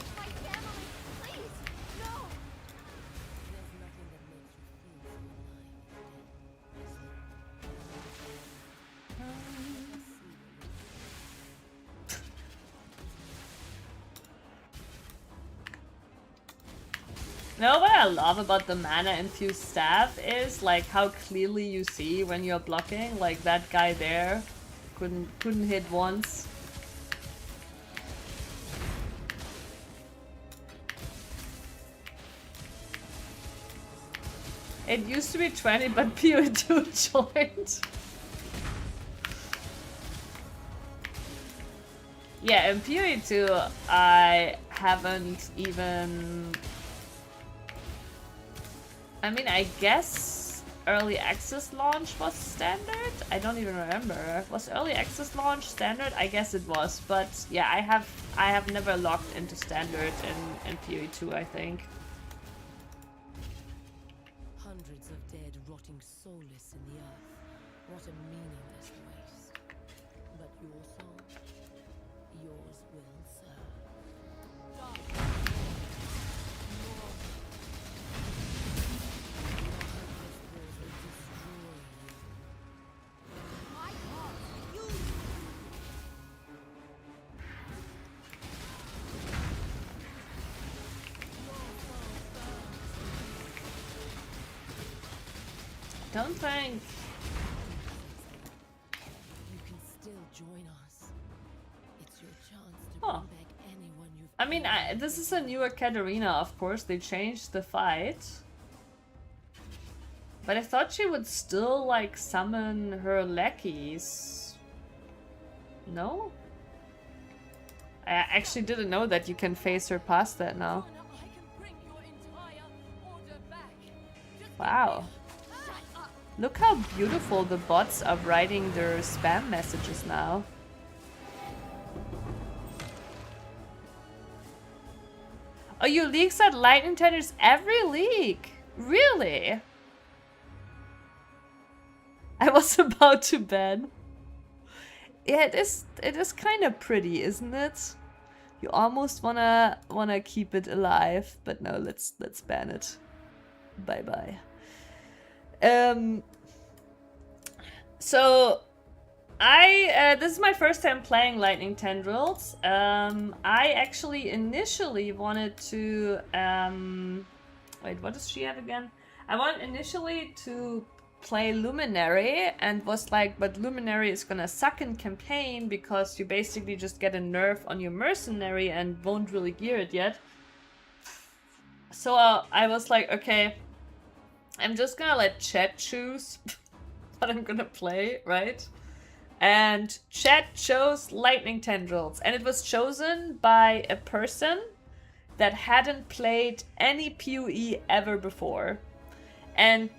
You know what I love about the mana infused staff is like how clearly you see when you're blocking. Like that guy there couldn't hit once. It used to be 20, but PO2 joined. Yeah, in PoE2 I haven't even... I mean, I guess early access launch was standard? I don't even remember. Was early access launch standard? I guess it was, but yeah, I have never logged into standard in PoE2, I think. Hundreds of dead rotting soulless in the earth. What a meaningless waste. But your soul, yours will serve. Don't think... You can still join us. It's your chance to Huh. bring back anyone you've... I mean, this is a newer Katarina, of course. They changed the fight. But I thought she would still, like, summon her lackeys. No? I actually didn't know that you can phase her past that now. I can bring your entire order back. Just Wow. Look how beautiful the bots are writing their spam messages now. Oh, you leaks at Lightning Tendrils every leak? Really? I was about to ban. Yeah, it is kind of pretty, isn't it? You almost wanna keep it alive, but no, let's ban it. Bye bye. So this is my first time playing Lightning Tendrils. I actually initially wanted to wait, what does she have again? I wanted initially to play Luminary and was like, but Luminary is gonna suck in campaign because you basically just get a nerf on your mercenary and won't really gear it yet. So I was like, okay, I'm just gonna let chat choose what I'm gonna play, right? And chat chose Lightning Tendrils, and it was chosen by a person that hadn't played any PoE ever before. And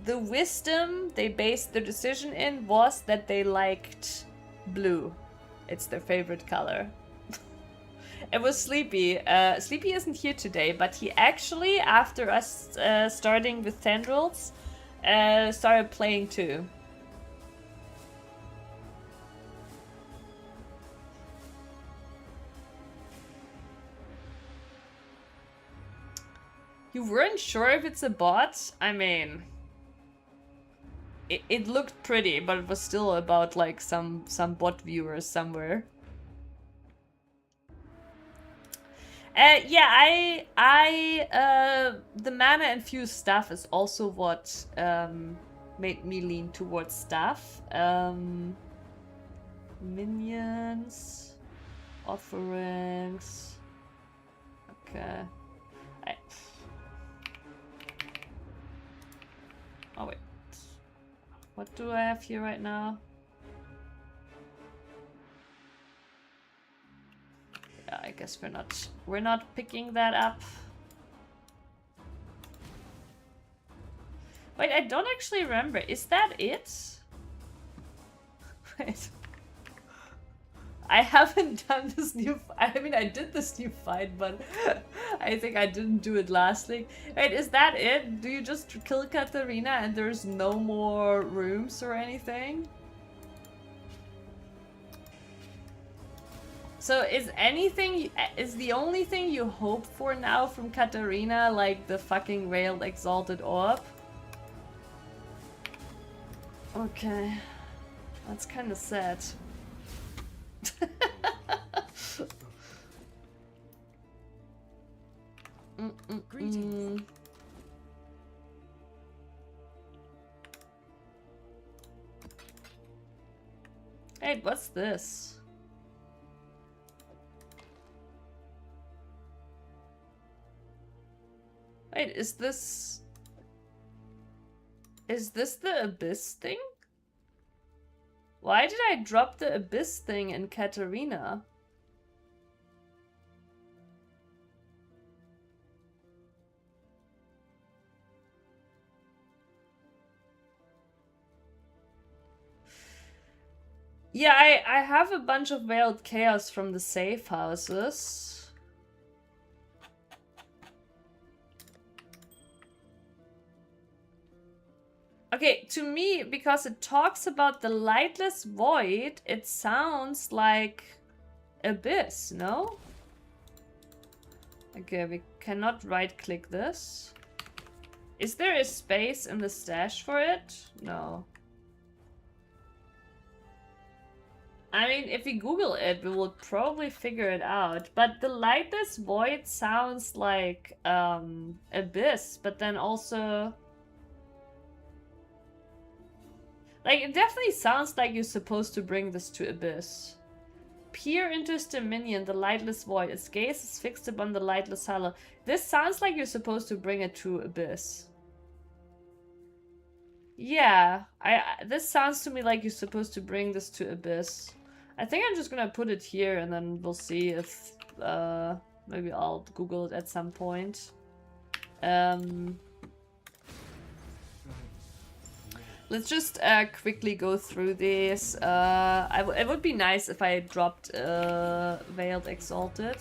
the wisdom they based their decision in was that they liked blue. It's their favorite color. It was Sleepy. Sleepy isn't here today, but he actually, after us starting with Tendrils, started playing too. You weren't sure if it's a bot? I mean, it looked pretty, but it was still about like some bot viewers somewhere. Yeah, the mana infused stuff is also what made me lean towards stuff. Minions, offerings. Okay. Oh wait. What do I have here right now? Yeah, I guess we're not picking that up. Wait, I don't actually remember. Is that it? Wait. I haven't done this new... I mean, I did this new fight, but I think I didn't do it last league. Wait, is that it? Do you just kill Katarina and there's no more rooms or anything? So is the only thing you hope for now from Katarina like the fucking railed exalted orb? Okay. That's kind of sad. Greetings. Wait, what's this? Wait, is this the Abyss thing? Why did I drop the Abyss thing in Katarina? Yeah, I have a bunch of Veiled Chaos from the safe houses. Okay, to me, because it talks about the Lightless Void, it sounds like Abyss, no? Okay, we cannot right-click this. Is there a space in the stash for it? No. I mean, if we Google it, we will probably figure it out. But the Lightless Void sounds like Abyss, but then also... Like, it definitely sounds like you're supposed to bring this to Abyss. Peer into his dominion, the Lightless Void. Its gaze is fixed upon the Lightless Hollow. This sounds like you're supposed to bring it to Abyss. Yeah, this sounds to me like you're supposed to bring this to Abyss. I think I'm just gonna put it here and then we'll see if maybe I'll Google it at some point. Let's just quickly go through this. It would be nice if I dropped Veiled Exalted.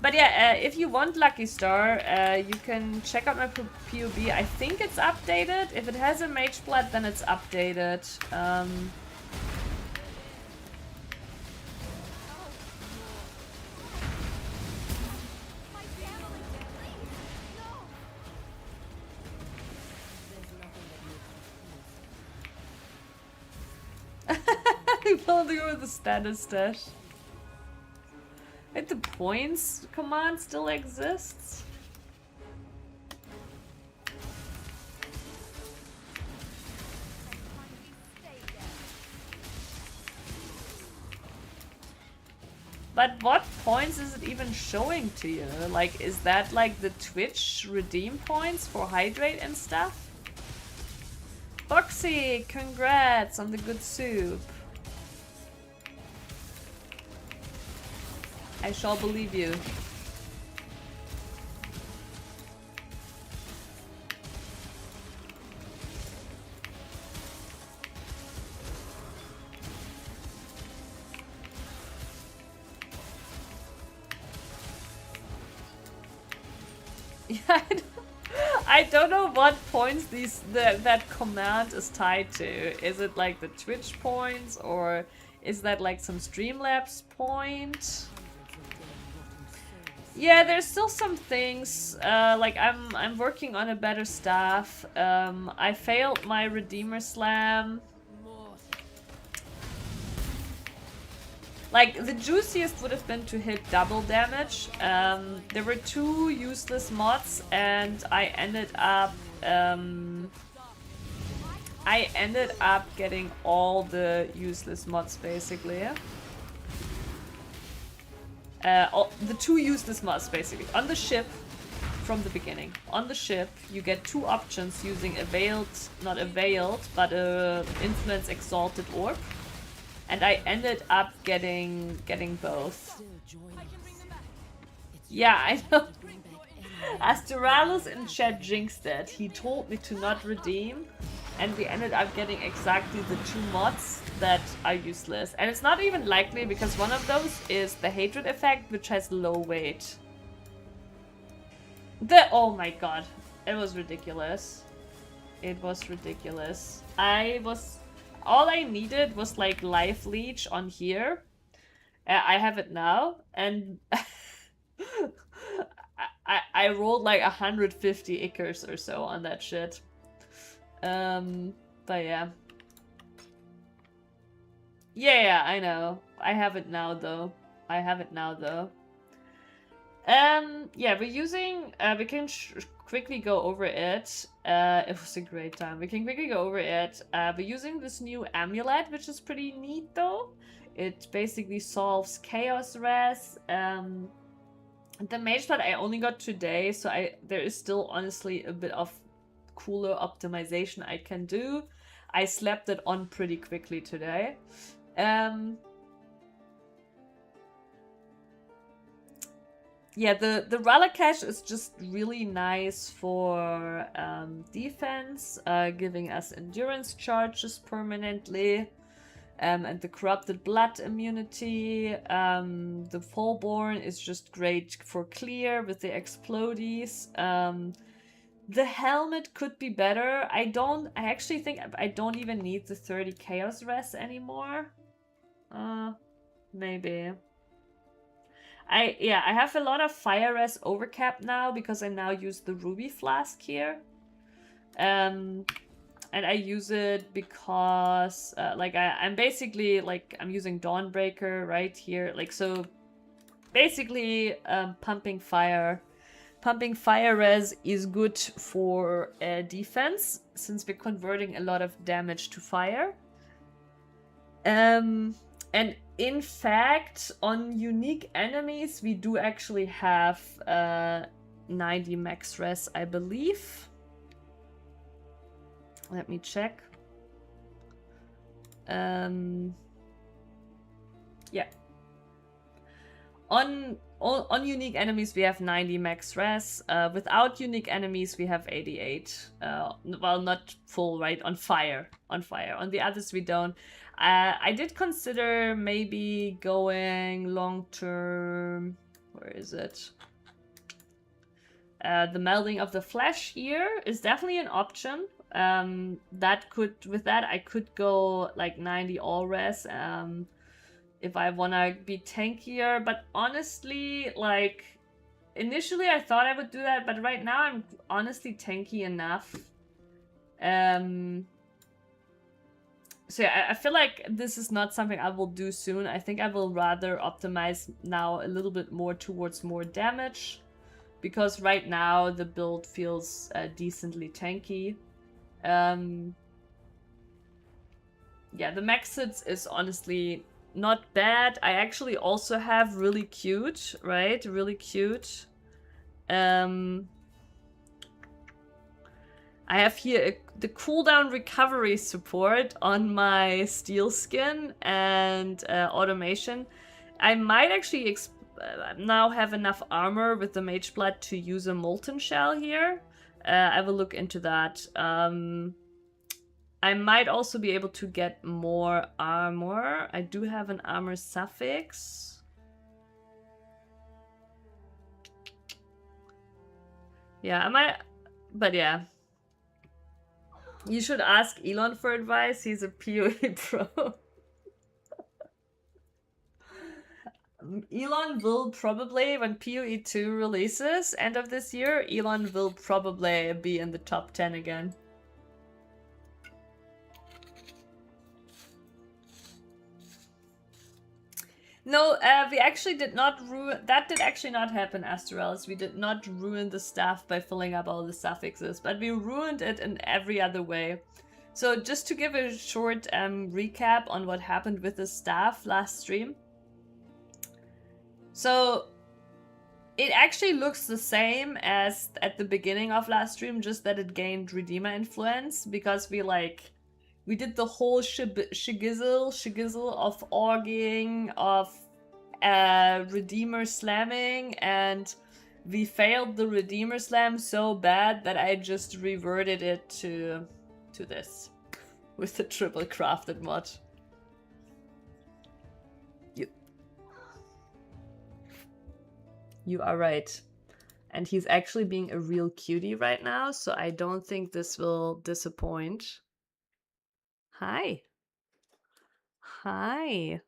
But yeah, if you want Lucky Star, you can check out my POB. I think it's updated. If it has a Mageblood, then it's updated. I'm holding with the status stash. Wait, the points command still exists? But what points is it even showing to you? Like, is that like the Twitch redeem points for Hydrate and stuff? Boxy, congrats on the good soup. I shall believe you. Yeah, I don't know what points that command is tied to. Is it like the Twitch points, or is that like some Streamlabs point? Yeah, there's still some things. Like I'm working on a better staff. I failed my Redeemer Slam. Like, the juiciest would have been to hit double damage. There were 2 useless mods, and I ended up getting all the useless mods, basically. The 2 useless mods, basically. On the ship, from the beginning. On the ship, you get 2 options using not a veiled, but a Influence Exalted Orb. And I ended up getting both. Yeah, I know. Astralis in chat jinxed it. He told me to not redeem, and we ended up getting exactly the 2 mods that are useless. And it's not even likely, because one of those is the Hatred effect, which has low weight. Oh my god. It was ridiculous. It was ridiculous. All I needed was like Life Leech on here. I have it now, and I rolled like 150 Ickers or so on that shit. But yeah. Yeah, I know. I have it now though. Yeah, we're using, we can quickly go over it. It was a great time. We can quickly go over it. We're using this new amulet, which is pretty neat though. It basically solves chaos res. The Mageblood I only got today, so there is still honestly a bit of cooler optimization I can do. I slapped it on pretty quickly today. Yeah, the Reliquarian is just really nice for defense, giving us endurance charges permanently, and the corrupted blood immunity. The Fallborn is just great for clear with the explodies. The helmet could be better. I actually think I don't even need the 30 chaos res anymore. Maybe. I have a lot of fire res overcap now because I now use the ruby flask here. And I use it because like I'm basically like I'm using Dawnbreaker right here. Like so basically pumping fire res is good for defense since we're converting a lot of damage to fire. And in fact, on unique enemies, we do actually have 90 max res, I believe. Let me check. Yeah. On unique enemies, we have 90 max res. Without unique enemies, we have 88. Well, not full, right? On fire. On the others, we don't. I did consider maybe going long term. Where is it? The melding of the flesh here is definitely an option. With that I could go like 90 all res if I wanna be tankier, but honestly, like initially I thought I would do that, but right now I'm honestly tanky enough. So yeah, I feel like this is not something I will do soon. I think I will rather optimize now a little bit more towards more damage, because right now the build feels decently tanky. Yeah, the max hits is honestly not bad. I actually also have really cute, right? Really cute. I have here the cooldown recovery support on my steel skin and automation. I might actually now have enough armor with the Mageblood to use a molten shell here. I will look into that. I might also be able to get more armor. I do have an armor suffix. Yeah, I might, but yeah. You should ask Elon for advice. He's a PoE pro. Elon will probably, when PoE 2 releases end of this year, Elon will probably be in the top 10 again. No, we actually did not ruin... That did actually not happen, Astralis. We did not ruin the staff by filling up all the suffixes, but we ruined it in every other way. So just to give a short recap on what happened with the staff last stream. So it actually looks the same as at the beginning of last stream, just that it gained Redeemer influence, because we did the whole shigizzle of auging, of Redeemer slamming, and we failed the Redeemer slam so bad that I just reverted it to this with the triple crafted mod. You are right. And he's actually being a real cutie right now, so I don't think this will disappoint. Hi. Hi.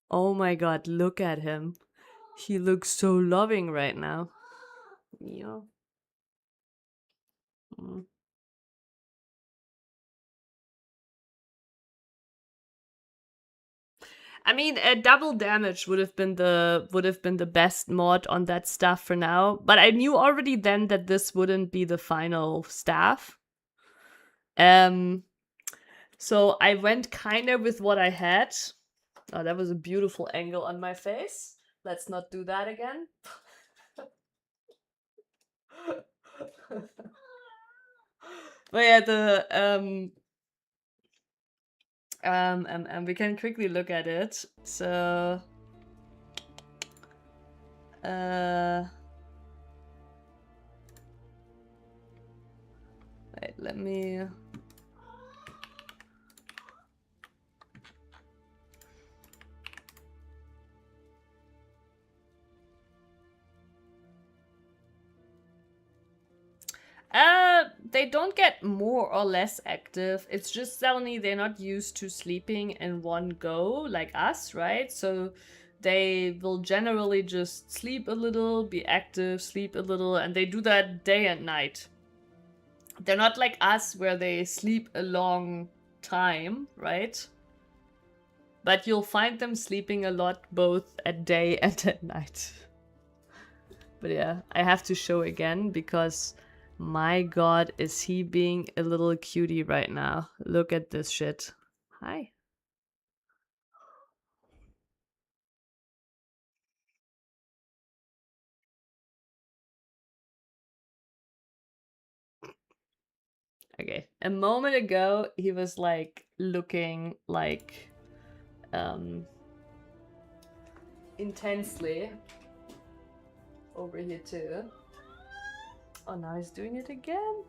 Oh my god, look at him. He looks so loving right now. Yeah. Mm. I mean, double damage would have been the best mod on that staff for now. But I knew already then that this wouldn't be the final staff. So I went kind of with what I had. Oh, that was a beautiful angle on my face. Let's not do that again. But yeah, and we can quickly look at it. So, wait, let me. They don't get more or less active. It's just suddenly they're not used to sleeping in one go like us, right? So they will generally just sleep a little, be active, sleep a little, and they do that day and night. They're not like us where they sleep a long time, right? But you'll find them sleeping a lot both at day and at night. But yeah, I have to show again because my god, is he being a little cutie right now. Look at this shit. Hi. Okay, a moment ago he was like looking like intensely over here too. Oh, now he's doing it again?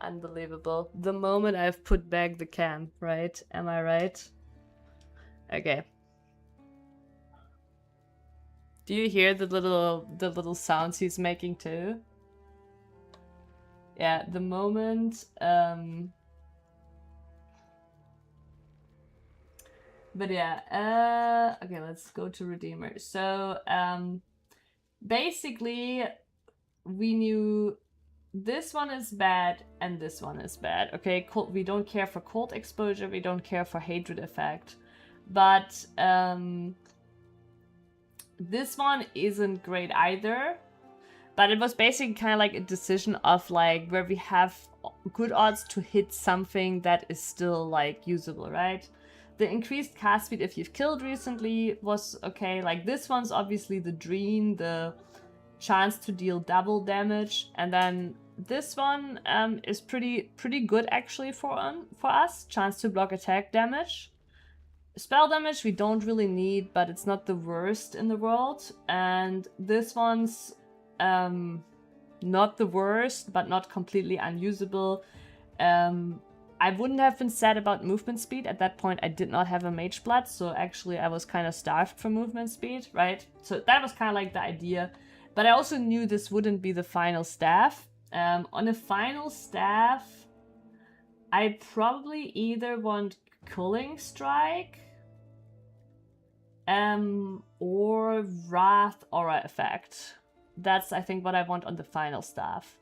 Unbelievable. The moment I've put back the cam, right? Am I right? Okay. Do you hear the little sounds he's making too? Yeah, the moment but yeah, okay, let's go to Redeemer. So basically we knew this one is bad and this one is bad. Okay, cold, we don't care for cold exposure, we don't care for hatred effect, but this one isn't great either. But it was basically kind of like a decision of like where we have good odds to hit something that is still like usable, right? The increased cast speed if you've killed recently was okay. Like this one's obviously the dream, the chance to deal double damage, and then this one is pretty good actually for us. Chance to block attack damage. Spell damage we don't really need, but it's not the worst in the world. And this one's not the worst, but not completely unusable. I wouldn't have been sad about movement speed. At that point, I did not have a Mageblood, so actually I was kind of starved for movement speed, right? So that was kind of like the idea. But I also knew this wouldn't be the final staff. On a final staff, I probably either want Culling Strike or Wrath Aura Effect. That's, I think, what I want on the final staff.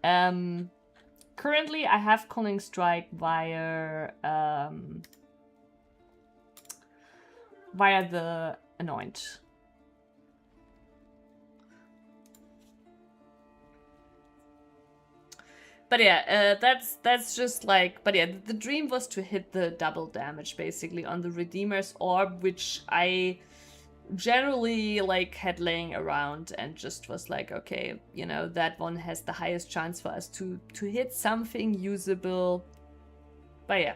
Currently, I have Culling Strike via the Anoint. But yeah, that's just like, but yeah, the dream was to hit the double damage basically on the Redeemer's Orb, which I generally like had laying around and just was like, okay, you know, that one has the highest chance for us to hit something usable. But yeah.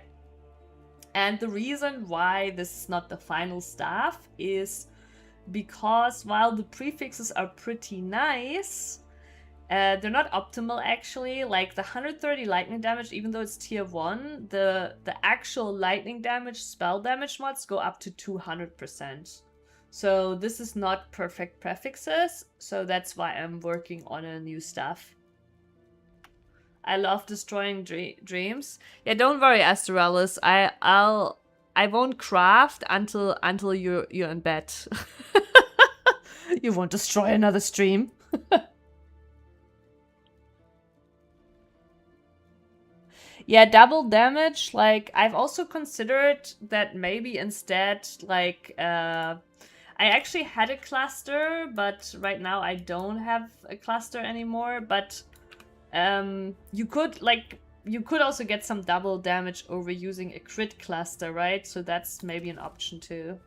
And the reason why this is not the final staff is because while the prefixes are pretty nice, they're not optimal actually. Like the 130 lightning damage, even though it's tier 1, the actual lightning damage, spell damage mods go up to 200%. So this is not perfect prefixes, so that's why I'm working on a new stuff. I love destroying dreams. Yeah, don't worry, Astralis. I won't craft until you're in bed. You won't destroy another stream. Yeah, double damage. Like, I've also considered that maybe instead, like, I actually had a cluster, but right now I don't have a cluster anymore. But you could also get some double damage over using a crit cluster, right? So that's maybe an option too.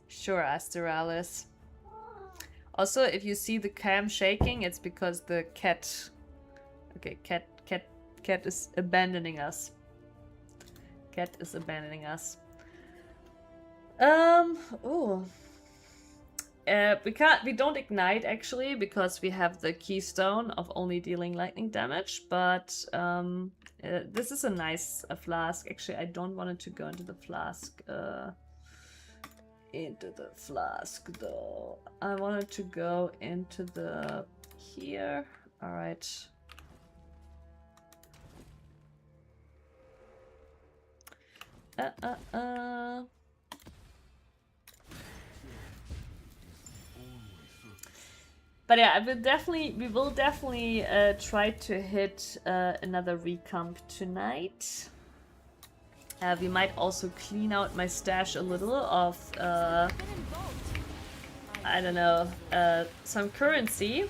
Sure, Astralis. Also, if you see the cam shaking, it's because the cat... Okay, cat is abandoning us. Cat is abandoning us. Oh. We don't ignite actually because we have the keystone of only dealing lightning damage, but this is a nice flask. Actually, I don't want it to go into the flask. Though. I want it to go into the here. All right. But yeah, we will definitely try to hit another recomp tonight. We might also clean out my stash a little of, I don't know, some currency.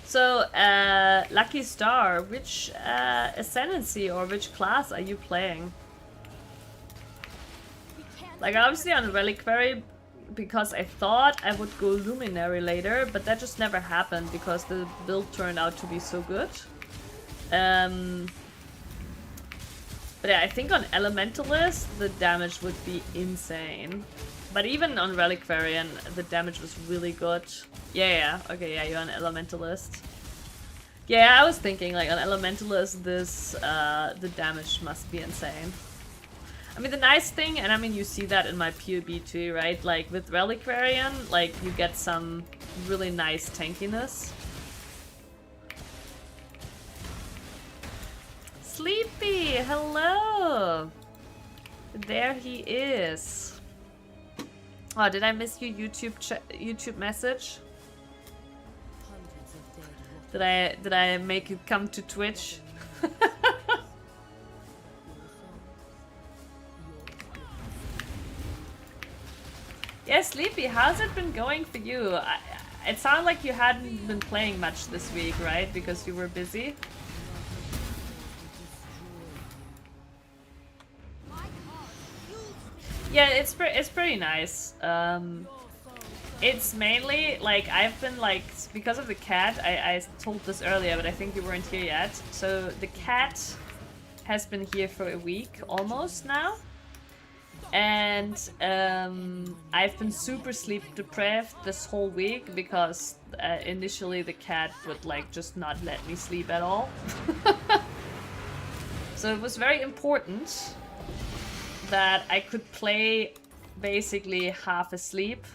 So, Lucky Star, which ascendancy or which class are you playing? Like, obviously on Reliquary, because I thought I would go Luminary later, but that just never happened because the build turned out to be so good. But yeah, I think on Elementalist, the damage would be insane. But even on Reliquarian, the damage was really good. Yeah, okay, yeah, you're on Elementalist. Yeah, I was thinking, like, on Elementalist, this, the damage must be insane. I mean, the nice thing, and I mean, you see that in my POB too, right? Like, with Reliquarian, like, you get some really nice tankiness. Sleepy, hello! There he is. Oh, did I miss your YouTube message? Did I make you come to Twitch? Yeah, Sleepy, how's it been going for you? It sounded like you hadn't been playing much this week, right? Because you were busy. Yeah, it's pretty nice. It's mainly like I've been like, because of the cat. I told this earlier, but I think you weren't here yet. So the cat has been here for a week almost now. And I've been super sleep deprived this whole week because initially the cat would like just not let me sleep at all. So it was very important that I could play basically half asleep.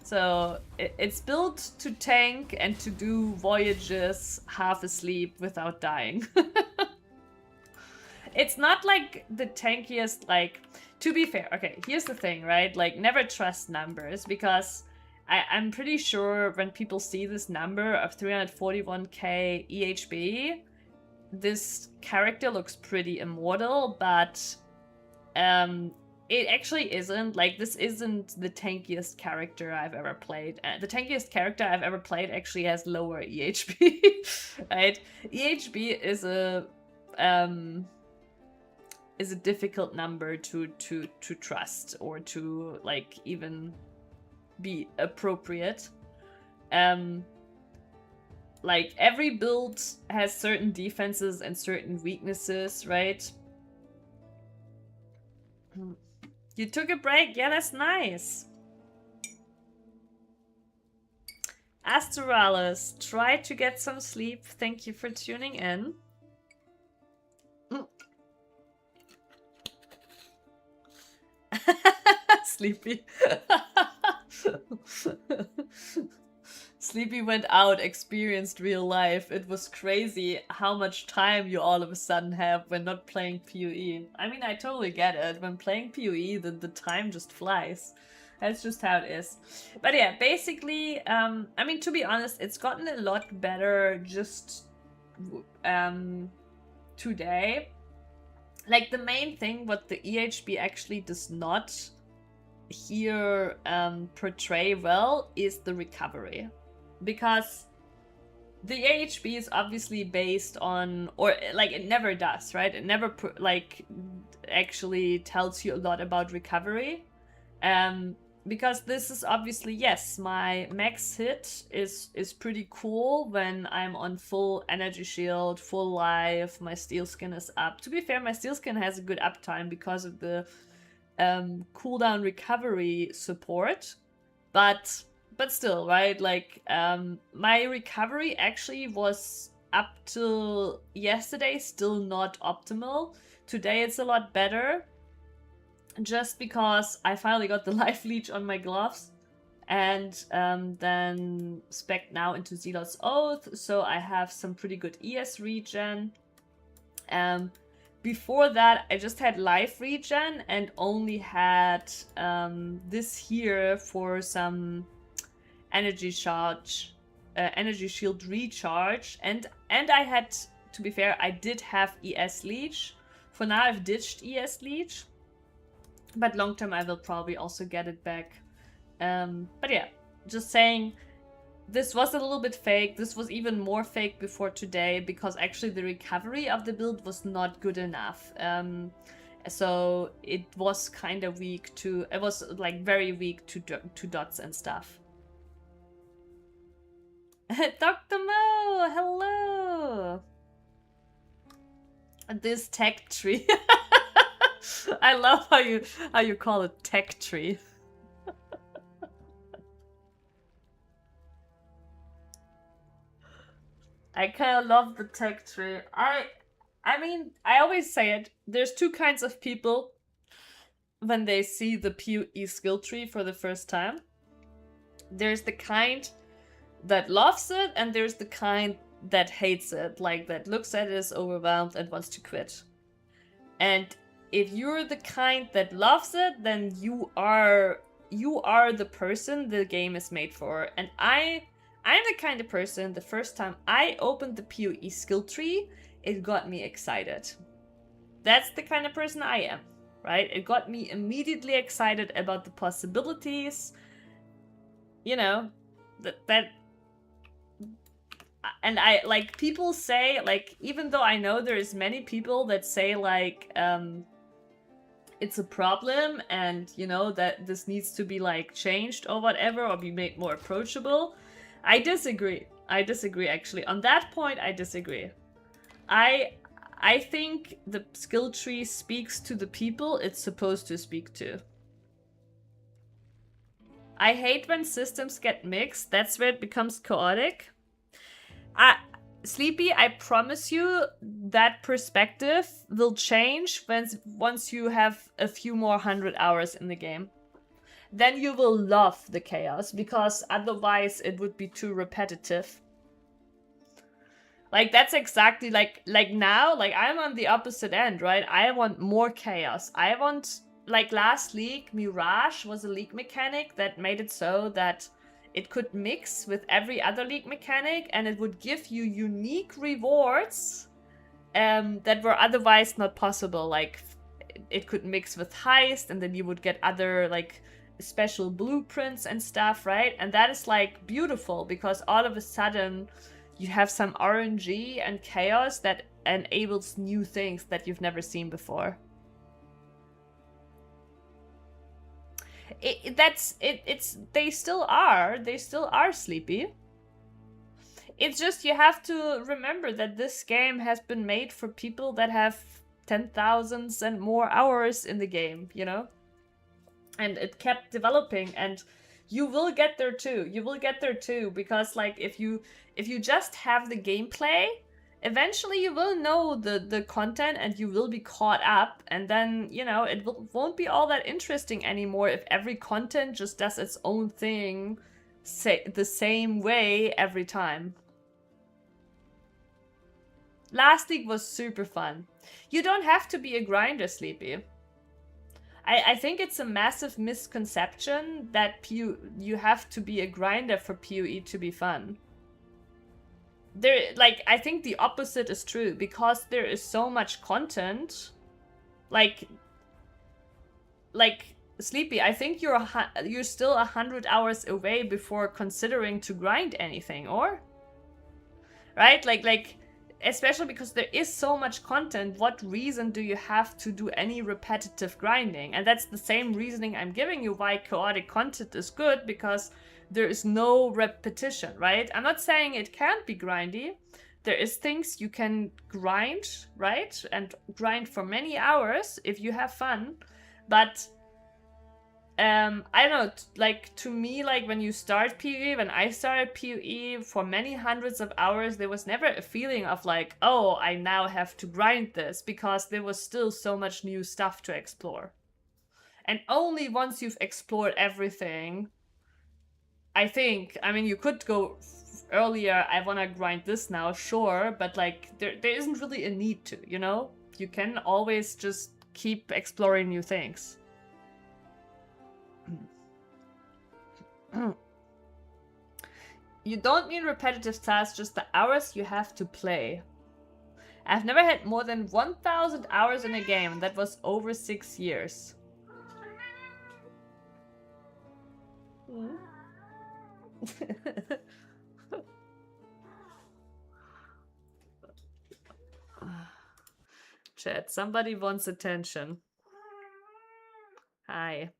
So it's built to tank and to do voyages half asleep without dying. It's not like the tankiest, like, to be fair, okay, here's the thing, right? Like, never trust numbers, because I'm pretty sure when people see this number of 341k EHB, this character looks pretty immortal, but it actually isn't. Like, this isn't the tankiest character I've ever played. The tankiest character I've ever played actually has lower EHB, right? EHB is a difficult number to trust or to like even be appropriate. Like every build has certain defenses and certain weaknesses, right? You took a break? Yeah, that's nice. Astralis, try to get some sleep. Thank you for tuning in. Sleepy. Sleepy went out, experienced real life. It was crazy how much time you all of a sudden have when not playing PoE. I mean, I totally get it. When playing PoE, the time just flies. That's just how it is. But yeah, basically, I mean, to be honest, it's gotten a lot better just today. Like, the main thing what the EHB actually does not here portray well is the recovery. Because the AHB is obviously based on, or like it never does, right? It never like actually tells you a lot about recovery. Because this is obviously, yes, my max hit is pretty cool when I'm on full energy shield, full life, my steel skin is up. To be fair, my steel skin has a good uptime because of the cooldown recovery support, but still, right? Like, my recovery actually was up till yesterday still not optimal. Today it's a lot better, just because I finally got the life leech on my gloves, and then spec now into Zealot's Oath, so I have some pretty good ES regen. Before that, I just had life regen and only had this here for some energy charge, energy shield recharge, and I had, to be fair, I did have ES leech. For now, I've ditched ES leech, but long term I will probably also get it back. But yeah, just saying, this was a little bit fake. This was even more fake before today, because actually the recovery of the build was not good enough. So it was kind of weak to, it was like very weak to dots and stuff. Dr. Mo, hello! This tech tree. I love how you call it tech tree. I kind of love the tech tree. I mean, I always say it. There's two kinds of people when they see the PoE skill tree for the first time. There's the kind that loves it, and there's the kind that hates it, like that looks at it as overwhelmed and wants to quit. And if you're the kind that loves it, then you are the person the game is made for. And I'm the kind of person, the first time I opened the PoE skill tree, it got me excited. That's the kind of person I am, right? It got me immediately excited about the possibilities, you know, that and I, like, people say, like, even though I know there's many people that say, like, it's a problem and, you know, that this needs to be, like, changed or whatever, or be made more approachable, I disagree. I disagree, actually. On that point, I disagree. I think the skill tree speaks to the people it's supposed to speak to. I hate when systems get mixed. That's where it becomes chaotic. Sleepy, I promise you that perspective will change once you have a few more 100 hours in the game. Then you will love the chaos, because otherwise it would be too repetitive. Like, that's exactly like now, like, I'm on the opposite end, right? I want more chaos. I want, like, last league, Mirage was a league mechanic that made it so that it could mix with every other league mechanic, and it would give you unique rewards that were otherwise not possible. Like, it could mix with heist, and then you would get other, like, special blueprints and stuff, right? And that is, like, beautiful, because all of a sudden you have some RNG and chaos that enables new things that you've never seen before. They still are sleepy. It's just, you have to remember that this game has been made for people that have 10,000s and more hours in the game, you know? And it kept developing, and you will get there too. You will get there too, because, like, if you just have the gameplay, eventually you will know the content and you will be caught up, and then, you know, won't be all that interesting anymore if every content just does its own thing the same way every time. Last league was super fun. You don't have to be a grinder, Sleepy. I think it's a massive misconception that you have to be a grinder for PoE to be fun. I think the opposite is true, because there is so much content. Like Sleepy, I think you're still 100 hours away before considering to grind anything, or? Right? Like especially because there is so much content, what reason do you have to do any repetitive grinding? And that's the same reasoning I'm giving you why chaotic content is good, because there is no repetition, right? I'm not saying it can't be grindy. There is things you can grind, right? And grind for many hours if you have fun. But I don't know, like to me, like when you start PoE, when I started PoE for many hundreds of hours, there was never a feeling of like, oh, I now have to grind this, because there was still so much new stuff to explore. And only once you've explored everything, I think, I mean, you could go earlier, I want to grind this now, sure, but like there isn't really a need to, you know? You can always just keep exploring new things. You don't mean repetitive tasks, just the hours you have to play. I've never had more than 1,000 hours in a game, and that was over 6 years. Chat, somebody wants attention. Hi.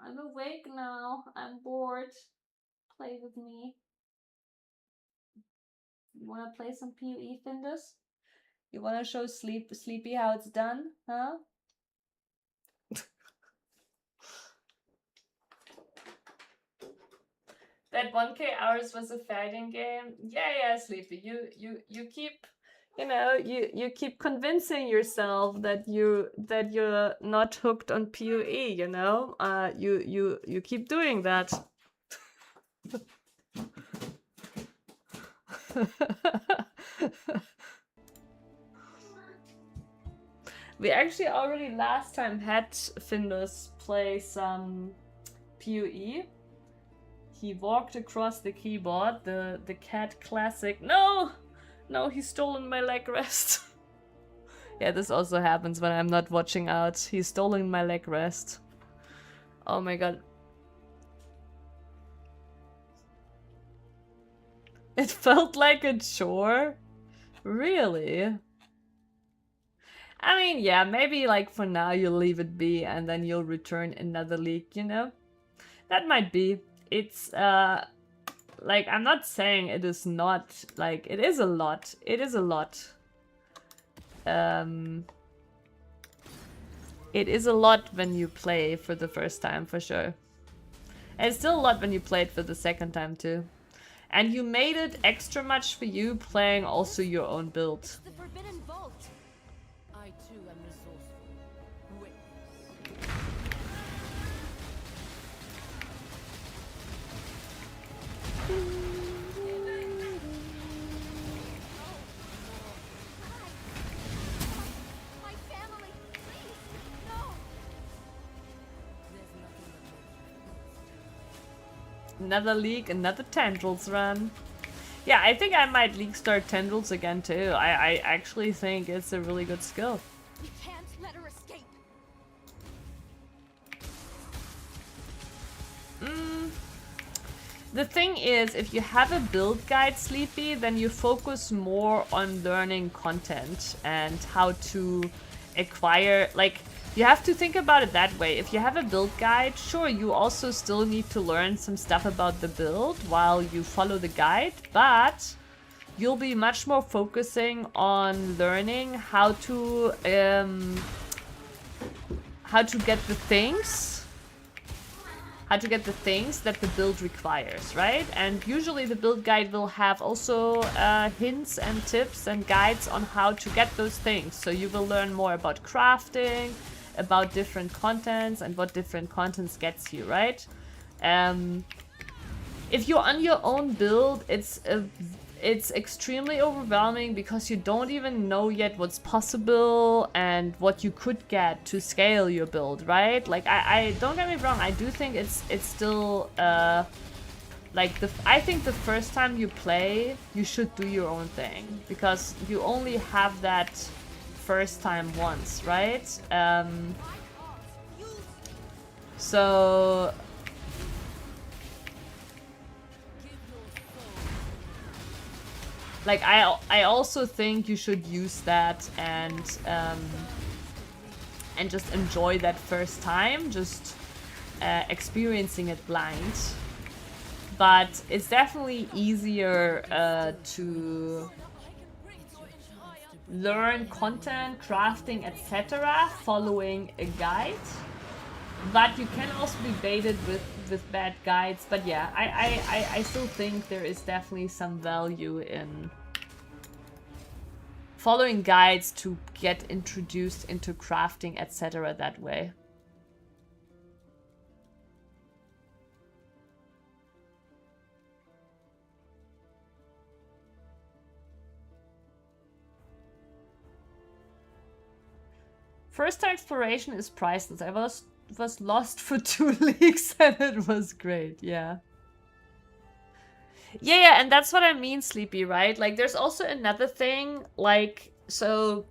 I'm awake now. I'm bored. Play with me. You wanna play some PoE, Findus? You wanna show Sleepy how it's done, huh? That 1K hours was a fighting game. Yeah, Sleepy. You keep, you know, you keep convincing yourself that you're not hooked on PoE. You know, you keep doing that. We actually already last time had Findus play some PoE. He walked across the keyboard, the cat classic. No, he's stolen my leg rest. Yeah, this also happens when I'm not watching out. He's stolen my leg rest. Oh my god. It felt like a chore? Really? I mean, yeah, maybe like for now you'll leave it be and then you'll return another league, you know? That might be. It's, like, I'm not saying it is not, like, it is a lot. It is a lot. It is a lot when you play for the first time, for sure. And it's still a lot when you play it for the second time, too. And you made it extra much for you playing also your own build. The Forbidden Vault. I too am resourceful. Witness. My family, please, no. There's nothing but Another league, another Tendrils run. Yeah, I think I might league start Tendrils again too. I actually think it's a really good skill. You can't let her escape. The thing is, if you have a build guide, Sleepy, then you focus more on learning content and how to acquire, like, you have to think about it that way. If you have a build guide, sure, you also still need to learn some stuff about the build while you follow the guide, but you'll be much more focusing on learning how to get the things, the things that the build requires, right? And usually the build guide will have also hints and tips and guides on how to get those things. So you will learn more about crafting, about different contents and what different contents gets you, right? If you're on your own build, it's extremely overwhelming because you don't even know yet what's possible and what you could get to scale your build, right? Like, I don't get me wrong, I do think it's still like I think the first time you play, you should do your own thing because you only have that first time once, right? So like, I also think you should use that and just enjoy that first time, just experiencing it blind. But it's definitely easier to learn content, crafting, etc. following a guide. But you can also be baited with bad guides. But yeah, I still think there is definitely some value in following guides to get introduced into crafting, etc. that way. First time exploration is priceless. I was lost for 2 leagues and it was great, yeah. Yeah, and that's what I mean, Sleepy, right? Like, there's also another thing, like, so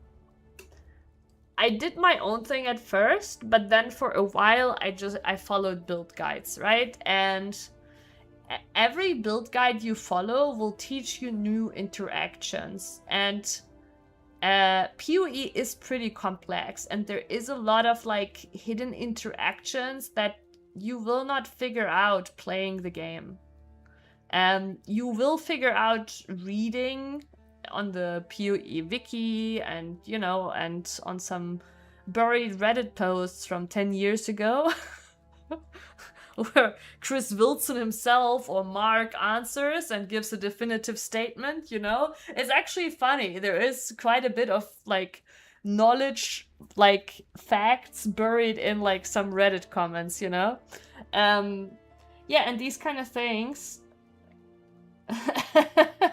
I did my own thing at first, but then for a while I followed build guides, right? And every build guide you follow will teach you new interactions, and PoE is pretty complex, and there is a lot of like hidden interactions that you will not figure out playing the game. You will figure out reading on the PoE wiki and, you know, and on some buried Reddit posts from 10 years ago where Chris Wilson himself or Mark answers and gives a definitive statement, you know? It's actually funny. There is quite a bit of like knowledge, like facts buried in like some Reddit comments, you know? Yeah, and these kind of things.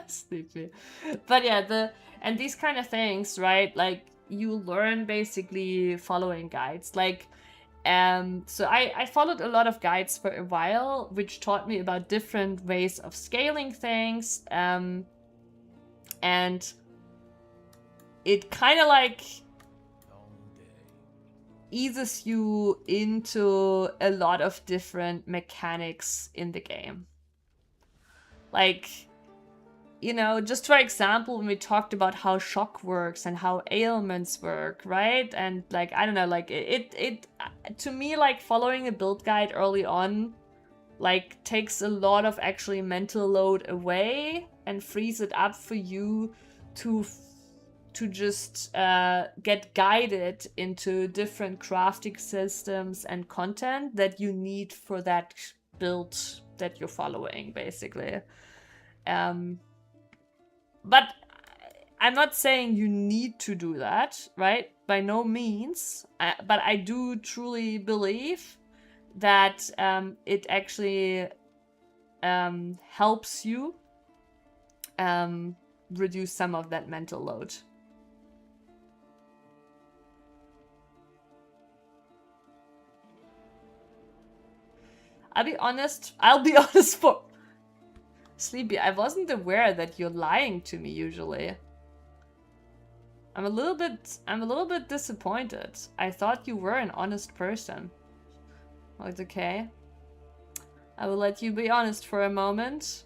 Sleepy. But yeah, and these kind of things, right? Like, you learn basically following guides. Like, so I followed a lot of guides for a while, which taught me about different ways of scaling things. And it kind of like eases you into a lot of different mechanics in the game. Like, you know, just for example, when we talked about how shock works and how ailments work, right? And like, I don't know, like it to me, like following a build guide early on, like takes a lot of actually mental load away and frees it up for you to just get guided into different crafting systems and content that you need for that build that you're following, basically. But I'm not saying you need to do that, right? By no means. But I do truly believe that it actually helps you reduce some of that mental load. I'll be honest for Sleepy, I wasn't aware that you're lying to me usually. I'm a little bit disappointed. I thought you were an honest person. Oh, it's okay. I will let you be honest for a moment.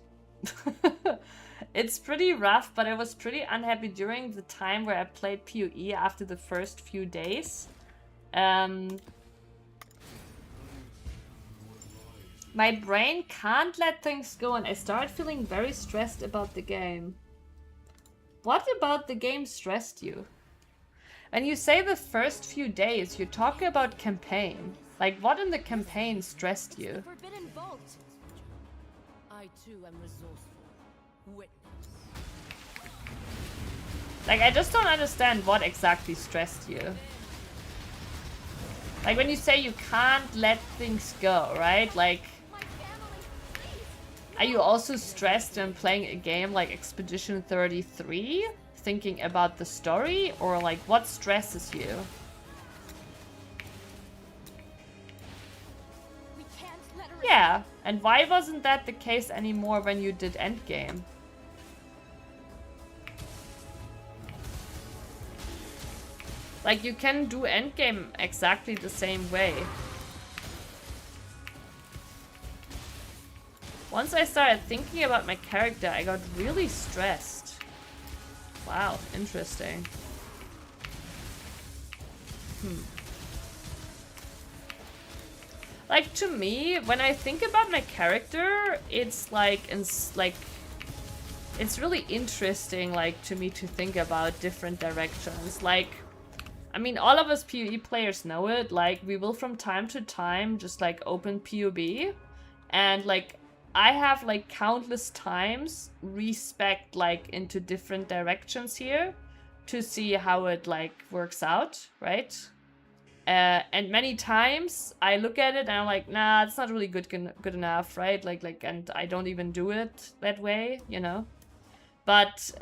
It's pretty rough, but I was pretty unhappy during the time where I played PoE after the first few days. My brain can't let things go, and I started feeling very stressed about the game. What about the game stressed you? When you say the first few days, you're talking about campaign. Like, what in the campaign stressed you? Forbidden Vault. I too am resourceful. Witness. Like, I just don't understand what exactly stressed you. Like, when you say you can't let things go, right? Like, My family, please. are you also stressed when playing a game like Expedition 33? Thinking about the story? Or, like, what stresses you? We can't let her. Yeah, and why wasn't that the case anymore when you did Endgame? Like, you can do Endgame exactly the same way. Once I started thinking about my character, I got really stressed. Wow, interesting. Like, to me, when I think about my character, it's like, it's really interesting, like, to me to think about different directions. Like, I mean, all of us PoE players know it, like, we will from time to time just, like, open PoB, and, like, I have, like, countless times respec, like, into different directions here to see how it, like, works out, right? And many times I look at it and I'm like, nah, it's not really good enough, right? Like, and I don't even do it that way, you know? But,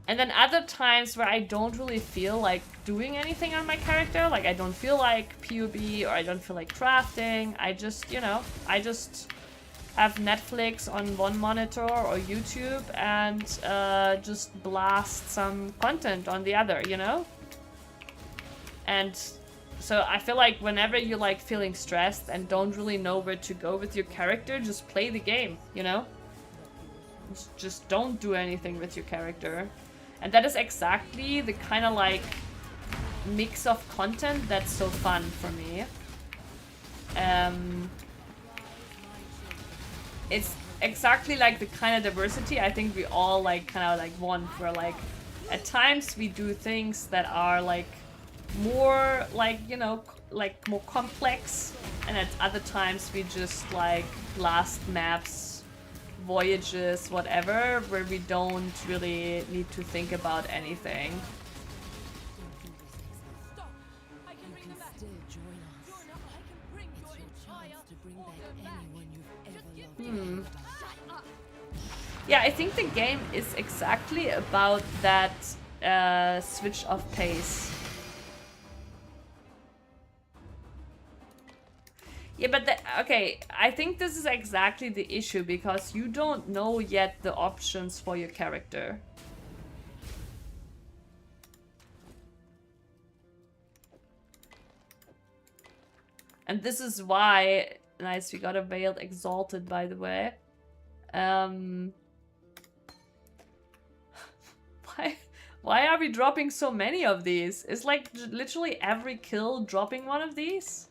and then other times where I don't really feel like doing anything on my character, like I don't feel like PoB or I don't feel like crafting, I just, you know, I just have Netflix on one monitor or YouTube and just blast some content on the other, you know? And so I feel like whenever you're like feeling stressed and don't really know where to go with your character, just play the game, you know? Just don't do anything with your character. And that is exactly the kind of like mix of content that's so fun for me. It's exactly like the kind of diversity I think we all like kind of like want, where like at times we do things that are like more like, you know, like more complex, and at other times we just like blast maps, voyages, whatever, where we don't really need to think about anything. Stop. I can bring them back. Still join us. Jorna, I can bring It's your your entire chance to bring back order back. anyone you've ever Just loved. give me. and Shut up. Yeah, I think the game is exactly about that switch of pace. Yeah, but okay, I think this is exactly the issue, because you don't know yet the options for your character. And this is why... Nice, we got a Veiled Exalted, by the way. Why are we dropping so many of these? Is like literally every kill dropping one of these?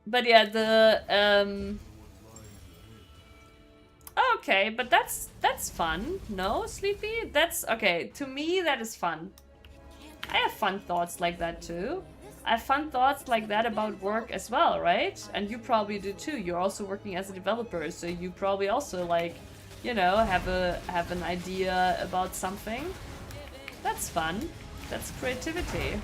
But yeah, the okay, but that's fun. No, Sleepy? That's okay. To me, that is fun. I have fun thoughts like that too. I have fun thoughts like that about work as well, right? And you probably do too. You're also working as a developer, so you probably also like, you know, have an idea about something. That's fun. That's creativity.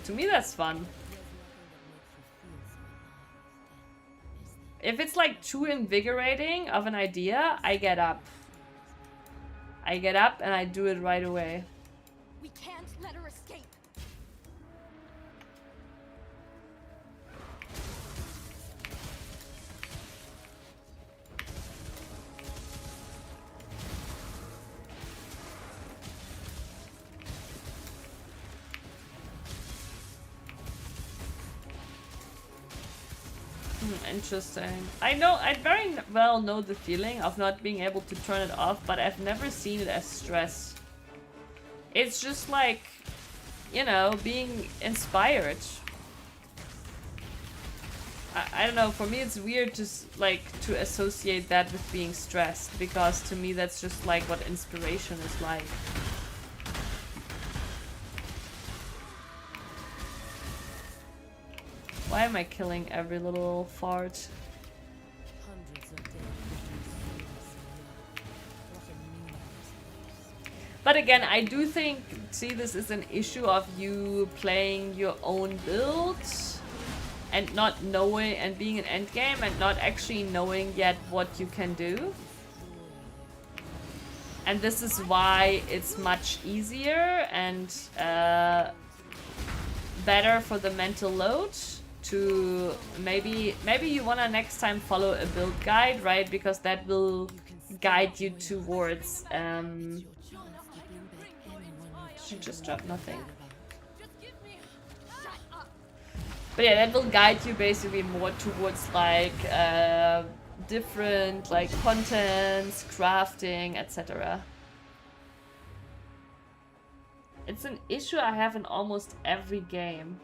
To me, that's fun. If it's like too invigorating of an idea, I get up. I get up and I do it right away. We can't let her escape. Interesting. I very well know the feeling of not being able to turn it off, but I've never seen it as stress. It's just like you know, being inspired. I don't know, for me it's weird to to associate that with being stressed, because to me that's just like what inspiration is like. Why am I killing every little fart? Hundreds of dead rotting souls in the earth. What a meaningless waste. But again, I do think, see, this is an issue of you playing your own builds and not knowing, and being an endgame and not actually knowing yet what you can do. And this is why it's much easier and better for the mental load to maybe you wanna next time follow a build guide, right? Because that will guide you towards she just dropped nothing. But yeah, that will guide you basically more towards like different like contents, crafting, etc. It's an issue I have in almost every game.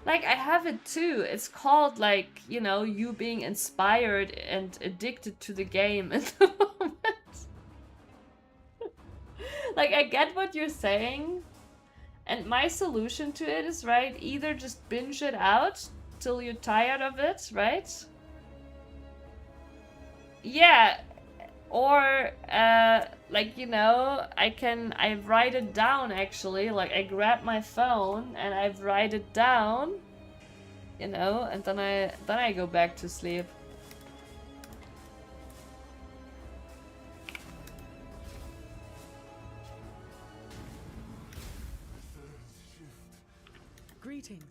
Like, I have it too. It's called, like, you know, you being inspired and addicted to the game at the moment. Like, I get what you're saying. And my solution to it is, right, either just binge it out till you're tired of it, right? Yeah. Or, like, you know, I write it down, actually. Like, I grab my phone and I write it down, you know, and then I go back to sleep. Greetings.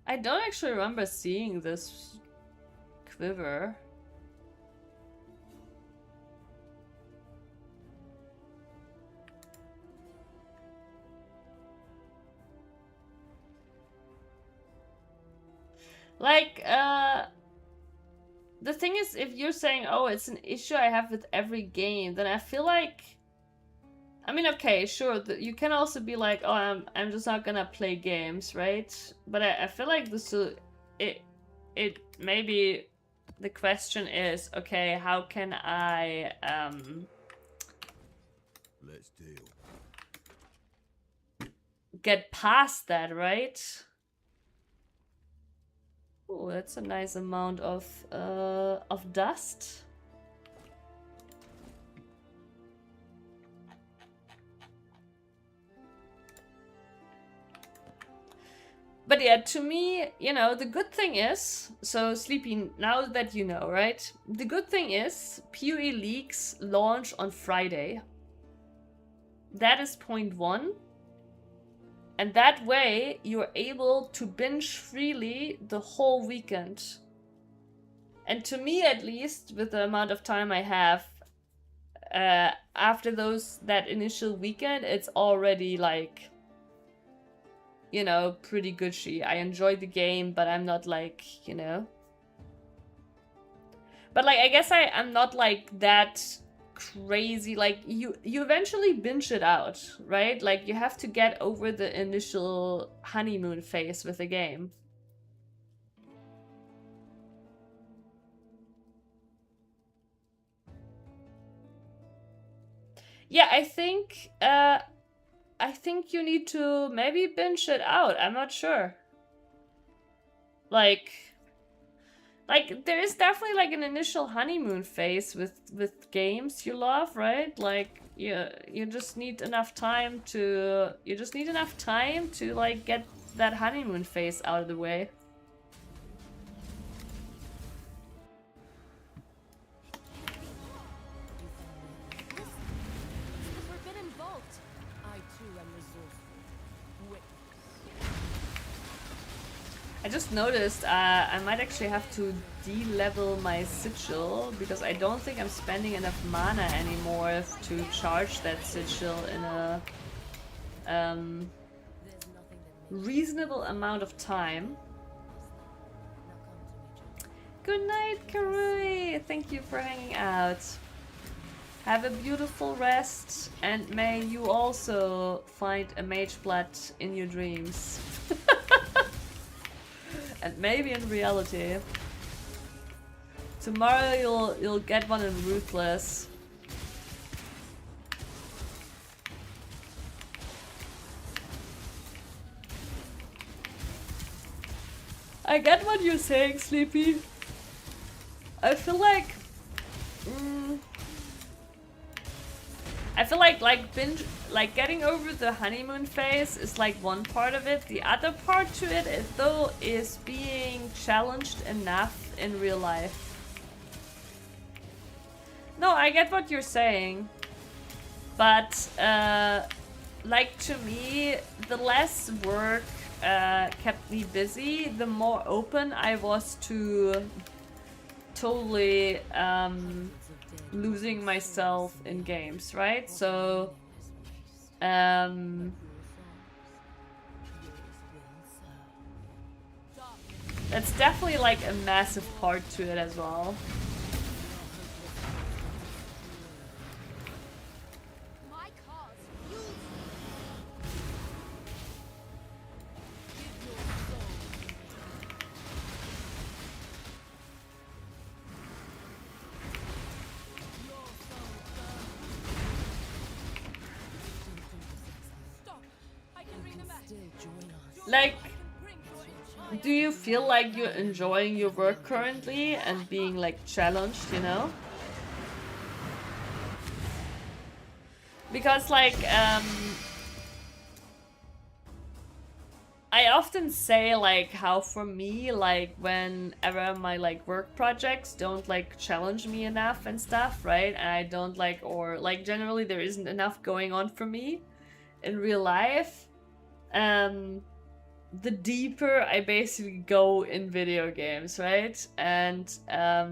I don't actually remember seeing this quiver. Like, the thing is, if you're saying, oh, it's an issue I have with every game, then I feel like, I mean, okay, sure, you can also be like, oh, I'm just not gonna play games, right? But I feel like this, it maybe the question is, okay, how can I, Let's deal. get past that, right? Oh, that's a nice amount of dust. But yeah, to me, you know, the good thing is, so Sleepy, now that you know, right? The good thing is, PoE Leagues launch on Friday. That is point one. And that way, you're able to binge freely the whole weekend. And to me, at least, with the amount of time I have, after that initial weekend, it's already like, you know, pretty gushy. I enjoyed the game, but I'm not like, you know. But like, I guess I'm not like that crazy. Like, you eventually binge it out, right? Like, you have to get over the initial honeymoon phase with the game. Yeah, I think you need to maybe binge it out. I'm not sure. Like there is definitely like an initial honeymoon phase with games you love, right? Like you just need enough time to like get that honeymoon phase out of the way. I just noticed I might actually have to de-level my sigil because I don't think I'm spending enough mana anymore to charge that sigil in a reasonable amount of time. Now come to me, John. Good night, Karui! Thank you for hanging out. Have a beautiful rest, and may you also find a Mageblood in your dreams. And maybe in reality. Tomorrow you'll get one in Ruthless. I get what you're saying, Sleepy. I feel like binge, like getting over the honeymoon phase is like one part of it. The other part to it is, though, is being challenged enough in real life. No, I get what you're saying, but like to me, the less work kept me busy, the more open I was to totally losing myself in games, right? So that's definitely like a massive part to it as well. My cause, you stop. I can bring them back. Still join us. Like, do you feel like you're enjoying your work currently and being like challenged, you know? Because like I often say like how for me, like whenever my like work projects don't like challenge me enough and stuff, right? And I don't like, or like generally there isn't enough going on for me in real life, the deeper I basically go in video games, right? And I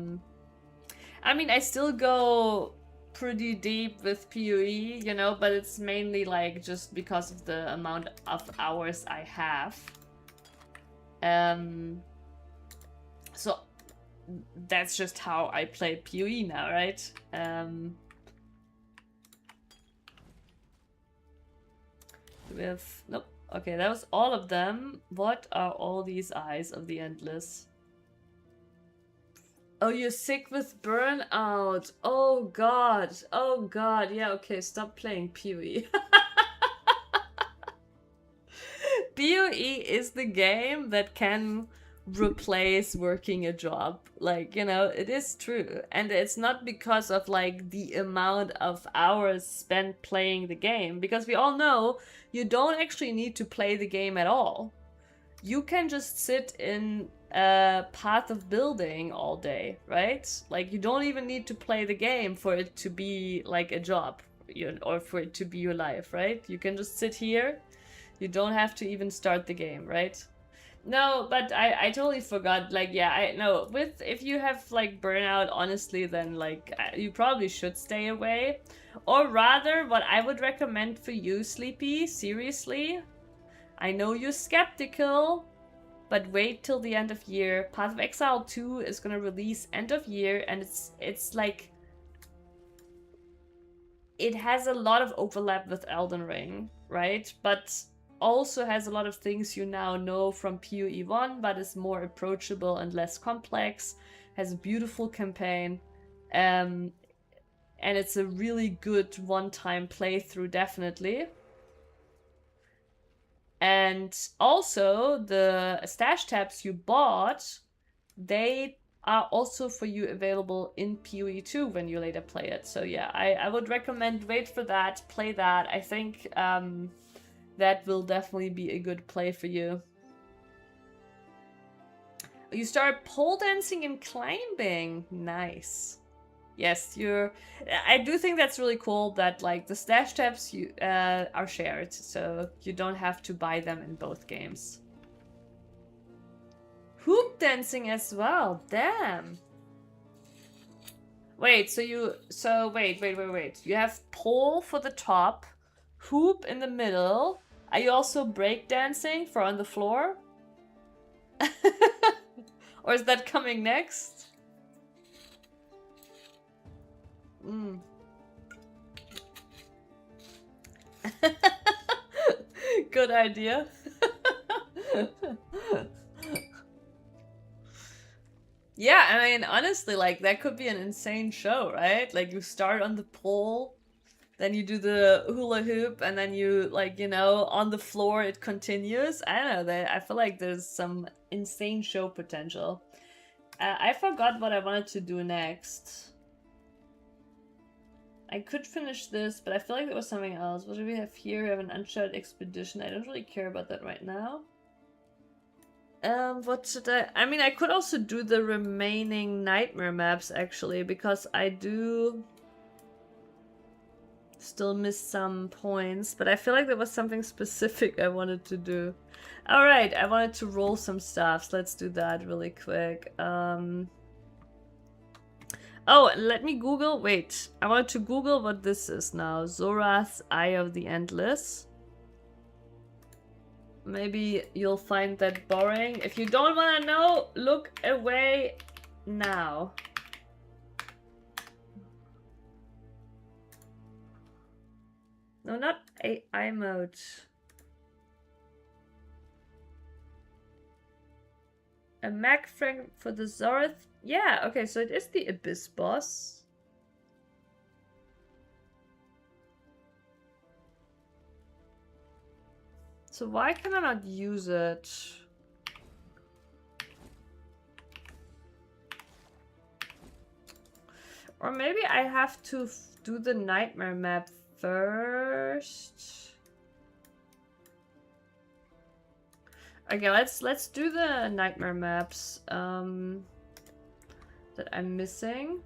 mean, I still go pretty deep with PoE, you know, but it's mainly like just because of the amount of hours I have. So that's just how I play PoE now, right? With nope. Okay, that was all of them. What are all these eyes of the endless? Oh, you're sick with burnout. Oh god. Oh god. Yeah, okay, stop playing PoE. PoE is the game that can replace working a job. Like, you know, it is true. And it's not because of like the amount of hours spent playing the game, because we all know you don't actually need to play the game at all. You can just sit in a path of building all day, right? Like, you don't even need to play the game for it to be like a job, or for it to be your life, right? You can just sit here. You don't have to even start the game, right? No, but I totally forgot. Like, yeah, I know. If you have like burnout, honestly, then like you probably should stay away. Or rather, what I would recommend for you, Sleepy, seriously, I know you're skeptical, but wait till the end of year. Path of Exile 2 is gonna release end of year, and it's like it has a lot of overlap with Elden Ring, right? But also has a lot of things you now know from PoE 1, but is more approachable and less complex. Has a beautiful campaign, and it's a really good one-time playthrough, definitely. And also, the stash tabs you bought, they are also for you available in PoE 2 when you later play it. So yeah, I would recommend wait for that, play that. I think that will definitely be a good play for you. You start pole dancing and climbing. Nice. Yes, I do think that's really cool that like the stash tabs you are shared, so you don't have to buy them in both games. Hoop dancing as well. Damn. Wait, wait. You have pole for the top, hoop in the middle, Are you also breakdancing for on the floor? Or is that coming next? Mm. Good idea. Yeah, I mean, honestly, like, that could be an insane show, right? Like, you start on the pole, then you do the hula hoop, and then you, like, you know, on the floor it continues. I don't know, I feel like there's some insane show potential. I forgot what I wanted to do next. I could finish this, but I feel like there was something else. What do we have here? We have an uncharted expedition. I don't really care about that right now. What should I mean, I could also do the remaining nightmare maps, actually, because I do still miss some points, but I feel like there was something specific I wanted to do. Alright, I wanted to roll some stuff, so let's do that really quick. Oh, let me Google. Wait, I wanted to Google what this is now. Zorath's Eye of the Endless. Maybe you'll find that boring. If you don't want to know, look away now. No, not AI mode. A mag frag for the Zorath. Yeah, okay, so it is the Abyss boss. So why can I not use it? Or maybe I have to do the nightmare map first. Okay, let's do the nightmare maps that I'm missing.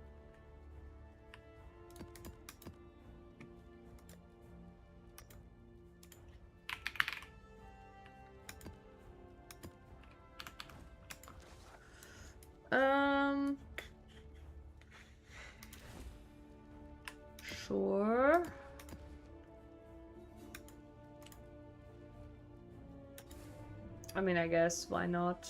Sure. I mean, I guess, why not?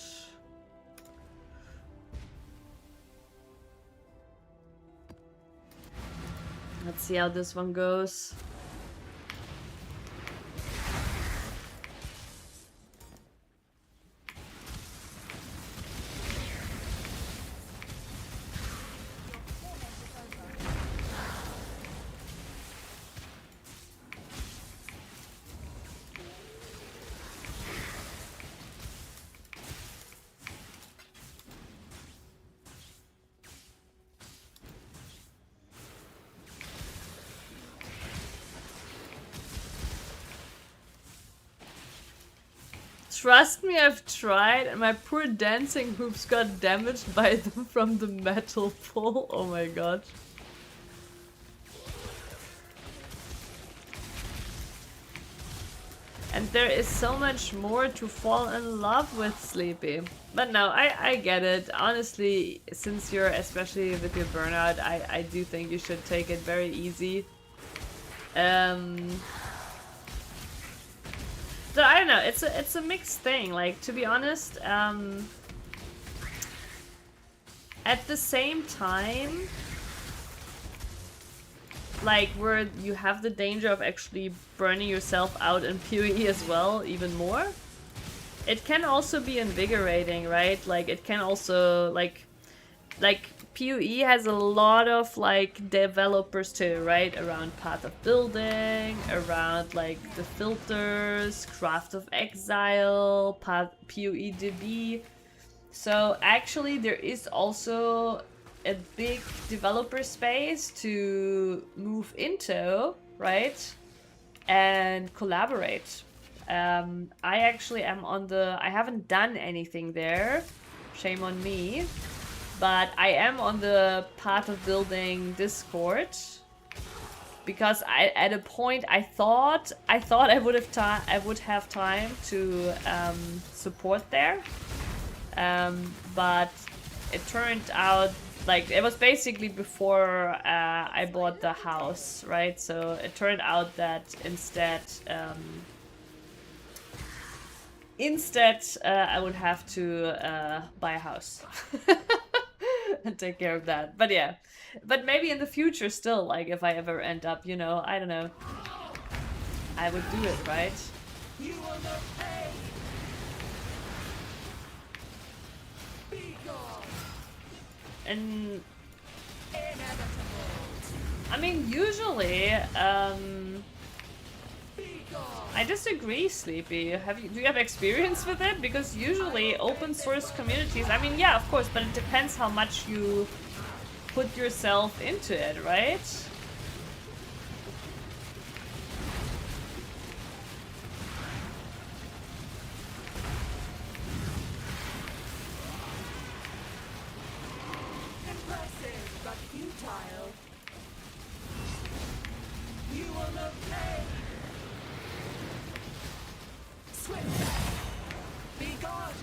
Let's see how this one goes. Trust me, I've tried, and my poor dancing hoops got damaged by them from the metal pole. Oh my god. And there is so much more to fall in love with, Sleepy. But no, I get it. Honestly, since you're, especially with your burnout, I do think you should take it very easy. So I don't know, it's a mixed thing, like, to be honest, at the same time, like, where you have the danger of actually burning yourself out in PoE as well, even more, it can also be invigorating, right? Like, it can also, like PoE has a lot of, like, developers too, right? Around Path of Building, around, like, the filters, Craft of Exile, PoEDB. So, actually, there is also a big developer space to move into, right? And collaborate. I actually am on the... I haven't done anything there. Shame on me. But I am on the Path of Building Discord because at a point I thought I would have time to support there, but it turned out, like, it was basically before I bought the house, right? So it turned out that instead Instead, I would have to buy a house and take care of that. But yeah, but maybe in the future still, like if I ever end up, you know, I don't know, I would do it, right? You will not pay. Be gone. And Inevitable. I mean, usually, Be gone. I disagree, Sleepy. Do you have experience with it? Because usually open source communities, I mean, yeah, of course, but it depends how much you put yourself into it, right? Impressive, but futile. You will not pay. Swift. Be gone.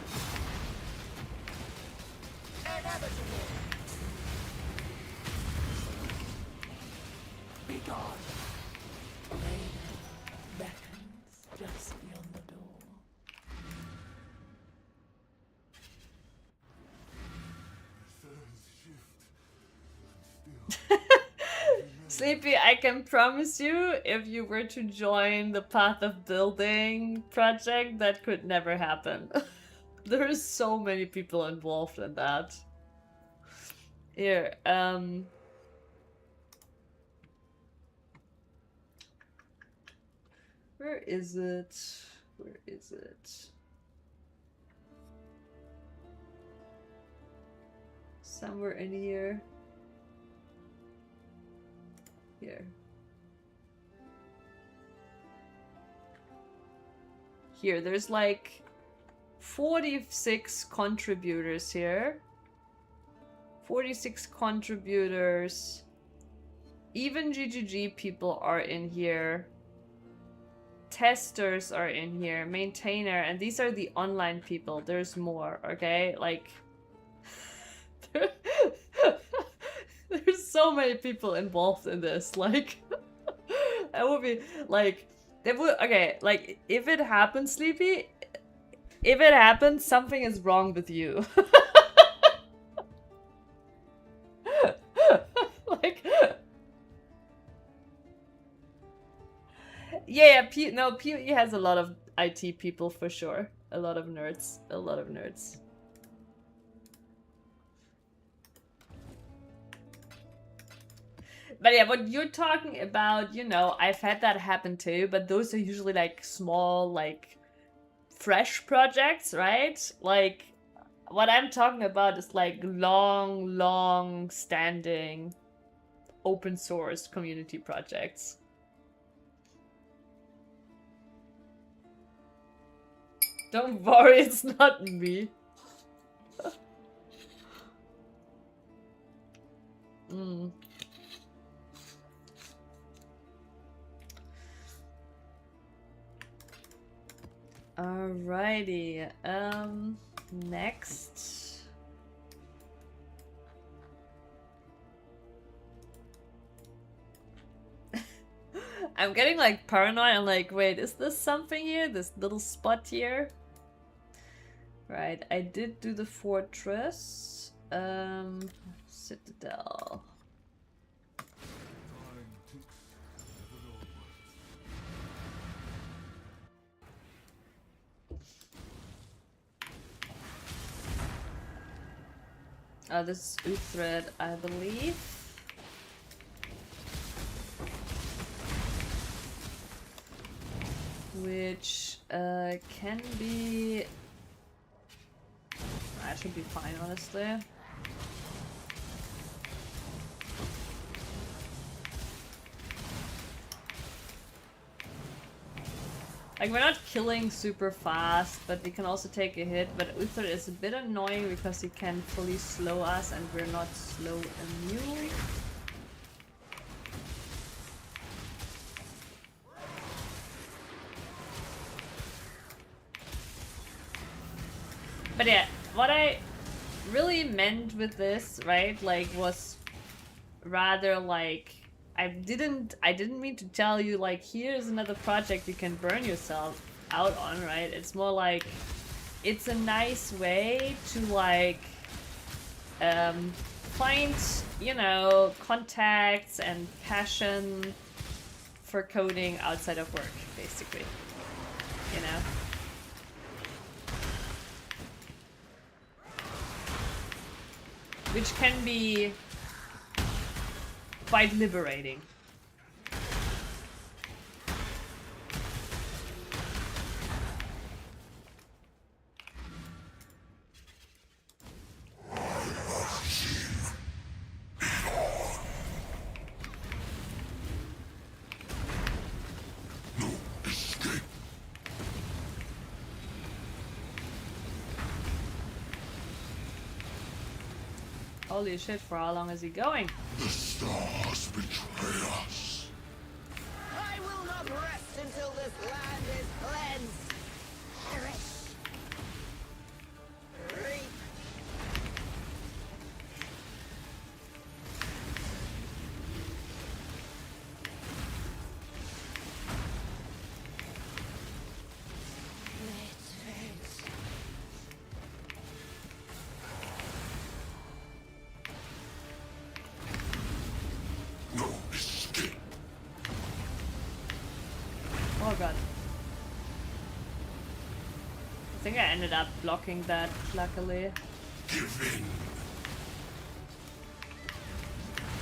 Inevitable. Be gone. Raiden beckons just beyond the door. Sleepy, I can promise you, if you were to join the Path of Building project, that could never happen. There are so many people involved in that. Here, where is it? Where is it? Somewhere in here. Here. Here, there's like 46 contributors here. 46 contributors. Even GGG people are in here. Testers are in here. Maintainer. And these are the online people. There's more, okay? Like... There's so many people involved in this, like, it would be, like, it would, okay, like, if it happens, Sleepy, if it happens, something is wrong with you. Like, yeah, no, PvE has a lot of IT people for sure. A lot of nerds, a lot of nerds. But yeah, what you're talking about, you know, I've had that happen too, but those are usually like small, like fresh projects, right? Like what I'm talking about is like long standing open source community projects. Don't worry, it's not me. Alrighty, next. I'm getting like paranoid. I'm like, wait, is this something here? This little spot here? Right, I did do the fortress. Citadel. This is Uthred, I believe. Which can be... I should be fine, honestly. Like, we're not killing super fast, but we can also take a hit. But Uther is a bit annoying because he can fully slow us and we're not slow immune. But yeah, what I really meant with this, right, like, was rather like... I didn't mean to tell you, like, here's another project you can burn yourself. out on, right? It's more like it's a nice way to like find, you know, contacts and passion for coding outside of work, basically. You know? Which can be quite liberating. Holy shit, for how long is he going? The stars betray us. I will not rest until this land is cleansed. Perish. Reap. No escape. Oh god. I think I ended up blocking that, luckily. Give in.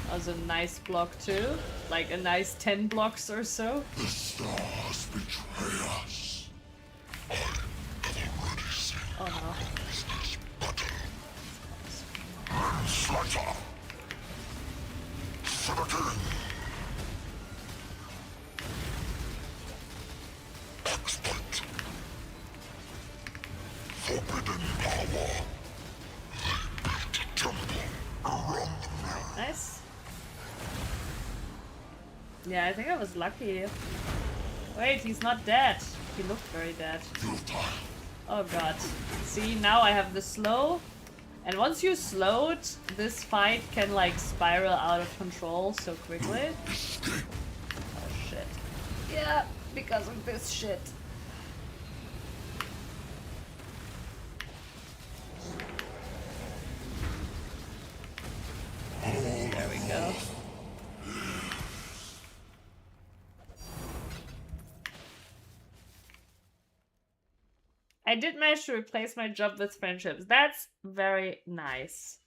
That was a nice block too. Like a nice 10 blocks or so. The stars betray us. I have already seen Oh no. this battle. Manslaughter. Sabotage. Exploit. Forbidden power. They built a temple around the moon. Nice. Yeah, I think I was lucky. Wait, he's not dead. He looked very dead. Futile. Oh god. See, now I have the slow. And once you slowed, this fight can like spiral out of control so quickly. Escape. Oh shit. Yeah, because of this shit. There we go. I did manage to replace my job with friendships. That's very nice.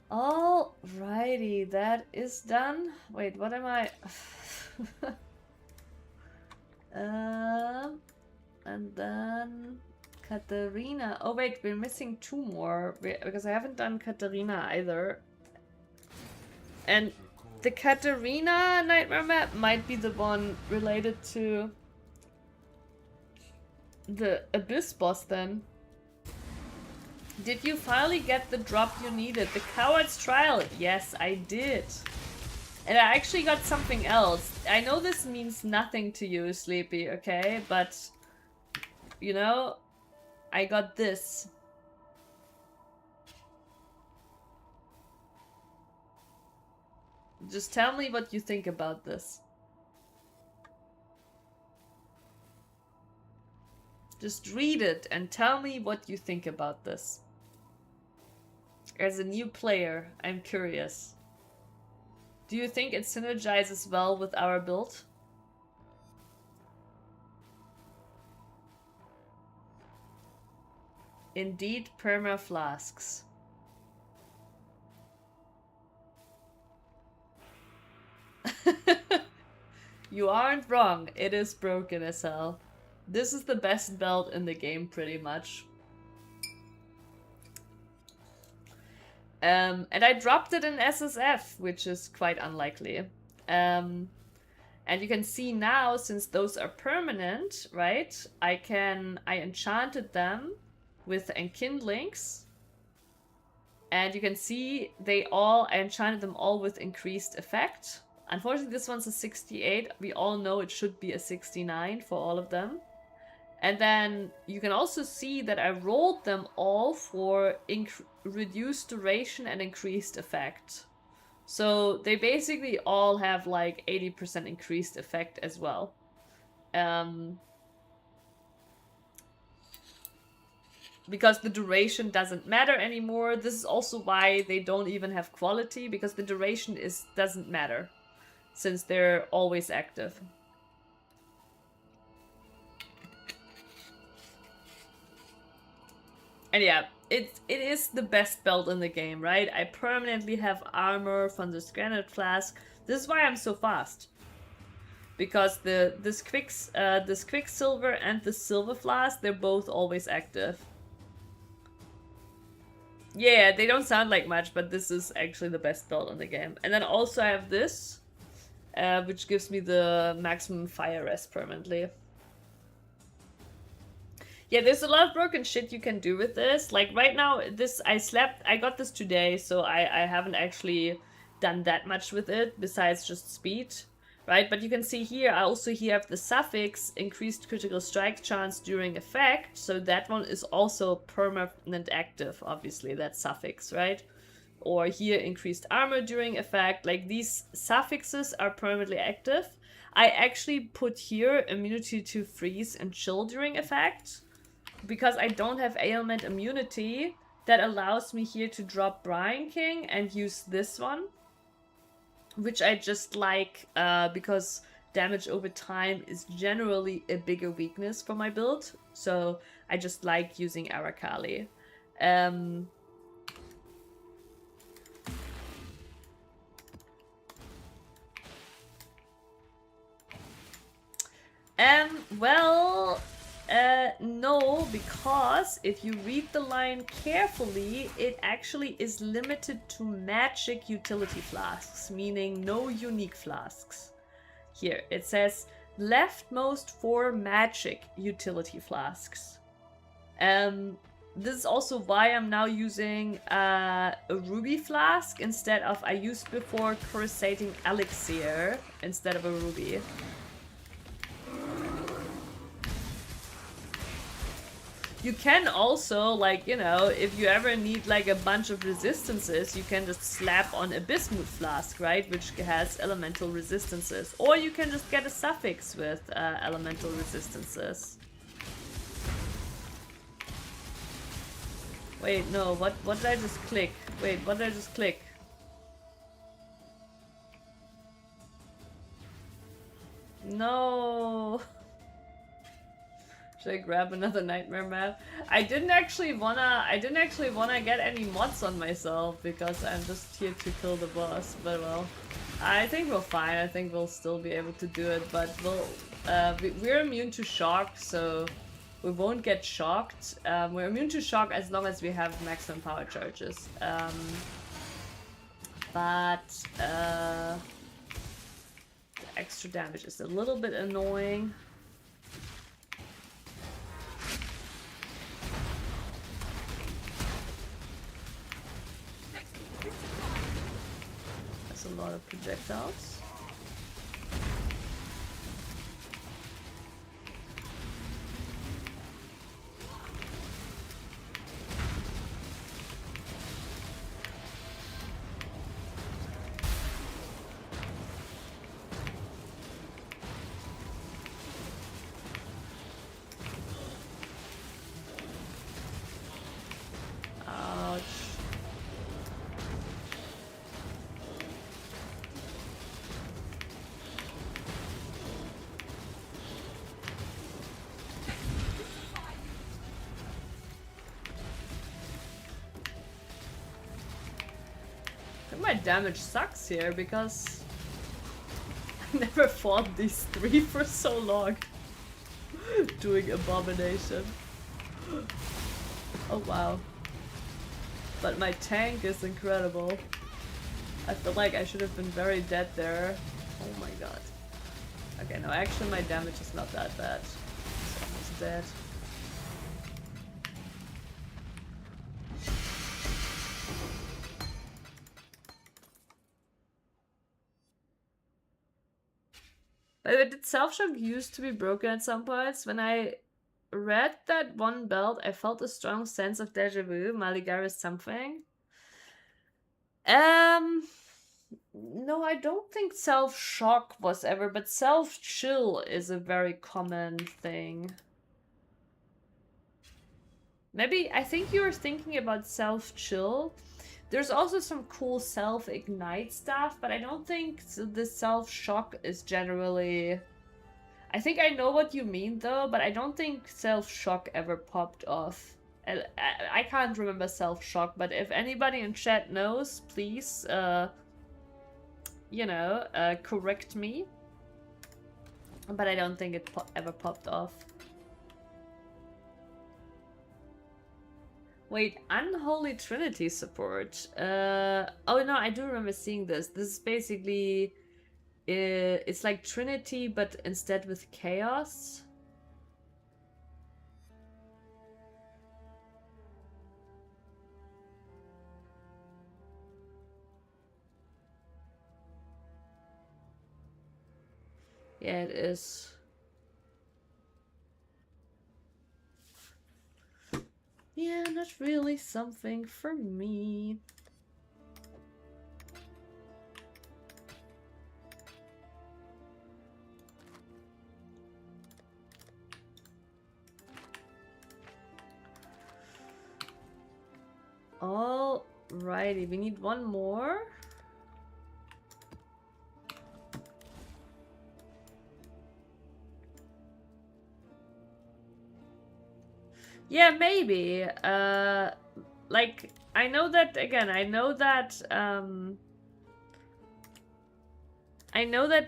Alrighty, that is done. Wait, what am I? And then Katarina. Oh wait, we're missing two more because I haven't done Katarina either. And the Katarina nightmare map might be the one related to the Abyss boss then. Did you finally get the drop you needed? The Coward's Trial? Yes, I did. And I actually got something else. I know this means nothing to you, Sleepy, okay? But, you know, I got this. Just tell me what you think about this. Just read it and tell me what you think about this. As a new player, I'm curious. Do you think it synergizes well with our build? Indeed, perma flasks. You aren't wrong, it is broken as hell. This is the best belt in the game, pretty much. And I dropped it in SSF, which is quite unlikely. And you can see now, since those are permanent, right? I enchanted them with enkindlings. And you can see I enchanted them all with increased effect. Unfortunately, this one's a 68. We all know it should be a 69 for all of them. And then you can also see that I rolled them all for reduced duration and increased effect. So they basically all have like 80% increased effect as well. Because the duration doesn't matter anymore. This is also why they don't even have quality, because the duration doesn't matter since they're always active. And yeah, it is the best belt in the game, right? I permanently have armor from this granite flask. This is why I'm so fast. Because this quicksilver and the silver flask, they're both always active. Yeah, they don't sound like much, but this is actually the best belt in the game. And then also I have this, which gives me the maximum fire rest permanently. Yeah, there's a lot of broken shit you can do with this. Like right now, I got this today, so I haven't actually done that much with it besides just speed, right? But you can see here, I also here have the suffix increased critical strike chance during effect. So that one is also permanent active, obviously, that suffix, right? Or here increased armor during effect. Like these suffixes are permanently active. I actually put here immunity to freeze and chill during effect, because I don't have ailment immunity. That allows me here to drop Brian King and use this one, which I just like because damage over time is generally a bigger weakness for my build. So I just like using Arakali. Well, no, because if you read the line carefully, it actually is limited to magic utility flasks, meaning no unique flasks. Here, it says leftmost 4 magic utility flasks. This is also why I'm now using a ruby flask instead of, I used before coruscating elixir instead of a ruby. You can also, like, you know, if you ever need like a bunch of resistances, you can just slap on a Bismuth flask, right? Which has elemental resistances. Or you can just get a suffix with elemental resistances. Wait, no, what did I just click? Wait, what did I just click? No. Should I grab another nightmare map? I didn't actually wanna get any mods on myself because I'm just here to kill the boss. But well, I think we're fine. I think we'll still be able to do it. But we're immune to shock, so we won't get shocked. We're immune to shock as long as we have maximum power charges. But the extra damage is a little bit annoying. That's a lot of projectiles. My damage sucks here because I never fought these 3 for so long. Doing Abomination. Oh wow. But my tank is incredible. I feel like I should have been very dead there. Oh my god. Okay, no, actually my damage is not that bad. It's almost dead. By the way, did Self-Shock used to be broken at some points? When I read that one belt, I felt a strong sense of deja vu. Maligaris something. No, I don't think self-shock was ever, but self-chill is a very common thing. Maybe, I think you were thinking about self-chill. There's also some cool self-ignite stuff, but I don't think the self-shock is generally... I think I know what you mean though, but I don't think self-shock ever popped off. I can't remember self-shock, but if anybody in chat knows, please, you know, correct me. But I don't think it ever popped off. Wait, Unholy Trinity support. Oh no, I do remember seeing this. This is basically... it's like Trinity, but instead with Chaos. Yeah, it is. Yeah, not really something for me. Alrighty, we need one more. Yeah, maybe. Like, I know that, again, I know that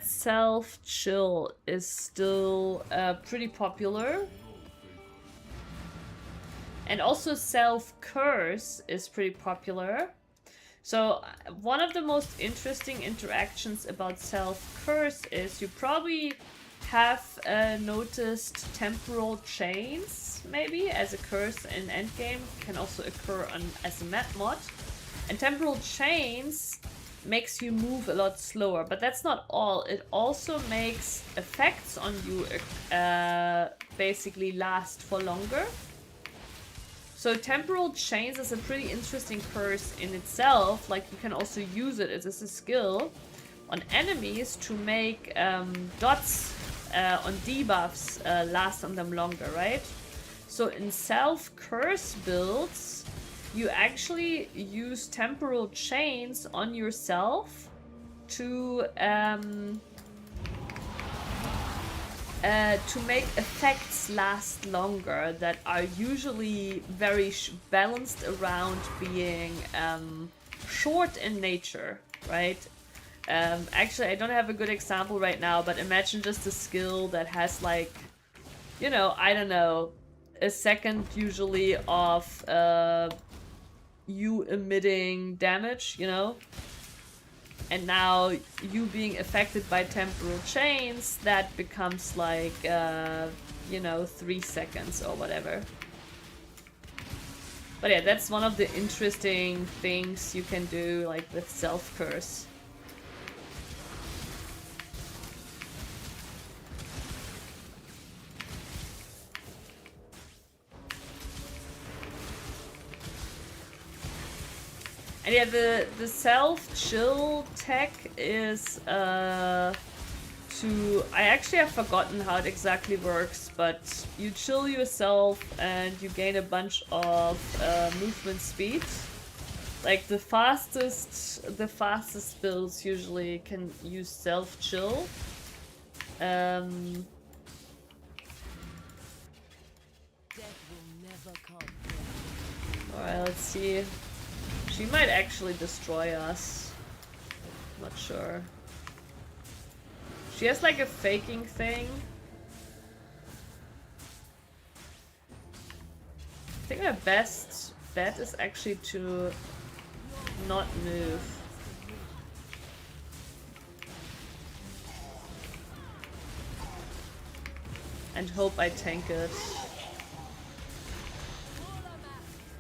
self-chill is still pretty popular. And also self-curse is pretty popular. So one of the most interesting interactions about self-curse is you probably have noticed temporal chains, maybe, as a curse in endgame. Can also occur as a map mod. And temporal chains makes you move a lot slower, but that's not all. It also makes effects on you basically last for longer. So temporal chains is a pretty interesting curse in itself. Like, you can also use it as a skill on enemies to make dots on debuffs last on them longer, right? So in self-curse builds, you actually use temporal chains on yourself to make effects last longer that are usually very balanced around being short in nature, right? Actually, I don't have a good example right now, but imagine just a skill that has, like, you know, I don't know, a second usually of you emitting damage, you know? And now you being affected by temporal chains, that becomes like, you know, 3 seconds or whatever. But yeah, that's one of the interesting things you can do, like, with self-curse. And yeah, the self-chill tech is I actually have forgotten how it exactly works, but you chill yourself and you gain a bunch of movement speed. Like the fastest builds usually can use self-chill. Alright, let's see. She might actually destroy us. Not sure. She has like a faking thing. I think our best bet is actually to not move. And hope I tank it.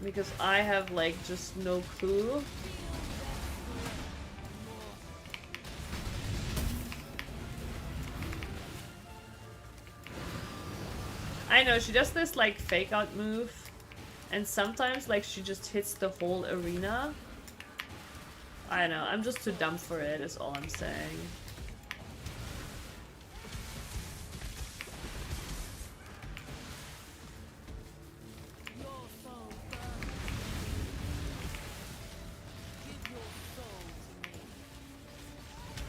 Because I have, like, just no clue. I know, she does this like fake out move. And sometimes like she just hits the whole arena. I know, I'm just too dumb for it is all I'm saying.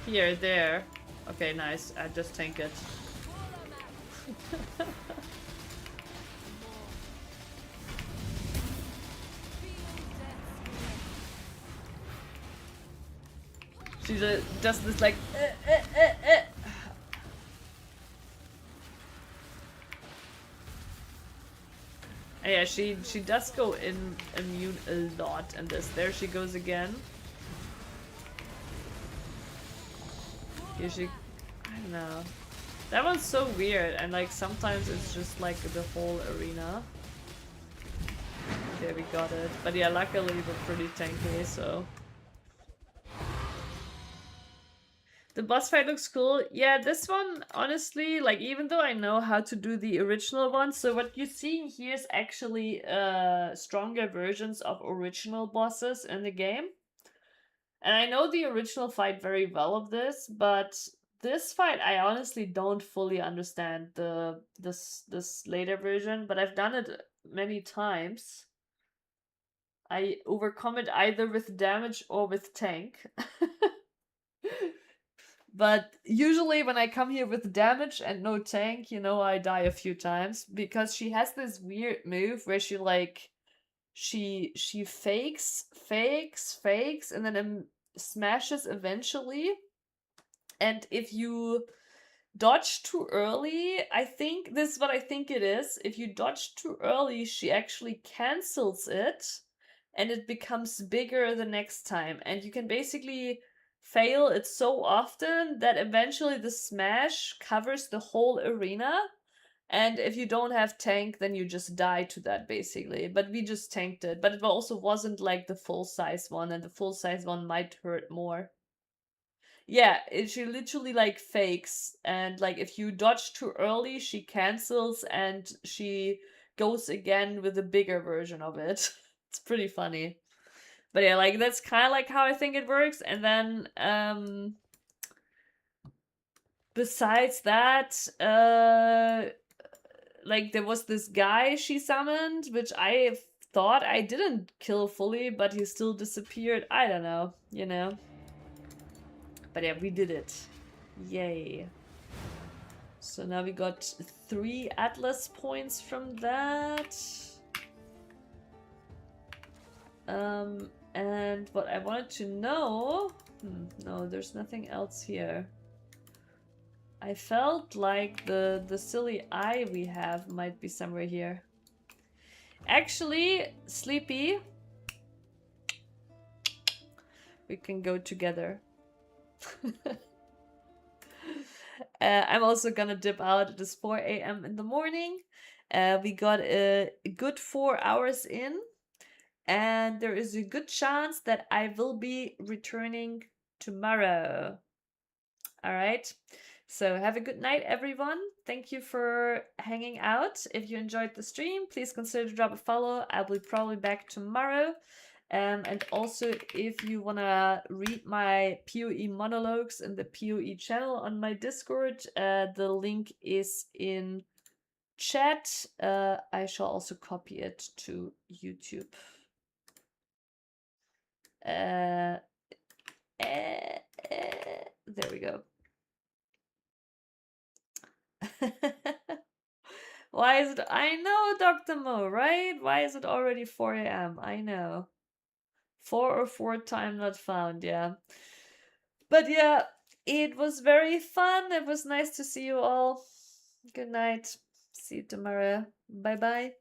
Here, there. Okay, nice. I just tank it. She just does this like And yeah, she does go in immune a lot and this. There she goes again. Here she, I don't know. That one's so weird and like sometimes it's just like the whole arena. Okay, we got it. But yeah, luckily we're pretty tanky, so. The boss fight looks cool. Yeah, this one, honestly, like, even though I know how to do the original one, so what you're seeing here is actually stronger versions of original bosses in the game. And I know the original fight very well of this, but this fight I honestly don't fully understand this later version, but I've done it many times. I overcome it either with damage or with tank. But usually when I come here with damage and no tank, you know, I die a few times because she has this weird move where she like she fakes, and then smashes eventually. And if you dodge too early, I think this is what I think it is. If you dodge too early, she actually cancels it and it becomes bigger the next time. And you can basically fail it so often that eventually the smash covers the whole arena. And if you don't have tank, then you just die to that basically. But we just tanked it. But it also wasn't like the full size one, and the full size one might hurt more. Yeah, she literally like fakes, and like if you dodge too early, she cancels and she goes again with a bigger version of it. It's pretty funny. But yeah, like that's kind of like how I think it works. And then besides that, like there was this guy she summoned, which I thought I didn't kill fully, but he still disappeared. I don't know, you know. But yeah, we did it. Yay. So now we got 3 Atlas points from that. And what I wanted to know... no, there's nothing else here. I felt like the silly eye we have might be somewhere here. Actually, Sleepy, we can go together. I'm also gonna dip out. It is 4 a.m. in the morning. We got a good 4 hours in. And there is a good chance that I will be returning tomorrow. Alright. So have a good night, everyone. Thank you for hanging out. If you enjoyed the stream, please consider to drop a follow. I'll be probably back tomorrow. And also, if you want to read my PoE monologues in the PoE channel on my Discord, the link is in chat. I shall also copy it to YouTube. There we go. Why is it? I know, Dr. Mo, right? Why is it already 4 a.m.? I know. 4 or 4 time not found, yeah. But yeah, it was very fun. It was nice to see you all. Good night. See you tomorrow. Bye bye.